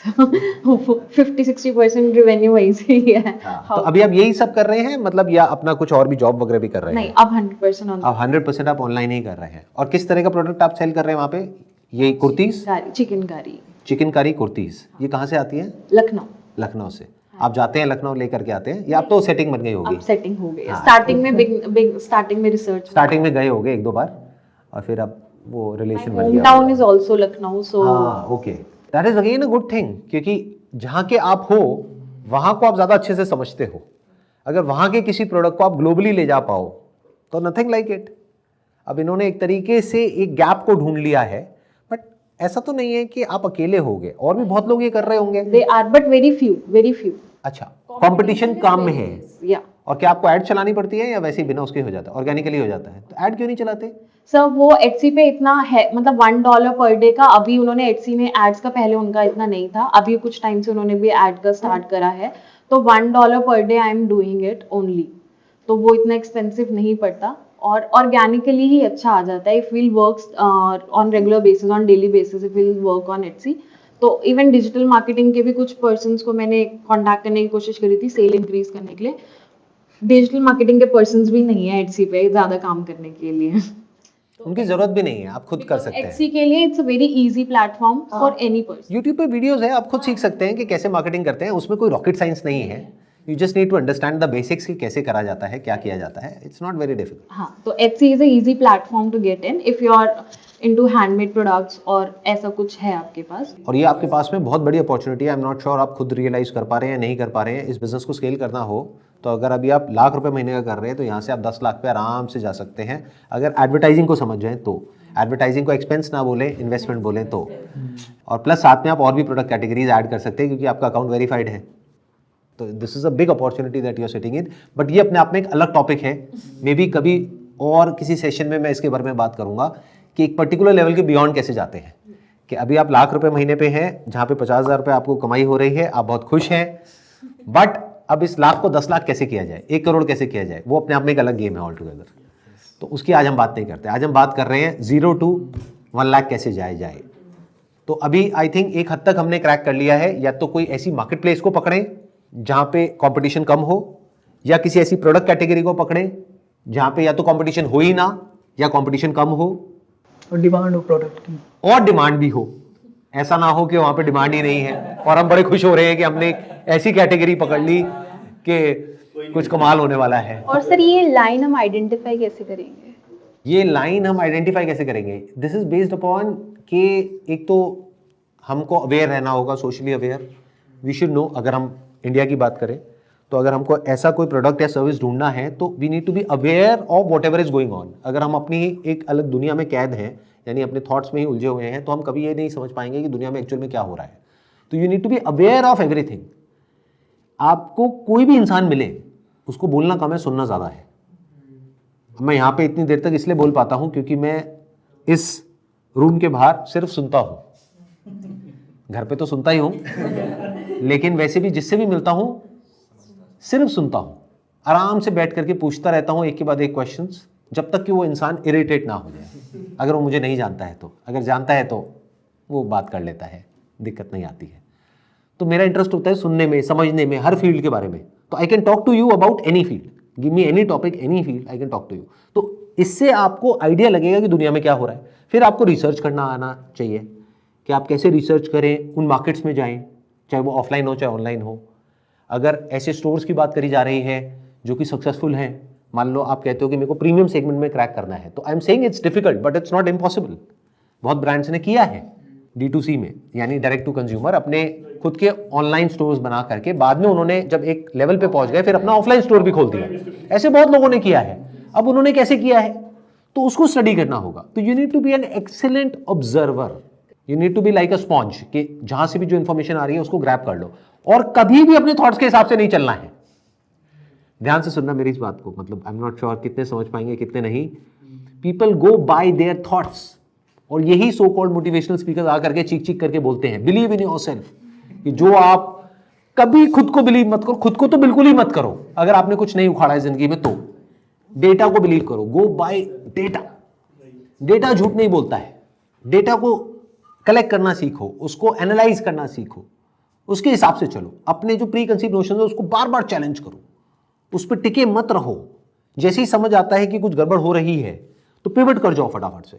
50-60% रेवेन्यू वहीं से ही है। तो अभी आप यही सब कर रहे हैं मतलब, या अपना कुछ और भी जॉब वगैरह भी कर रहे हैं? नहीं, अब 100% अब 100% आप ऑनलाइन ही कर रहे हैं। और किस तरह का प्रोडक्ट आप सेल कर रहे हैं वहाँ पे? ये कुर्तीज, चिकन कारी कुर्तीज, ये कहाँ से आती है? लखनऊ से। आप जाते हैं लखनऊ लेकर के आते हैं, या अब तो सेटिंग बन गई होगी? अब सेटिंग हो गई। स्टार्टिंग में रिसर्च, स्टार्टिंग में गए होगे एक दो बार और फिर अब वो रिलेशन बन गया। Home town is also Lucknow, so okay, that is again a good thing, क्योंकि जहाँ के आप हो वहाँ को आप ज़्यादा अच्छे से समझते हो। अगर वहाँ के किसी प्रोडक्ट को आप ग्लोबली ले जा पाओ तो नथिंग लाइक इट। अब इन्होंने एक तरीके से एक गैप को ढूंढ लिया है, बट ऐसा तो नहीं है कि आप अकेले होगे, और भी बहुत लोग ये कर रहे होंगे। They are, but very few. अच्छा, कंपटीशन कम है। या और क्या आपको ऐड चलानी पड़ती है या वैसे ही बिना उसके हो जाता है, ऑर्गेनिकली हो जाता है? तो ऐड क्यों नहीं चलाते? सर वो Etsy पे इतना है, मतलब $1 पर डे का, अभी उन्होंने Etsy में एड्स का पहले उनका इतना नहीं था, अभी कुछ टाइम से उन्होंने भी एड का स्टार्ट करा है, तो $1 per day I am doing it only, तो वो इतना एक्सपेंसिव नहीं पड़ता और ऑर्गेनिकली ही अच्छा आ जाता है। If we'll works on regular basis, on daily basis, if we'll work on Etsy, तो इवन डिजिटल मार्केटिंग के भी कुछ पर्सन्स को मैंने कांटेक्ट करने की कोशिश करी थी सेल इंक्रीज करने के लिए। डिजिटल मार्केटिंग के पर्सन्स भी नहीं है Etsy पे ज्यादा काम करने के लिए, उनकी जरूरत भी नहीं है, आप खुद कर सकते हैं। Etsy के लिए it's a very easy platform for any person. YouTube पे वीडियोस है, आप खुद सीख सकते हैं कि कैसे मार्केटिंग करते हैं, उसमें कोई रॉकेट साइंस नहीं है। You just need to understand the basics कि कैसे करा जाता है, क्या किया जाता है। It's not very difficult. हाँ, तो Etsy is a easy platform to get in if you are into handmade products और ऐसा कुछ है आपके पास। और ये आपके पास में बहुत बड़ी अपॉर्चुनिटी है। आई एम नॉट श्योर आप खुद रियलाइज कर पा रहे हैं या नहीं कर पा रहे हैं। इस बिजनेस को स्केल करना हो तो अगर अभी आप लाख रुपए महीने का कर रहे हैं तो यहाँ से आप 10 लाख पे आराम से जा सकते हैं, अगर एडवर्टाइजिंग को समझ जाएं तो। एडवर्टाइजिंग को एक्सपेंस ना बोलें, इन्वेस्टमेंट बोलें तो। और प्लस साथ में आप और भी प्रोडक्ट कैटेगरीज ऐड कर सकते हैं क्योंकि आपका अकाउंट वेरीफाइड है। तो this is a big opportunity that you are sitting in. बट ये अपने आप में एक अलग टॉपिक है। मे बी कभी और किसी सेशन में मैं इसके बारे में बात करूंगा कि एक पर्टिकुलर लेवल के बियॉन्ड कैसे जाते हैं। कि अभी आप लाख रुपए महीने पे हैं, जहाँ पे 50,000 रुपये आपको कमाई हो रही है, आप बहुत खुश हैं, बट अब इस लाख को 10 लाख कैसे किया जाए, 1 करोड़ कैसे किया जाए, वो अपने आप में एक अलग गेम है ऑल टुगेदर। तो उसकी आज हम बात नहीं करते। आज हम बात कर रहे हैं 0 to 1 लाख कैसे जाए। तो अभी आई थिंक एक हद तक हमने क्रैक कर लिया है। या तो कोई ऐसी मार्केट प्लेस को पकड़ें जहाँ पे कंपटीशन कम हो, या किसी ऐसी प्रोडक्ट कैटेगरी को पकड़ें जहाँ पे या तो कंपटीशन हो ही ना या कंपटीशन कम हो, और डिमांड हो प्रोडक्ट की, और डिमांड भी हो। ऐसा ना हो कि वहाँ पे डिमांड ही नहीं है और हम बड़े खुश हो रहे हैं कि हमने ऐसी कैटेगरी पकड़ ली कि कुछ कमाल होने वाला है। और सर ये लाइन हम आइडेंटिफाई कैसे करेंगे? ये लाइन हम आइडेंटिफाई कैसे करेंगे? दिस इज बेस्ड अपॉन कि एक तो हमको अवेयर रहना होगा, socially aware. We should know, अगर हम इंडिया की बात करें तो अगर हमको ऐसा कोई प्रोडक्ट या सर्विस ढूंढना है तो we need to be aware of whatever is going on. अगर हम अपनी एक अलग दुनिया में कैद हैं, यानी अपने थॉट्स में ही उलझे हुए हैं, तो हम कभी ये नहीं समझ पाएंगे कि दुनिया में एक्चुअल में क्या हो रहा है। तो you need to be aware of everything. आपको कोई भी इंसान मिले, उसको बोलना कम है, सुनना ज़्यादा है। मैं यहाँ पे इतनी देर तक इसलिए बोल पाता हूँ क्योंकि मैं इस रूम के बाहर सिर्फ सुनता हूँ। घर पे तो सुनता ही हूँ, लेकिन वैसे भी जिससे भी मिलता हूँ सिर्फ सुनता हूँ। आराम से बैठ करके पूछता रहता हूँ एक के बाद एक क्वेश्चंस, जब तक कि वो इंसान इरिटेट ना हो जाए। अगर वो मुझे नहीं जानता है तो, अगर जानता है तो वो बात कर लेता है, दिक्कत नहीं आती है। तो मेरा इंटरेस्ट होता है सुनने में, समझने में, हर फील्ड के बारे में। तो I can talk to you about any field, give me any topic, any field, I can talk to you. तो इससे आपको आइडिया लगेगा कि दुनिया में क्या हो रहा है। फिर आपको रिसर्च करना आना चाहिए कि आप कैसे रिसर्च करें, उन मार्केट्स में जाएं, चाहे वो ऑफलाइन हो चाहे ऑनलाइन हो। अगर ऐसे स्टोर्स की बात करी जा रही है जो कि सक्सेसफुल हैं, मान लो आप कहते हो कि मेरे को प्रीमियम सेगमेंट में क्रैक करना है, तो I am saying it's difficult but it's not impossible. बहुत ब्रांड्स ने किया है D2C में, यानी डायरेक्ट टू कंज्यूमर, अपने खुद के ऑनलाइन स्टोर्स बना करके बाद में उन्होंने जब एक लेवल पे पहुंच गए फिर अपना ऑफलाइन स्टोर भी खोल दिया। ऐसे बहुत लोगों ने किया है। अब उन्होंने कैसे किया है तो उसको स्टडी करना होगा। तो you need to be an excellent observer, you need to be like a sponge, कि जहां से भी जो इंफॉर्मेशन आ रही है उसको ग्रैब कर लो और कभी भी अपने थॉट्स के हिसाब से नहीं चलना है। ध्यान से सुनना मेरी इस बात को, मतलब आई एम नॉट श्योर कितने समझ पाएंगे कितने नहीं। People go bye their thoughts, और यही सो कॉल्ड मोटिवेशनल स्पीकर्स आकर के चीख चीख करके बोलते हैं बिलीव इन योरसेल्फ, कि जो आप कभी खुद को बिलीव मत करो, खुद को तो बिल्कुल ही मत करो अगर आपने कुछ नहीं उखाड़ा है जिंदगी में, तो डेटा को बिलीव करो, गो बाय डेटा। डेटा झूठ नहीं बोलता है। डेटा को कलेक्ट करना सीखो, उसको एनालाइज करना सीखो, उसके हिसाब से चलो। अपने जो प्री कंसीव नोशन है उसको बार बार चैलेंज करो, उस पर टिके मत रहो। जैसे ही समझ आता है कि कुछ गड़बड़ हो रही है तो पिवट कर जाओ फटाफट से,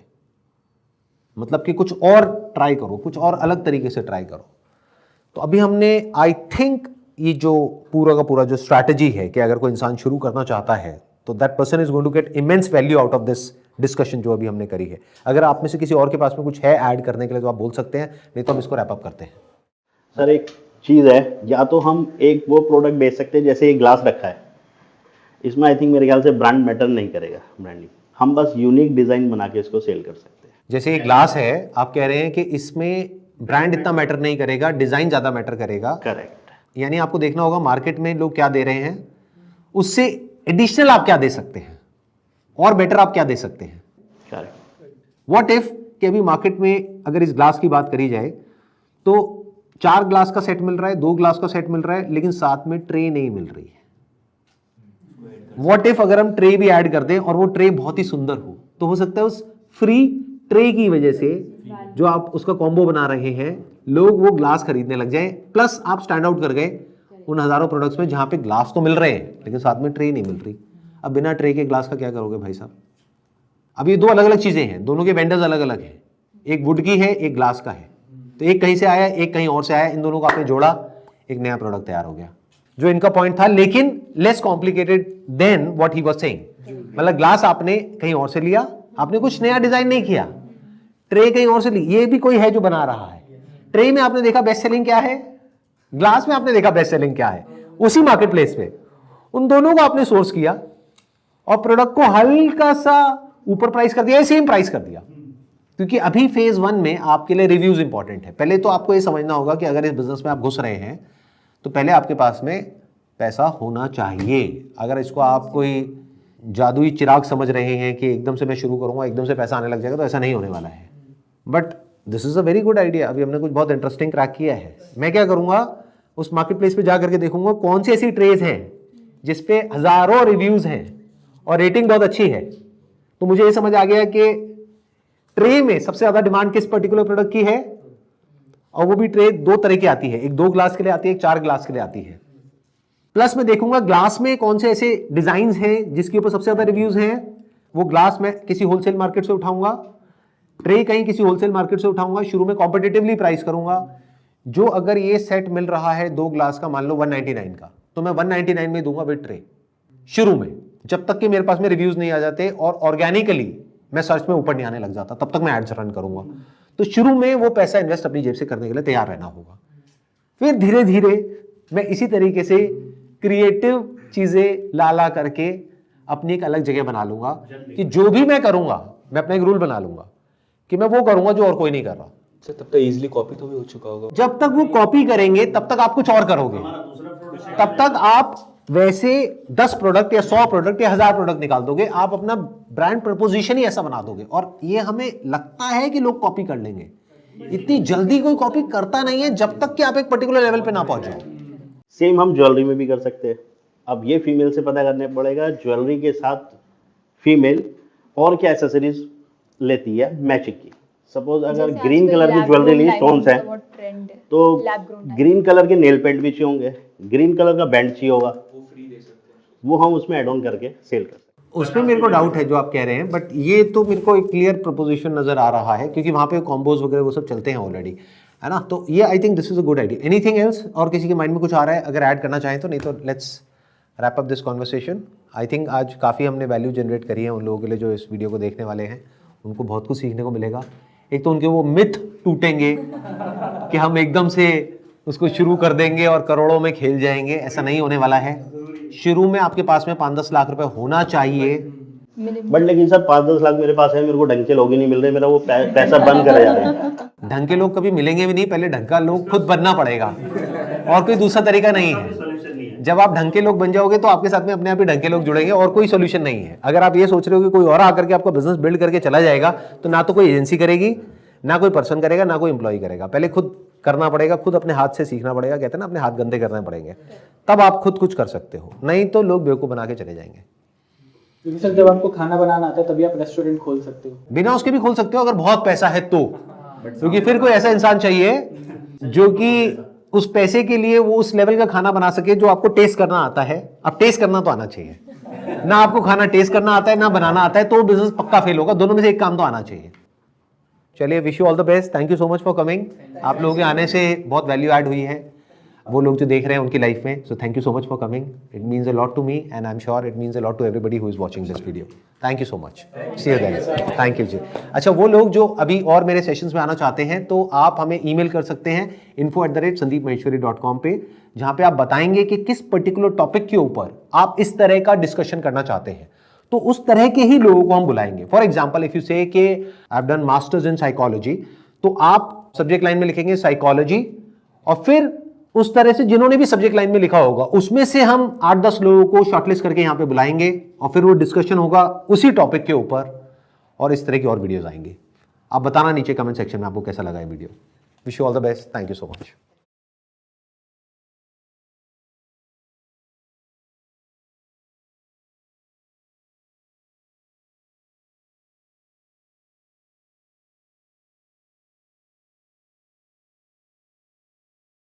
मतलब कि कुछ और ट्राई करो, कुछ और अलग तरीके से ट्राई करो। तो अभी हमने आई थिंक ये जो पूरा का पूरा जो स्ट्रैटेजी है कि अगर कोई इंसान शुरू करना चाहता है तो that person is going to get immense value out of this discussion जो अभी हमने करी है। अगर आप में से किसी और के पास में कुछ है ऐड करने के लिए तो आप बोल सकते हैं, नहीं तो हम इसको रैप अप करते हैं। सर एक चीज़ है, या तो हम एक वो प्रोडक्ट बेच सकते हैं जैसे ये ग्लास रखा है, इसमें आई थिंक मेरे ख्याल से ब्रांड मैटर नहीं करेगा, ब्रांडिंग। हम बस यूनिक डिज़ाइन बना के इसको सेल कर सकते हैं। जैसे ये ग्लास है, आप कह रहे हैं कि इसमें ब्रांड इतना मैटर नहीं करेगा, डिज़ाइन ज़्यादा मैटर करेगा। करेक्ट। यानी आपको देखना होगा मार्केट में लोग क्या दे रहे हैं, उससे एडिशनल आप क्या दे सकते हैं और बेटर आप क्या दे सकते हैं। करेक्ट। व्हाट इफ कि अभी मार्केट में अगर इस ग्लास की बात करी जाए तो 4 ग्लास का सेट मिल रहा है, 2 ग्लास का सेट मिल रहा है, लेकिन साथ में ट्रे नहीं मिल रही है। व्हाट इफ अगर हम ट्रे भी ऐड कर दें और वो ट्रे बहुत ही सुंदर हो, तो हो सकता है उस फ्री ट्रे की वजह से जो आप उसका कॉम्बो बना रहे हैं, लोग वो ग्लास खरीदने लग जाएं, प्लस आप स्टैंड आउट कर गए उन हजारों प्रोडक्ट्स में जहां पे ग्लास तो मिल रहे हैं लेकिन साथ में ट्रे नहीं मिल रही। अब बिना ट्रे के ग्लास का क्या करोगे भाई साहब। अब ये दो अलग अलग चीजें हैं, दोनों के वेंडर्स अलग अलग हैं, एक वुड की है एक ग्लास का है, तो एक कहीं से आया एक कहीं और से आया, इन दोनों को आपने जोड़ा, एक नया प्रोडक्ट तैयार हो गया जो इनका पॉइंट था, लेकिन less complicated then what he was saying. मतलब ग्लास आपने कहीं और से लिया, आपने कुछ नया डिजाइन नहीं किया, ट्रे कहीं और से ली, ये भी कोई है जो बना रहा है। ट्रे में आपने देखा बेस्ट सेलिंग क्या है, ग्लास में आपने देखा बेस्ट सेलिंग क्या है, उसी मार्केट प्लेस पे उन दोनों को आपने सोर्स किया और प्रोडक्ट को हल्का सा ऊपर प्राइस कर दिया, सेम प्राइस कर दिया। क्योंकि अभी फेज 1 में आपके लिए रिव्यूज इंपॉर्टेंट है। पहले तो आपको ये समझना होगा कि अगर इस बिजनेस में आप घुस रहे हैं तो पहले आपके पास में पैसा होना चाहिए। अगर इसको आप कोई जादुई चिराग समझ रहे हैं कि एकदम से मैं शुरू करूंगा एकदम से पैसा आने लग जाएगा, तो ऐसा नहीं होने वाला है। But this is a very good idea. अभी हमने कुछ बहुत इंटरेस्टिंग क्रैक किया है। मैं क्या करूंगा, उस मार्केट प्लेस पे जा करके देखूंगा कौन सी ऐसी ट्रेज हैं जिसपे हजारों रिव्यूज हैं और रेटिंग बहुत अच्छी है। तो मुझे ये समझ आ गया कि ट्रे में सबसे ज्यादा डिमांड किस पर्टिकुलर प्रोडक्ट की है, और वो भी ट्रे 2 तरह की आती है, एक 2 ग्लास के लिए आती है, एक 4 ग्लास के लिए आती है। प्लस मैं देखूंगा ग्लास में कौन से ऐसे डिजाइन हैं जिसके ऊपर सबसे ज्यादा रिव्यूज हैं, वो ग्लास में किसी होलसेल मार्केट से उठाऊंगा, ट्रे कहीं किसी होलसेल मार्केट से उठाऊंगा, शुरू में कॉम्पिटिटिवली प्राइस करूंगा। जो अगर ये सेट मिल रहा है 2 ग्लास का, मान लो 199 का, तो मैं 199 में दूंगा विद ट्रे शुरू में, जब तक कि मेरे पास में रिव्यूज नहीं आ जाते और ऑर्गेनिकली मैं सर्च में ऊपर नहीं आने लग जाता, तब तक मैं एड्स रन करूंगा। तो शुरू में वो पैसा इन्वेस्ट अपनी जेब से करने के लिए तैयार रहना होगा। फिर धीरे धीरे मैं इसी तरीके से क्रिएटिव चीजें ला करके अपनी एक अलग जगह बना लूंगा कि जो भी मैं करूंगा मैं अपना एक रूल बना लूंगा कि मैं वो करूंगा जो और कोई नहीं कर रहा। सर तब तक इजीली कॉपी तो भी हो चुका होगा। जब तक वो कॉपी करेंगे तब तक आप कुछ और करोगे, तब तक आप वैसे 10 प्रोडक्ट या 100 प्रोडक्ट या 1000 प्रोडक्ट निकाल दोगे। आप अपना ब्रांड प्रपोजिशन ही ऐसा बना दोगे। और ये हमें लगता है कि लोग कॉपी कर लेंगे, इतनी जल्दी कोई कॉपी करता नहीं है जब तक कि आप एक पर्टिकुलर लेवल पे ना पहुंचो। सेम हम ज्वेलरी में भी कर सकते हैं। अब ये फीमेल से पता करने पड़ेगा ज्वेलरी के साथ फीमेल और क्या एसेसरीज लेती है मैचिंग की। सपोज अगर जैसे ग्रीन आजकल कलर की lab ज्वेलरी ली, grown स्टोन्स diamonds हैं, का बहुत trend है। तो Lab grown diamonds। Green colour के नेल पेंट भी चाहिए होंगे, ग्रीन कलर का बैंड चाहिए होगा, वो हम उसमें एड ऑन करके सेल कर सकते हैं। उसमें मेरे को डाउट है जो आप कह रहे हैं, बट ये तो मेरे को एक क्लियर प्रपोजिशन नजर आ रहा है क्योंकि वहाँ पे कॉम्बोज वगैरह वो सब चलते हैं ऑलरेडी, है ना। तो ये I think this is a good idea. Anything else, और किसी के माइंड में कुछ आ रहा है अगर ऐड करना चाहें तो, नहीं तो let's wrap up this conversation. I think आज काफ़ी हमने वैल्यू जनरेट करी है उन लोगों के लिए जो इस वीडियो को देखने वाले हैं, उनको बहुत कुछ सीखने को मिलेगा। एक तो उनके वो मिथ टूटेंगे कि हम एकदम से उसको शुरू कर देंगे और करोड़ों में खेल जाएंगे, ऐसा नहीं होने वाला है। शुरू में आपके पास में 5-10 लाख रुपए होना चाहिए। बट लेकिन सर 5-10 लाख मेरे पास है, मेरे को ढंग के लोग ही नहीं मिल रहे, मेरा वो पैसा बंद करे जा रहे हैं। ढंग के लोग कभी मिलेंगे भी नहीं, पहले ढंग का लोग खुद बनना पड़ेगा और कोई दूसरा तरीका नहीं है। जब आप ढंग के लोग बन जाओगे तो आपके साथ में अपने आप ही ढंग के लोग जुड़ेंगे और कोई सोल्यूशन नहीं है। अगर आप ये सोच रहे हो कि कोई और आकर के आपका बिजनेस बिल्ड करके चला जाएगा, तो ना तो कोई एजेंसी करेगी, ना कोई पर्सन करेगा, ना कोई एम्प्लॉय करेगा। पहले खुद करना पड़ेगा, खुद अपने हाथ से सीखना पड़ेगा। कहते हैं ना, अपने हाथ गंदे करने पड़ेंगे, तब आप खुद कुछ कर सकते हो, नहीं तो लोग बेवकूफ बना के चले जाएंगे। क्योंकि सर जब आपको खाना बनाना आता है तभी आप रेस्टोरेंट खोल सकते हो, बिना उसके भी खोल सकते हो अगर बहुत पैसा है तो, क्योंकि फिर कोई ऐसा इंसान चाहिए जो कि उस पैसे के लिए वो उस लेवल का खाना बना सके जो आपको टेस्ट करना आता है। अब टेस्ट करना तो आना चाहिए ना, आपको खाना टेस्ट करना आता है ना बनाना आता है, तो बिजनेस पक्का फेल होगा। दोनों में से एक काम तो आना चाहिए। चलिए, wish you all the best, thank you so much for coming. आप लोगों के आने से बहुत वैल्यू ऐड हुई है वो लोग जो देख रहे हैं उनकी लाइफ में। So thank you so much for coming, it means a lot to me and I am sure it means a lot to everybody who is watching this video. Thank you so much, see you there, thank you जी। अच्छा, वो लोग जो अभी और मेरे sessions में आना चाहते हैं तो आप हमें ईमेल कर सकते हैं info@sandeepmaheshwari.com पे, जहां पे आप बताएंगे कि किस पर्टिकुलर टॉपिक के ऊपर आप इस तरह का डिस्कशन करना चाहते हैं, तो उस तरह के ही लोगों को हम बुलाएंगे। फॉर एग्जाम्पल, इफ यू से कि I have done masters in psychology, तो आप सब्जेक्ट लाइन में लिखेंगे साइकोलॉजी, और फिर उस तरह से जिन्होंने भी सब्जेक्ट लाइन में लिखा होगा उसमें से हम 8-10 लोगों को शॉर्टलिस्ट करके यहां पे बुलाएंगे और फिर वो डिस्कशन होगा उसी टॉपिक के ऊपर, और इस तरह की और वीडियोस आएंगी। आप बताना नीचे कमेंट सेक्शन में आपको कैसा लगा ये video. Wish you all the best, thank you so much.